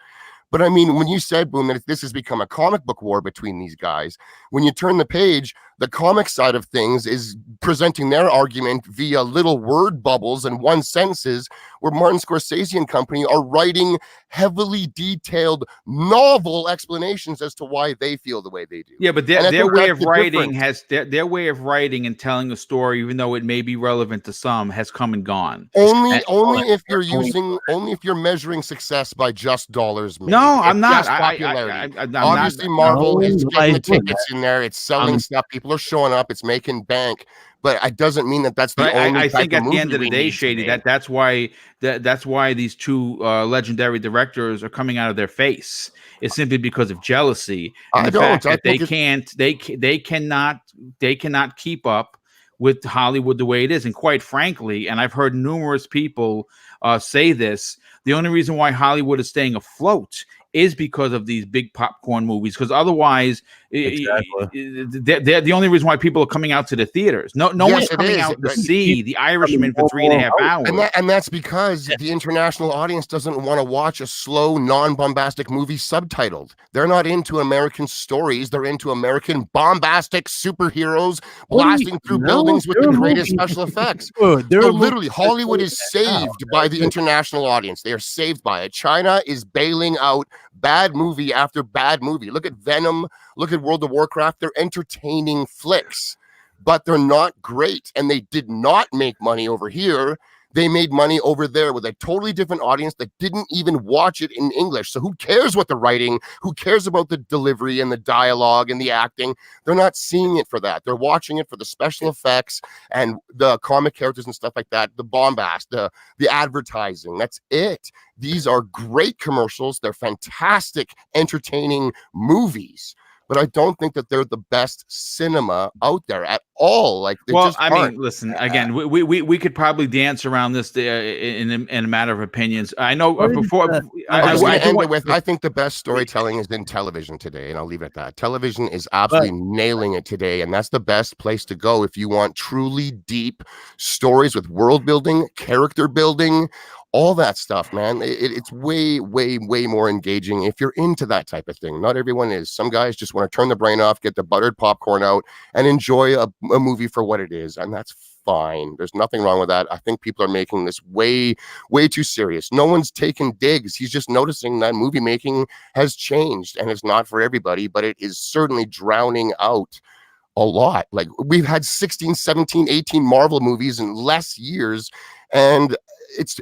But I mean, when you said, Boom, that this has become a comic book war between these guys, when you turn the page, the comic side of things is presenting their argument via little word bubbles and one sentences, where Martin Scorsese and company are writing heavily detailed novel explanations as to why they feel the way they do. Yeah, but their way of writing their way of writing and telling a story, even though it may be relevant to some, has come and gone. Only if you're measuring success by just dollars made. No, I'm not. Popularity. I'm Obviously, not. Marvel is getting the tickets in there. It's selling stuff. People are showing up. It's making bank. But it doesn't mean that that's the only. I think at the end of the day, Shady, that's why these two legendary directors are coming out of their face. It's simply because of jealousy and the fact that they cannot keep up with Hollywood the way it is. And quite frankly, and I've heard numerous people say this, the only reason why Hollywood is staying afloat is because of these big popcorn movies. Because otherwise, they're the only reason why people are coming out to the theaters. No one's coming out to see The Irishman for 3.5 hours. And that's because the international audience doesn't want to watch a slow, non-bombastic movie subtitled. They're not into American stories. They're into American bombastic superheroes blasting through buildings with the greatest special effects. So literally, Hollywood is saved by the international audience. They are saved by it. China is bailing out bad movie after bad movie. Look at Venom. Look at World of Warcraft. They're entertaining flicks, but they're not great. And they did not make money over here. They made money over there with a totally different audience that didn't even watch it in English. So who cares what the writing? Who cares about the delivery and the dialogue and the acting? They're not seeing it for that. They're watching it for the special effects and the comic characters and stuff like that, the bombast, the advertising. That's it. These are great commercials. They're fantastic, entertaining movies. but I don't think that they're the best cinema out there at all. Like, they Well, just I aren't. mean, listen, again, we could probably dance around this in a matter of opinions. I know before I'm just I going to do end want, it with, I think the best storytelling is in television today, and I'll leave it at that. Television is absolutely nailing it today, and that's the best place to go if you want truly deep stories with world building, character building, all that stuff, man. It's way, way, way more engaging if you're into that type of thing. Not everyone is. Some guys just want to turn the brain off, get the buttered popcorn out, and enjoy a movie for what it is, and that's fine. There's nothing wrong with that. I think people are making this way, way too serious. No one's taking digs. He's just noticing that movie making has changed, and it's not for everybody, but it is certainly drowning out a lot. Like, we've had 16, 17, 18 Marvel movies in less years, and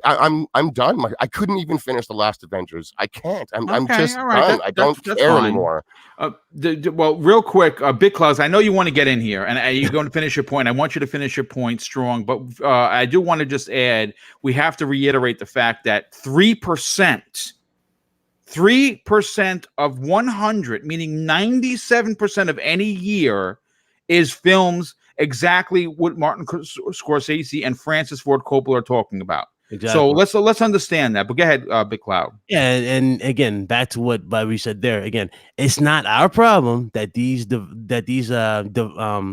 I'm done. I couldn't even finish the last Avengers. I can't. I'm just all right, done. I don't that's care fine. anymore. Well, real quick, Big Claus, I know you want to get in here, and you're going to finish your point. I want you to finish your point strong, but I do want to just add, we have to reiterate the fact that 3% of 100, meaning 97% of any year, is films exactly what Martin Scorsese and Francis Ford Coppola are talking about. Exactly. So let's understand that. But go ahead, Big Cloud. Yeah, and again, back to what Bobby said there. Again, it's not our problem that these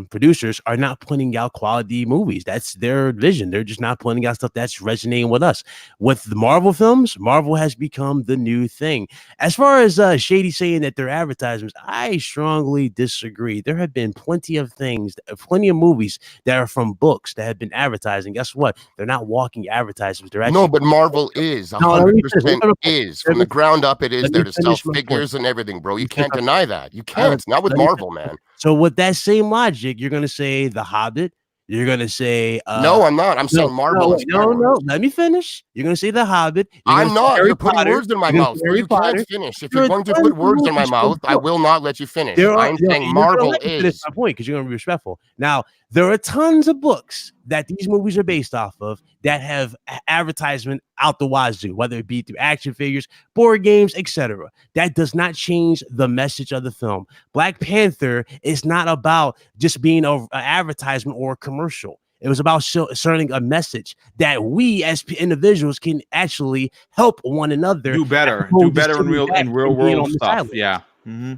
producers are not putting out quality movies. That's their vision. They're just not putting out stuff that's resonating with us. With the Marvel films, Marvel has become the new thing. As far as Shady saying that they're advertisements, I strongly disagree. There have been plenty of movies that are from books that have been advertising. Guess what? They're not walking advertisements. They're actually But Marvel is 100% is from the ground up. It is there to sell figures and everything, bro. You can't deny that. You can't. Not with Marvel, man. So with that same logic, you're gonna say The Hobbit. You're gonna say no, I'm not. I'm saying Marvel. No. Let me finish. You're gonna say The Hobbit. I'm not. You're putting words in my mouth. You can't finish. If you're going to put words in my mouth, I will not let you finish. I'm saying Marvel is my point because you're gonna be respectful. Now, there are tons of books that these movies are based off of that have advertisement out the wazoo, whether it be through action figures, board games, etc. That does not change the message of the film. Black Panther is not about just being an advertisement or a commercial. It was about sending a message that we as individuals can actually help one another do better in real world stuff. Yeah. Mm-hmm.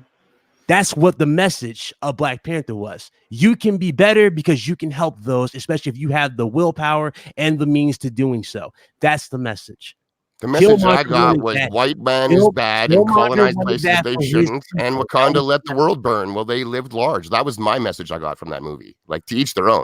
That's what the message of Black Panther was. You can be better because you can help those, especially if you have the willpower and the means to doing so. That's the message. The message I got was white man is bad and colonized places they shouldn't, and Wakanda let the world burn. Well, they lived large. That was my message I got from that movie. Like, to each their own.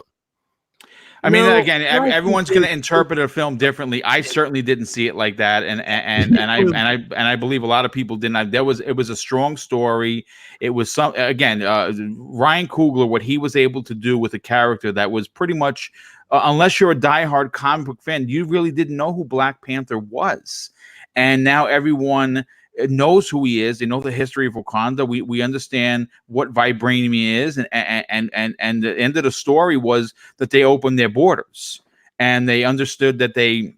I mean, again, everyone's going to interpret a film differently. I certainly didn't see it like that, and I believe a lot of people didn't. It was a strong story. It was Ryan Coogler, what he was able to do with a character that was pretty much, unless you're a diehard comic book fan, you really didn't know who Black Panther was, and now everyone knows who he is. They know the history of Wakanda. We understand what vibranium is, and the end of the story was that they opened their borders and they understood that they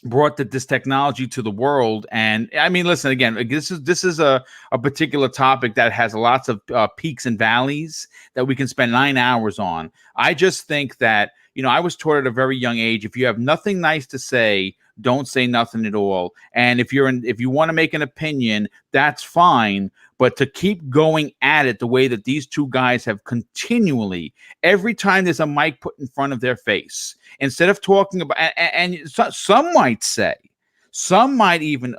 brought this technology to the world. And I mean, listen, again, this is a particular topic that has lots of peaks and valleys that we can spend 9 hours on. I just think that, I was taught at a very young age, if you have nothing nice to say, don't say nothing at all. And if you want to make an opinion, that's fine. But to keep going at it the way that these two guys have continually, every time there's a mic put in front of their face, instead of talking about, and some might say, some might even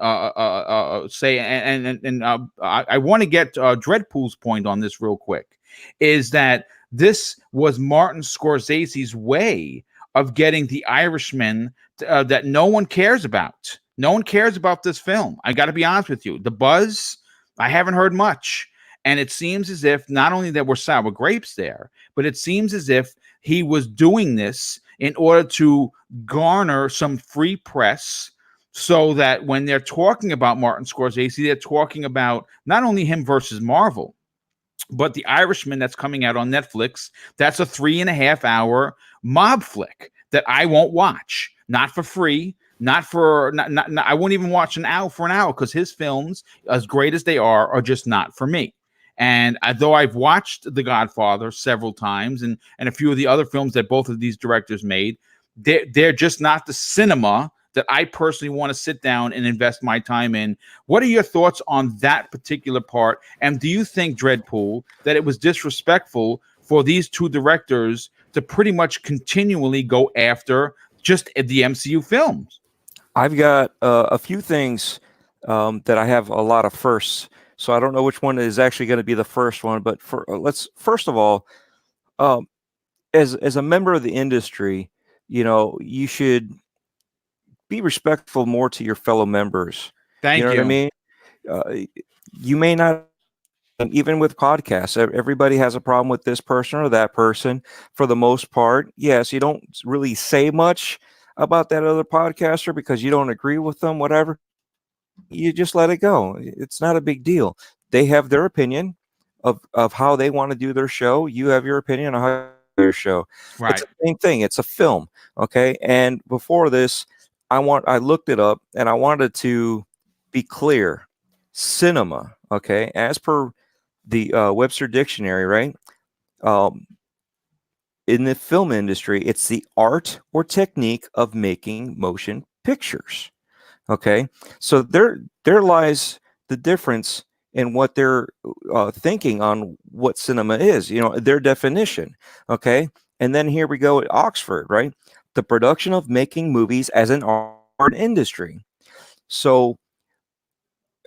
say, I want to get Dreadpool's point on this real quick, is that this was Martin Scorsese's way of getting the Irishman that no one cares about. No one cares about this film. I got to be honest with you. The buzz, I haven't heard much. And it seems as if not only there were sour grapes there, but it seems as if he was doing this in order to garner some free press, so that when they're talking about Martin Scorsese, they're talking about not only him versus Marvel, but The Irishman that's coming out on Netflix. That's a 3.5 hour mob flick that I won't watch. Not for free. Not I won't even watch an hour because his films, as great as they are just not for me. And though I've watched The Godfather several times and a few of the other films that both of these directors made, they're just not the cinema that I personally want to sit down and invest my time in. What are your thoughts on that particular part? And do you think, Dreadpool, that it was disrespectful for these two directors to pretty much continually go after just the MCU films? I've got a few things that I have a lot of firsts. So I don't know which one is actually going to be the first one, but let's first of all, as a member of the industry, you should be respectful more to your fellow members. Thank you know you. what I mean? You may not, even with podcasts, everybody has a problem with this person or that person. For the most part, yes, you don't really say much about that other podcaster because you don't agree with them, whatever. You just let it go. It's not a big deal. They have their opinion of how they want to do their show. You have your opinion on how to do your show. Right. It's the same thing. It's a film. Okay. And before this, I looked it up and I wanted to be clear. Cinema, okay, as per the Webster Dictionary, right? In the film industry, it's the art or technique of making motion pictures. Okay, so there lies the difference in what they're thinking on what cinema is. Their definition. Okay, and then here we go at Oxford, right? The production of making movies as an art industry. So,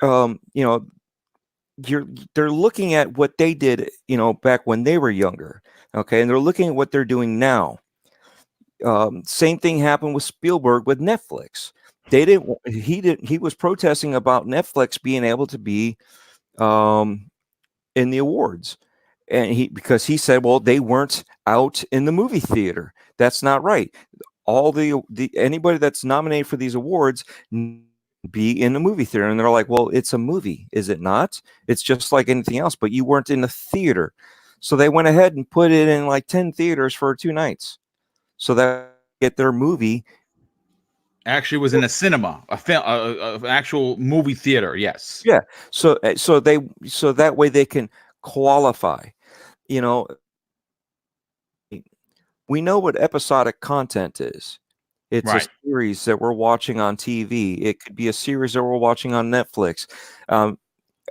they're looking at what they did, back when they were younger. Okay, and they're looking at what they're doing now. Same thing happened with Spielberg with Netflix. He was protesting about Netflix being able to be in the awards, and because he said, well, they weren't out in the movie theater. That's not right. All the anybody that's nominated for these awards be in the movie theater. And they're like, well, it's a movie, is it not? It's just like anything else, but you weren't in the theater. So they went ahead and put it in like 10 theaters for 2 nights, so that get their movie. Actually was in a cinema, a film, an actual movie theater. Yes. Yeah. So that way they can qualify. We know what episodic content is. It's Right. a series that we're watching on TV. It could be a series that we're watching on Netflix.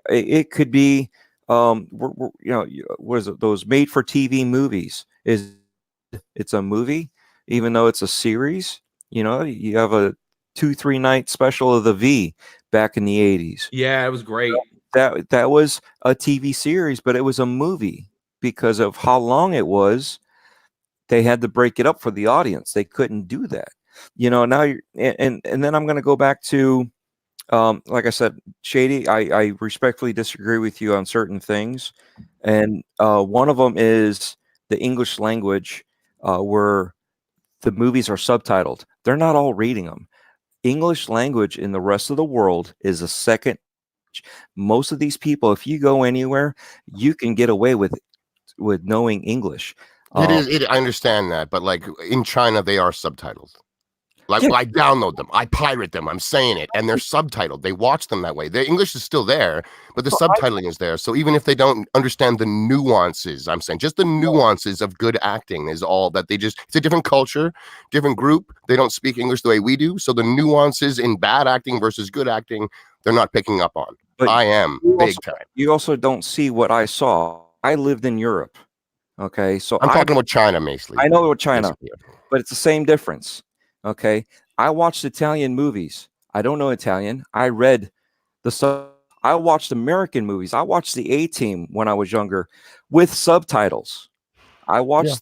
It could be, what is it? Those made-for-TV movies. It's a movie, even though it's a series. You have a 2-3 night special of the V back in the 80s. Yeah, it was great. That was a TV series, but it was a movie because of how long it was. They had to break it up for the audience. They couldn't do that. Now and then I'm going to go back to, like I said, Shady, I respectfully disagree with you on certain things. And one of them is the English language, where the movies are subtitled. They're not all reading them. English language in the rest of the world is a second. Most of these people, if you go anywhere, you can get away with knowing English. I understand that, but like in China, they are subtitled. Like, Yeah. I download them, I pirate them. I'm saying it, and they're subtitled. They watch them that way. The English is still there, but the subtitling is there. So even if they don't understand the nuances, I'm saying just the nuances of good acting is all that they just. It's a different culture, different group. They don't speak English the way we do. So the nuances in bad acting versus good acting, they're not picking up on. But I am big time. You also don't see what I saw. I lived in Europe. Okay, so I'm talking about China, mostly. I know about China, basically. but it's the same difference. Okay, I watched Italian movies. I don't know Italian. I read the sub. I watched American movies. I watched the A-Team when I was younger with subtitles. I watched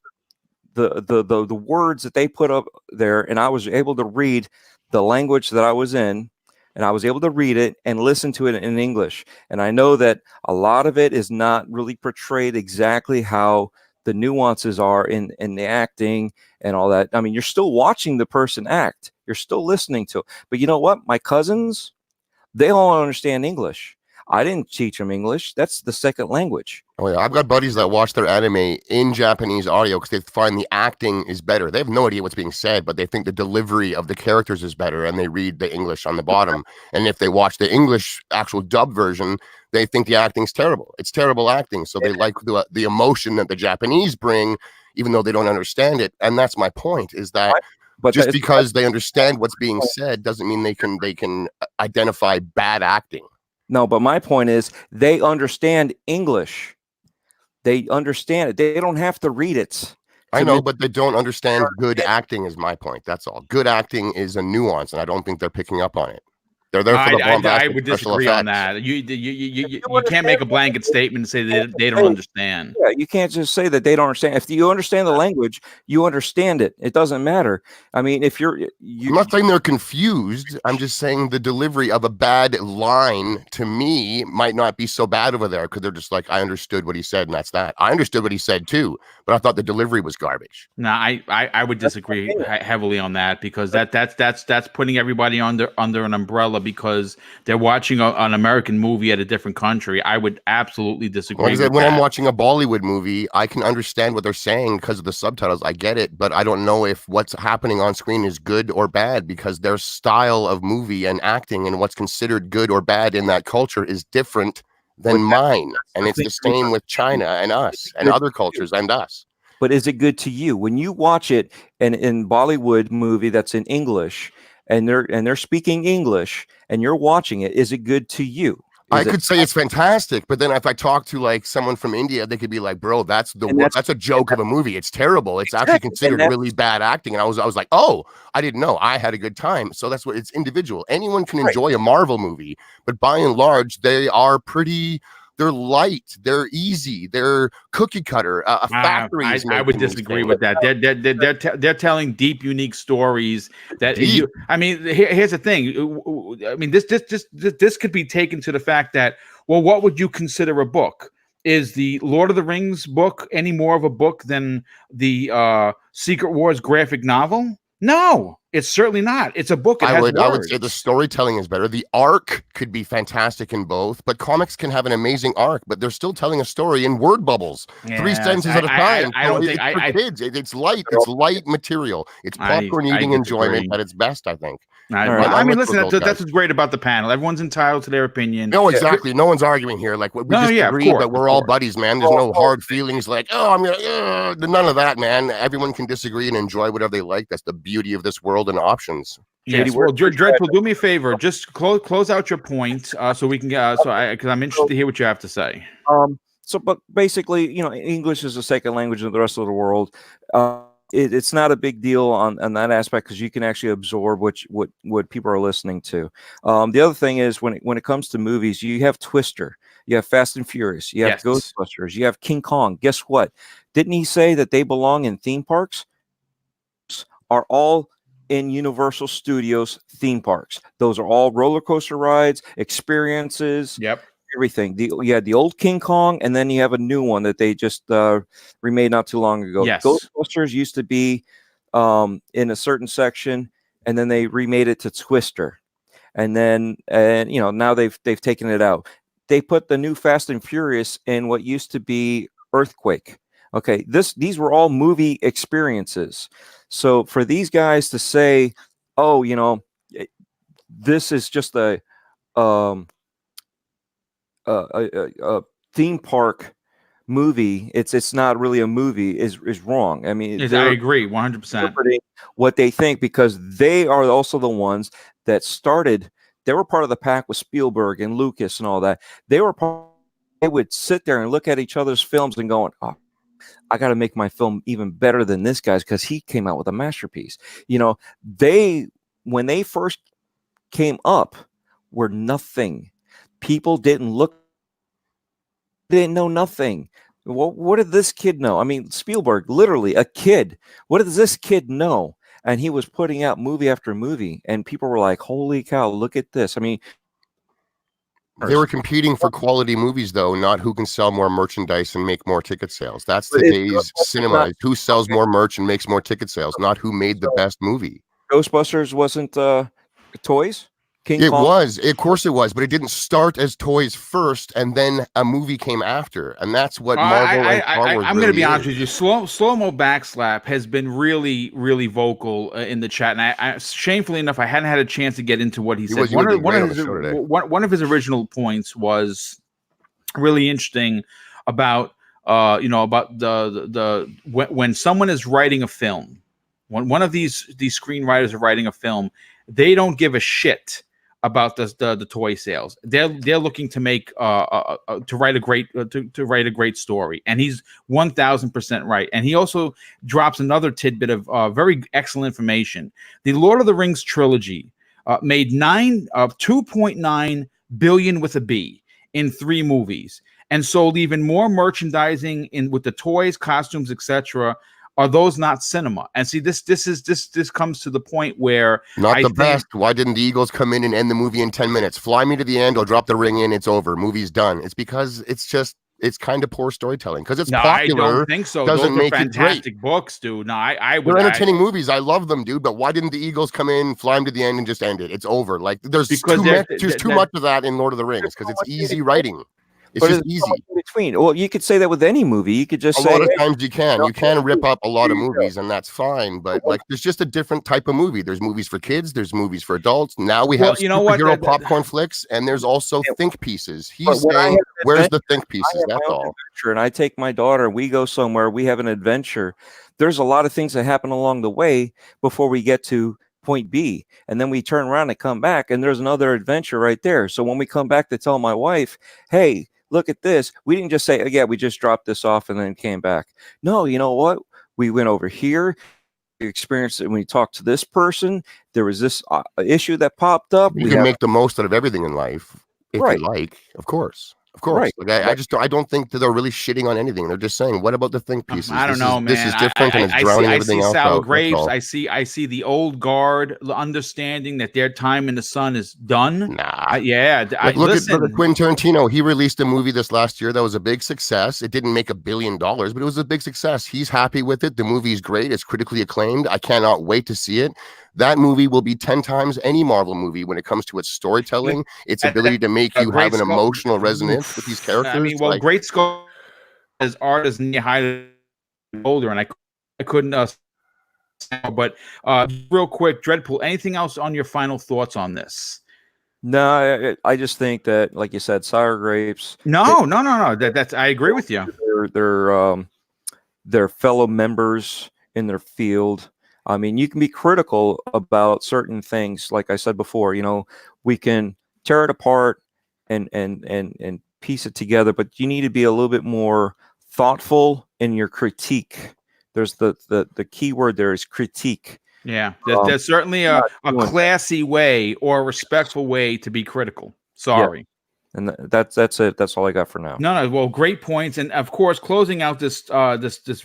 the words that they put up there, and I was able to read the language that I was in, and I was able to read it and listen to it in English. And I know that a lot of it is not really portrayed exactly how the nuances are in the acting and all that. I mean, you're still watching the person act. You're still listening to it. But you know what? My cousins, they all understand English. I didn't teach them English. That's the second language. Oh yeah, I've got buddies that watch their anime in Japanese audio because they find the acting is better. They have no idea what's being said, but they think the delivery of the characters is better, and they read the English on the bottom. And if they watch the English actual dub version, they think the acting's terrible. It's terrible acting, so they like the emotion that the Japanese bring, even though they don't understand it. And that's my point: is that But just because they understand what's being said doesn't mean they can identify bad acting. No, but my point is they understand English. They understand it. They don't have to read it. I know, but they don't understand good acting is my point. That's all. Good acting is a nuance, and I don't think they're picking up on it. They're there for the I bombastic would special disagree on effects. that. You can't make a blanket statement and say they don't understand. Yeah, you can't just say that they don't understand. If you understand the language, you understand it. It doesn't matter. I mean, if I'm not saying they're confused. I'm just saying the delivery of a bad line to me might not be so bad over there because they're just like, I understood what he said, and that's that. I understood what he said too, but I thought the delivery was garbage. No, I would disagree heavily on that because that's putting everybody under an umbrella because they're watching an American movie at a different country. I would absolutely disagree. Like I said, with when that. I'm watching a Bollywood movie, I can understand what they're saying because of the subtitles. I get it, but I don't know if what's happening on screen is good or bad because their style of movie and acting and what's considered good or bad in that culture is different than mine. And it's the same with China and us and other cultures and us. But is it good to you when you watch it in Bollywood movie that's in English and they're speaking English and you're watching it? Is it good to you? I could say it's fantastic, but then if I talk to like someone from India, they could be like, "Bro, that's a joke of a movie. It's terrible. It's actually considered really bad acting." And I was like, "Oh, I didn't know. I had a good time." So that's what it's individual. Anyone can enjoy a Marvel movie, but by and large, they are pretty. They're light. They're easy. They're cookie cutter. A factory. I would disagree with that. They're telling deep, unique stories. That I mean, here's the thing. I mean, this could be taken to the fact that, well, what would you consider a book? Is the Lord of the Rings book any more of a book than the Secret Wars graphic novel? No, it's certainly not. It's a book. I would say the storytelling is better. The arc could be fantastic in both, but comics can have an amazing arc, but they're still telling a story in word bubbles, 3 sentences at a time. I don't think for kids. It's light. It's light material. It's popcorn eating enjoyment at its best, I think. I mean, listen, that's what's great about the panel. Everyone's entitled to their opinion. No, exactly. No one's arguing here. Like we just agree that we're all buddies, man. There's no hard feelings like, oh, I'm gonna none of that, man. Everyone can disagree and enjoy whatever they like. That's the beauty of this world and options. Yes. Well, Dreadful, do me a favor. Just close out your point, so we can get. Because I'm interested to hear what you have to say. But basically, English is a second language in the rest of the world. It's not a big deal on that aspect because you can actually absorb what people are listening to. The other thing is when it comes to movies, you have Twister, you have Fast and Furious, you have Ghostbusters, you have King Kong. Guess what? Didn't he say that they belong in theme parks? Are all in Universal Studios theme parks. Those are all roller coaster rides, experiences. Yep. Everything. You had the old King Kong, and then you have a new one that they just remade not too long ago. Yes. Ghostbusters used to be in a certain section, and then they remade it to Twister, and then now they've taken it out. They put the new Fast and Furious in what used to be Earthquake. Okay, these were all movie experiences. So for these guys to say, "Oh, this is just a theme park movie," it's not really a movie is wrong. I mean, I agree 100%. What they think, because they are also the ones that started. They were part of the pack with Spielberg and Lucas and all that. They would sit there and look at each other's films and going, "Oh, I got to make my film even better than this guy's because he came out with a masterpiece." When they first came up, were nothing. People didn't know nothing. What did this kid know? I mean, Spielberg, literally a kid. What does this kid know? And he was putting out movie after movie, and people were like, "Holy cow, look at this!" I mean, they were competing for quality movies, though, not who can sell more merchandise and make more ticket sales. That's today's cinema. Who sells more merch and makes more ticket sales, not who made the best movie. Ghostbusters wasn't toys. King It Kong. was, of course it was, but it didn't start as toys first, and then a movie came after, and that's what Marvel and Star Wars I'm really going to be honest is. with you. Slow mo backslap has been really vocal in the chat, and shamefully enough, I hadn't had a chance to get into what he said. You would be great on the show today. One of his original points was really interesting about about the when someone is writing a film, when one of these screenwriters are writing a film, they don't give a shit about the toy sales. They're looking to make to write a great story, and he's 1,000% right. And he also drops another tidbit of very excellent information. The Lord of the Rings trilogy made 2.9 billion with a B in 3 movies, and sold even more merchandising with the toys, costumes, etc. Are those not cinema? And see, this comes to the point where Not the best. Why didn't the Eagles come in and end the movie in 10 minutes? Fly me to the end, or drop the ring in, it's over. Movie's done. It's because it's kind of poor storytelling. Because it's popular. I don't think so. Doesn't Those are make it great. fantastic books, dude. No, I would. They're entertaining movies. I love them, dude. But why didn't the Eagles come in, fly him to the end, and just end it? It's over. Like there's too much of that in Lord of the Rings because it's easy writing. It's just easy. In between. Well, you could say that with any movie. You could just a lot of times you can rip up a lot of movies, and that's fine. But like, there's just a different type of movie. There's movies for kids. There's movies for adults. Now we have superhero popcorn flicks, and there's also think pieces. He's saying, "Where's the think pieces?" That's all. And I take my daughter. We go somewhere. We have an adventure. There's a lot of things that happen along the way before we get to point B, and then we turn around and come back, and there's another adventure right there. So when we come back to tell my wife, "Hey, look at this," we didn't just say, "Oh, yeah, we just dropped this off and then came back." No, you know what? We went over here, we experienced it when we talked to this person. There was this issue that popped up. You can make the most out of everything in life if you like, of course. Of course. Right. Like I don't think that they're really shitting on anything. They're just saying, what about the think pieces? I don't know, man. This is different, and it's drowning everything else sour out. grapes. I see the old guard understanding that their time in the sun is done. Nah. Look at Quentin Tarantino. He released a movie this last year that was a big success. It didn't make $1 billion, but it was a big success. He's happy with it. The movie's great. It's critically acclaimed. I cannot wait to see it. That movie will be 10 times any Marvel movie when it comes to its storytelling, its ability to make you have an emotional resonance with these characters. I mean, great scope as art is knee high older, and I couldn't. But real quick, Dreadpool, anything else on your final thoughts on this? No, I just think that, like you said, sour grapes. No. That's I agree with you. They're fellow members in their field. I mean, you can be critical about certain things. Like I said before, we can tear it apart and piece it together, but you need to be a little bit more thoughtful in your critique. There's the key word there is critique. Yeah, there's certainly a classy way or a respectful way to be critical. Sorry. Yeah. And that's it. That's all I got for now. No. Well, great points, and of course, closing out this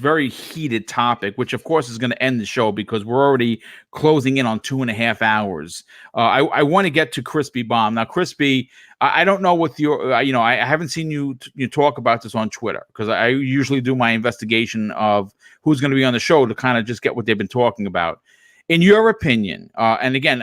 very heated topic, which of course is going to end the show because we're already closing in on 2.5 hours. I want to get to Crispy Bomb now. Crispy, I don't know what your I haven't seen you talk about this on Twitter because I usually do my investigation of who's going to be on the show to kind of just get what they've been talking about. In your opinion, and again,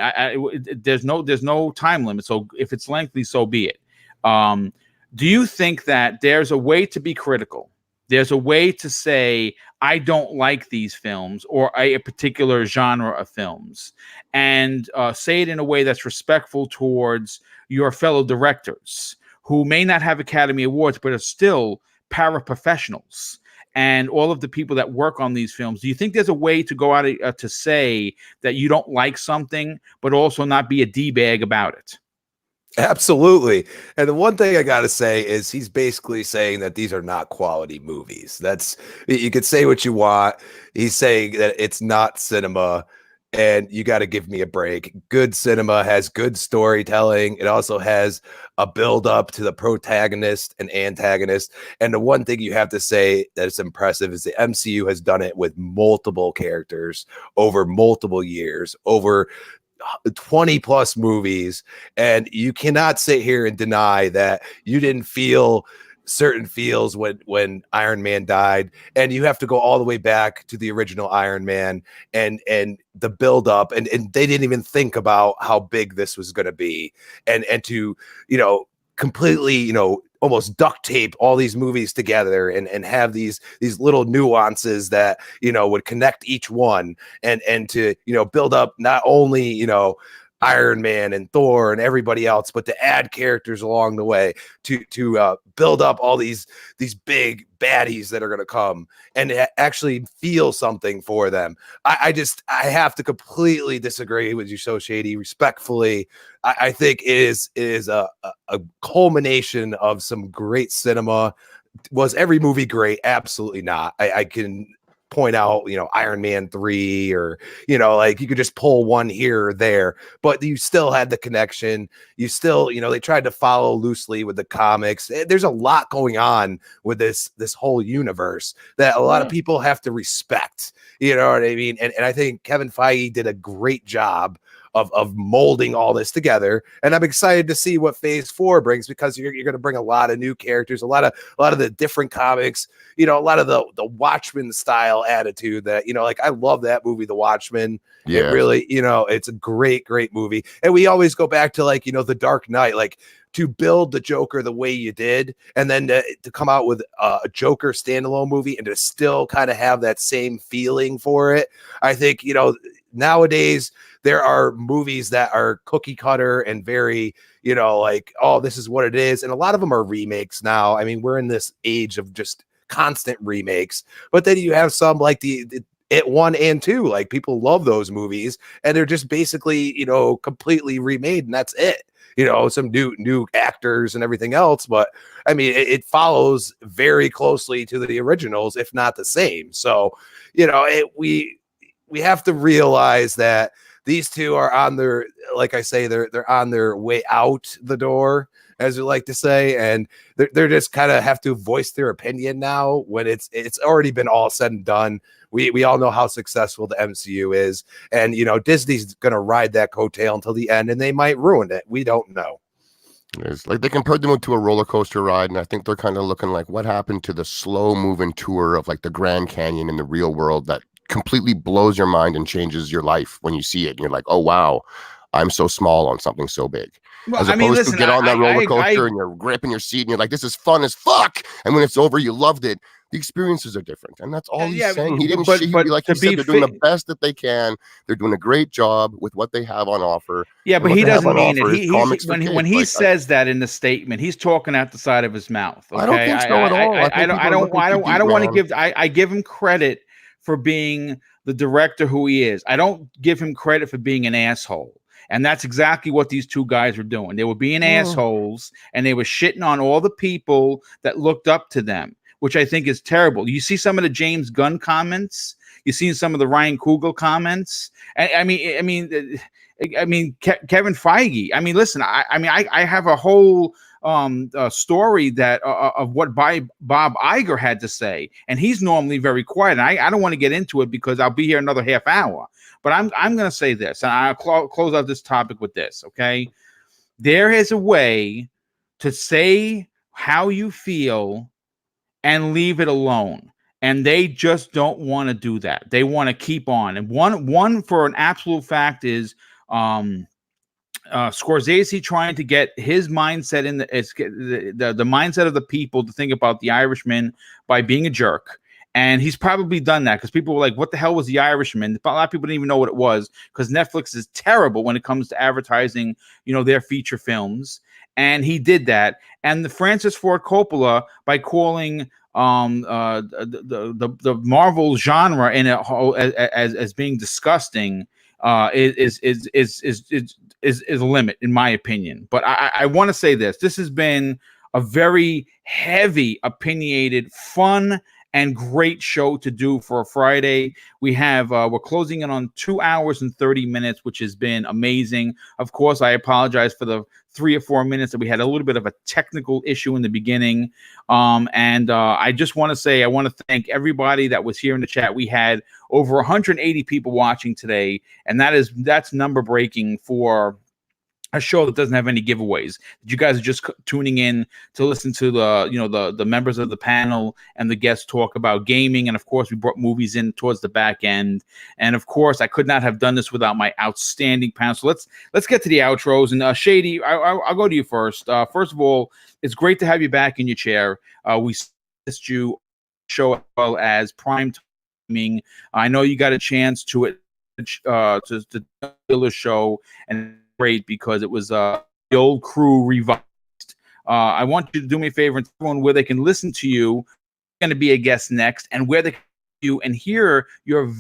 there's no time limit, so if it's lengthy, so be it. Do you think that there's a way to be critical? There's a way to say, I don't like these films or a particular genre of films, and say it in a way that's respectful towards your fellow directors who may not have Academy Awards, but are still paraprofessionals and all of the people that work on these films. Do you think there's a way to go out to say that you don't like something, but also not be a D-bag about it? Absolutely. And the one thing I got to say is he's basically saying that these are not quality movies. You could say what you want. He's saying that it's not cinema, and you got to give me a break. Good cinema has good storytelling. It also has a build up to the protagonist and antagonist. And the one thing you have to say that is impressive is the MCU has done it with multiple characters over multiple years, over 20 plus movies, and you cannot sit here and deny that you didn't feel certain feels when Iron Man died, and you have to go all the way back to the original Iron Man and the build up, and they didn't even think about how big this was going to be, and to completely almost duct tape all these movies together and have these little nuances that would connect each one, and to build up not only Iron Man and Thor and everybody else, but to add characters along the way to build up all these big baddies that are going to come and actually feel something for them. I have to completely disagree with you, so Shady. Respectfully, I think it is a culmination of some great cinema. Was every movie great? Absolutely not. I can point out, Iron Man 3 or, like you could just pull one here or there, but you still had the connection. You still, they tried to follow loosely with the comics. There's a lot going on with this whole universe that a lot of people have to respect. You know what I mean? And I think Kevin Feige did a great job of molding all this together, and I'm excited to see what Phase 4 brings, because you're going to bring a lot of new characters, a lot of the different comics, a lot of the Watchmen style attitude that like I love that movie, The Watchmen. Yeah, it really it's a great movie, and we always go back to like The Dark Knight, like to build the Joker the way you did, and then to come out with a Joker standalone movie and to still kind of have that same feeling for it. I think nowadays there are movies that are cookie cutter and very, like, oh, this is what it is. And a lot of them are remakes now. I mean, we're in this age of just constant remakes, but then you have some like the It 1 and 2, like people love those movies and they're just basically, completely remade, and that's it. Some new actors and everything else. But I mean, it follows very closely to the originals, if not the same. So, we have to realize that these two are on their, like I say, they're on their way out the door, as we like to say, and they're just kind of have to voice their opinion now when it's already been all said and done. We all know how successful the MCU is, and Disney's gonna ride that coattail until the end, and they might ruin it. We don't know. It's like they compared them to a roller coaster ride, and I think they're kind of looking like what happened to the slow moving tour of like the Grand Canyon in the real world that completely blows your mind and changes your life when you see it. And you're like, oh wow, I'm so small on something so big. Well, As opposed to get on that roller coaster and you're gripping your seat and you're like, this is fun as fuck. And when it's over, you loved it. The experiences are different, and that's all he's saying. He didn't. But like he said, they're doing the best that they can. They're doing a great job with what they have on offer. Yeah, but he doesn't mean it. When he says that in the statement, he's talking out the side of his mouth. Okay? I don't think so at all. I don't want to give. I give him credit for being the director who he is. I don't give him credit for being an asshole. And that's exactly what these two guys were doing. They were being assholes, and they were shitting on all the people that looked up to them, which I think is terrible. You see some of the James Gunn comments. You see some of the Ryan Coogler comments. I mean, Kevin Feige. I mean, listen. I have a whole story that of what Bob Iger had to say, and he's normally very quiet. And I don't want to get into it because I'll be here another half hour. But I'm going to say this, and I'll close out this topic with this. Okay, there is a way to say how you feel and leave it alone. And they just don't want to do that. They want to keep on. And one for an absolute fact is Scorsese trying to get his mindset in the mindset of the people to think about The Irishman by being a jerk. And he's probably done that because people were like, what the hell was The Irishman? A lot of people didn't even know what it was because Netflix is terrible when it comes to advertising, their feature films. And he did that. And the Francis Ford Coppola, by calling the Marvel genre in as being disgusting, is a limit, in my opinion. But I want to say this. This has been a very heavy, opinionated, fun, and great show to do for a Friday. We have we're closing in on 2 hours and 30 minutes, which has been amazing. Of course, I apologize for the 3 or 4 minutes that we had a little bit of a technical issue in the beginning. And I just want to say I want to thank everybody that was here in the chat. We had over 180 people watching today, and that's number breaking for a show that doesn't have any giveaways. You guys are just tuning in to listen to the members of the panel and the guests talk about gaming, and of course we brought movies in towards the back end. And of course I could not have done this without my outstanding panel. So let's get to the outros. And Shady, I'll go to you first. First of all, it's great to have you back in your chair. We missed you show as well as prime timing. I know you got a chance to the show, and great because it was the old crew revised. I want you to do me a favor and tell everyone where they can listen to you. You're going to be a guest next, and where they can you and hear your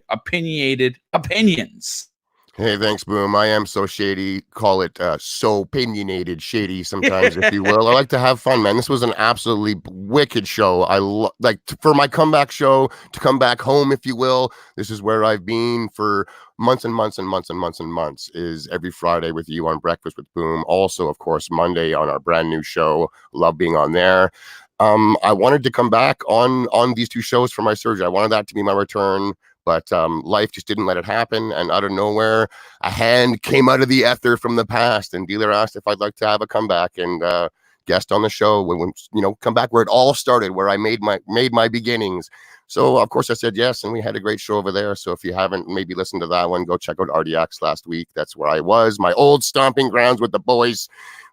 opinionated opinions. Hey, thanks, Boom. I am so shady. Call it so opinionated, shady sometimes, if you will. I like to have fun, man. This was an absolutely wicked show. For my comeback show to come back home, if you will. This is where I've been for months and months and months and months and months. Is every Friday with you on Breakfast with Boom. Also, of course, Monday on our brand new show. Love being on there. I wanted to come back on these two shows for my surgery. I wanted that to be my return. But life just didn't let it happen. And out of nowhere, a hand came out of the ether from the past. And dealer asked if I'd like to have a comeback and guest on the show. When come back where it all started, where I made my beginnings. So of course I said yes, and we had a great show over there. So if you haven't maybe listened to that one, go check out RDX last week. That's where I was, my old stomping grounds with the boys.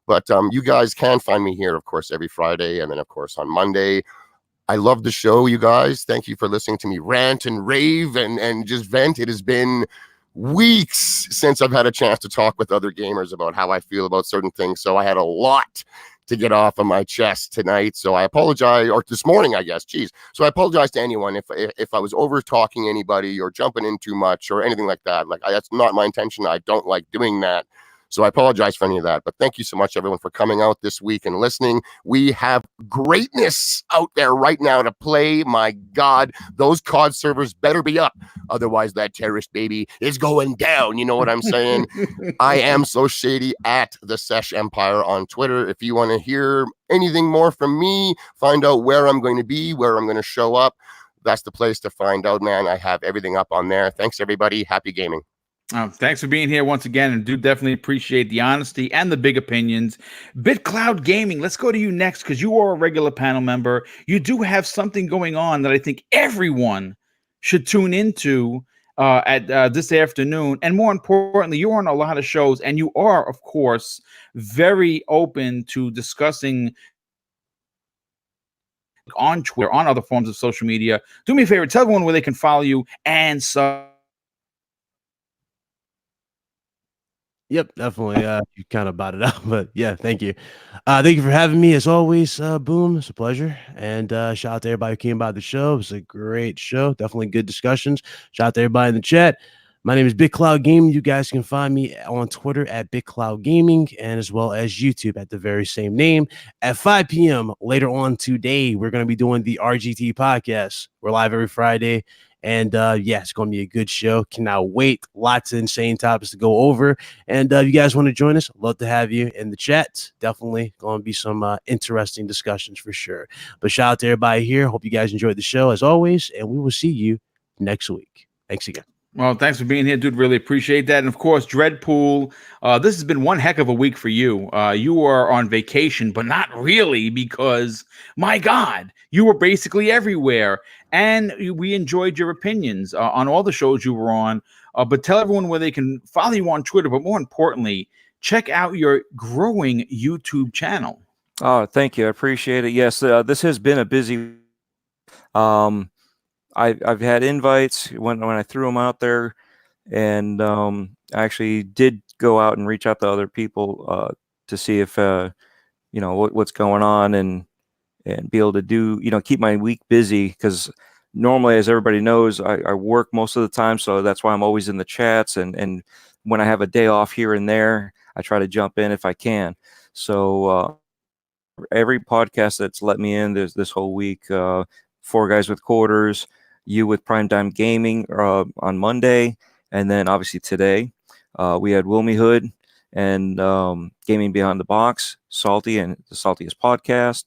But you guys can find me here, of course, every Friday, and then of course on Monday. I love the show, you guys. Thank you for listening to me rant and rave and just vent. It has been weeks since I've had a chance to talk with other gamers about how I feel about certain things. So I had a lot to get off of my chest tonight. So I apologize, or this morning, I guess. Geez. So I apologize to anyone if I was over talking anybody or jumping in too much or anything like that. That's not my intention. I don't like doing that. So I apologize for any of that. But thank you so much, everyone, for coming out this week and listening. We have greatness out there right now to play. My God, those COD servers better be up. Otherwise, that terrorist baby is going down. You know what I'm saying? I am so shady at the Sesh Empire on Twitter. If you want to hear anything more from me, find out where I'm going to be, where I'm going to show up, that's the place to find out, man. I have everything up on there. Thanks, everybody. Happy gaming. Thanks for being here once again, and do definitely appreciate the honesty and the big opinions. BitCloud Gaming, let's go to you next because you are a regular panel member. You do have something going on that I think everyone should tune into at this afternoon. And more importantly, you're on a lot of shows, and you are, of course, very open to discussing on Twitter, on other forms of social media. Do me a favor, tell everyone where they can follow you and Yep, definitely. You kind of bought it out, but yeah, thank you. Thank you for having me as always. Boom, it's a pleasure. And shout out to everybody who came by the show. It was a great show. Definitely good discussions. Shout out to everybody in the chat. My name is BitCloud Gaming. You guys can find me on Twitter at BitCloud Gaming, and as well as YouTube at the very same name. At 5 p.m. later on today, we're going to be doing the RGT podcast. We're live every Friday. And yeah, it's going to be a good show. Cannot wait. Lots of insane topics to go over. And if you guys want to join us, love to have you in the chat. Definitely going to be some interesting discussions for sure. But shout out to everybody here. Hope you guys enjoyed the show as always. And we will see you next week. Thanks again. Well, thanks for being here, dude. Really appreciate that. And of course, Dreadpool, this has been one heck of a week for you. You are on vacation, but not really, because my God, you were basically everywhere. And we enjoyed your opinions on all the shows you were on. But tell everyone where they can follow you on Twitter. But more importantly, check out your growing YouTube channel. Oh, thank you. I appreciate it. Yes, this has been a busy. I've had invites when I threw them out there, and I actually did go out and reach out to other people to see if what's going on and be able to do keep my week busy, because normally, as everybody knows, I work most of the time, so that's why I'm always in the chats, and when I have a day off here and there, I try to jump in if I can. So every podcast that's let me in this whole week, Four Guys with Quarters, you with Primetime Gaming on Monday, and then obviously today we had Wilmy Hood and Gaming Behind the Box, Salty and the Saltiest Podcast,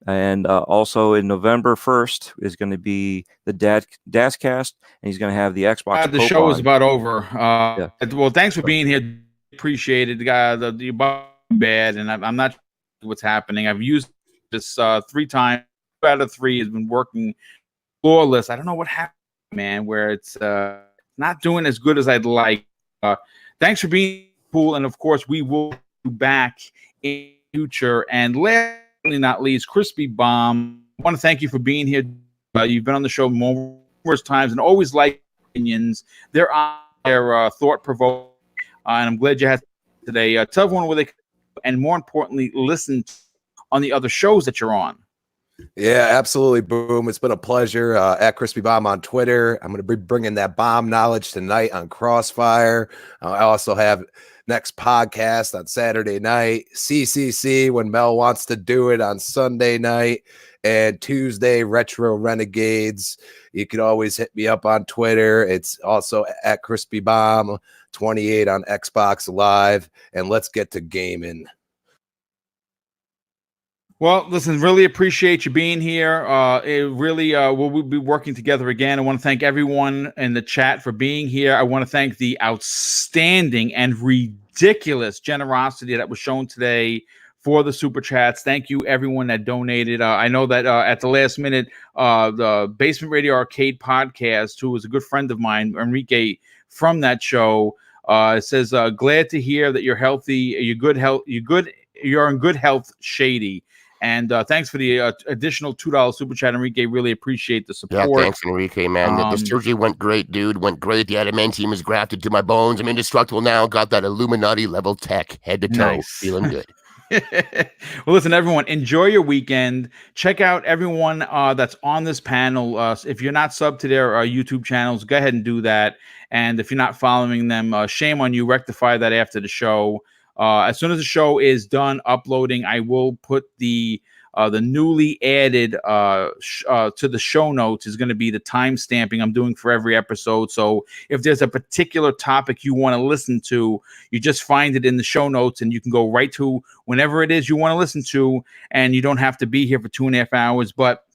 and also in November 1st is going to be the Dascast, and he's going to have the Xbox. The show is about over. Yeah. Well, thanks for being here. appreciated. The bad, and I'm not sure what's happening. I've used this 3 times. 2 out of 3 has been working flawless. I don't know what happened, man, where it's not doing as good as I'd like. Thanks for being cool, and of course, we will be back in the future. And last but not least, Crispy Bomb, I want to thank you for being here. You've been on the show numerous times and always like opinions. They're thought-provoking, and I'm glad you had today. Tell everyone where they can, and more importantly, listen on the other shows that you're on. Yeah, absolutely. Boom. It's been a pleasure. At Crispy Bomb on Twitter. I'm going to be bringing that bomb knowledge tonight on Crossfire. I also have next podcast on Saturday night, CCC when Mel wants to do it on Sunday night, and Tuesday, Retro Renegades. You can always hit me up on Twitter. It's also at Crispy Bomb 28 on Xbox Live. And let's get to gaming. Well, listen, really appreciate you being here. It really, we'll be working together again. I want to thank everyone in the chat for being here. I want to thank the outstanding and ridiculous generosity that was shown today for the super chats. Thank you, everyone that donated. I know that at the last minute, the Basement Radio Arcade podcast, who was a good friend of mine, Enrique, from that show, says, "Glad to hear that you're healthy. You're in good health, Shady." And thanks for the additional $2 super chat, Enrique. Really appreciate the support. Yeah, thanks, Enrique, man. The surgery went great, dude. Went great. The adamantium is grafted to my bones. I'm indestructible now. Got that Illuminati level tech, head to toe. Nice. Feeling good. Well, listen, everyone, enjoy your weekend. Check out everyone that's on this panel. If you're not subbed to their YouTube channels, go ahead and do that. And if you're not following them, shame on you. Rectify that after the show. As soon as the show is done uploading, I will put the newly added to the show notes is going to be the time stamping I'm doing for every episode. So if there's a particular topic you want to listen to, you just find it in the show notes and you can go right to whenever it is you want to listen to, and you don't have to be here for 2.5 hours. But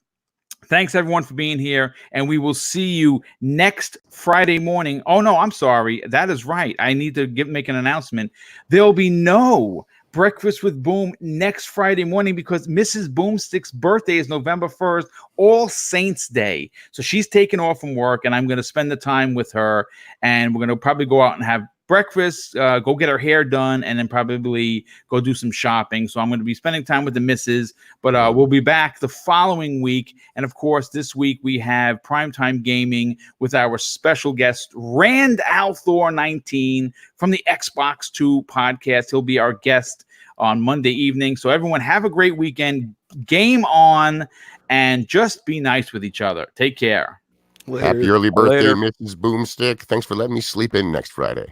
thanks, everyone, for being here, and we will see you next Friday morning. Oh, no, I'm sorry. That is right. I need to make an announcement. There'll be no Breakfast with Boom next Friday morning because Mrs. Boomstick's birthday is November 1st, All Saints Day. So she's taking off from work, and I'm going to spend the time with her, and we're going to probably go out and have breakfast, go get her hair done, and then probably go do some shopping. So I'm going to be spending time with the missus, but we'll be back the following week. And of course, this week we have Primetime Gaming with our special guest, Rand Althor 19 from the Xbox 2 podcast. He'll be our guest on Monday evening. So everyone have a great weekend, game on, and just be nice with each other. Take care. Later. Happy early birthday, Later. Mrs. Boomstick. Thanks for letting me sleep in next Friday.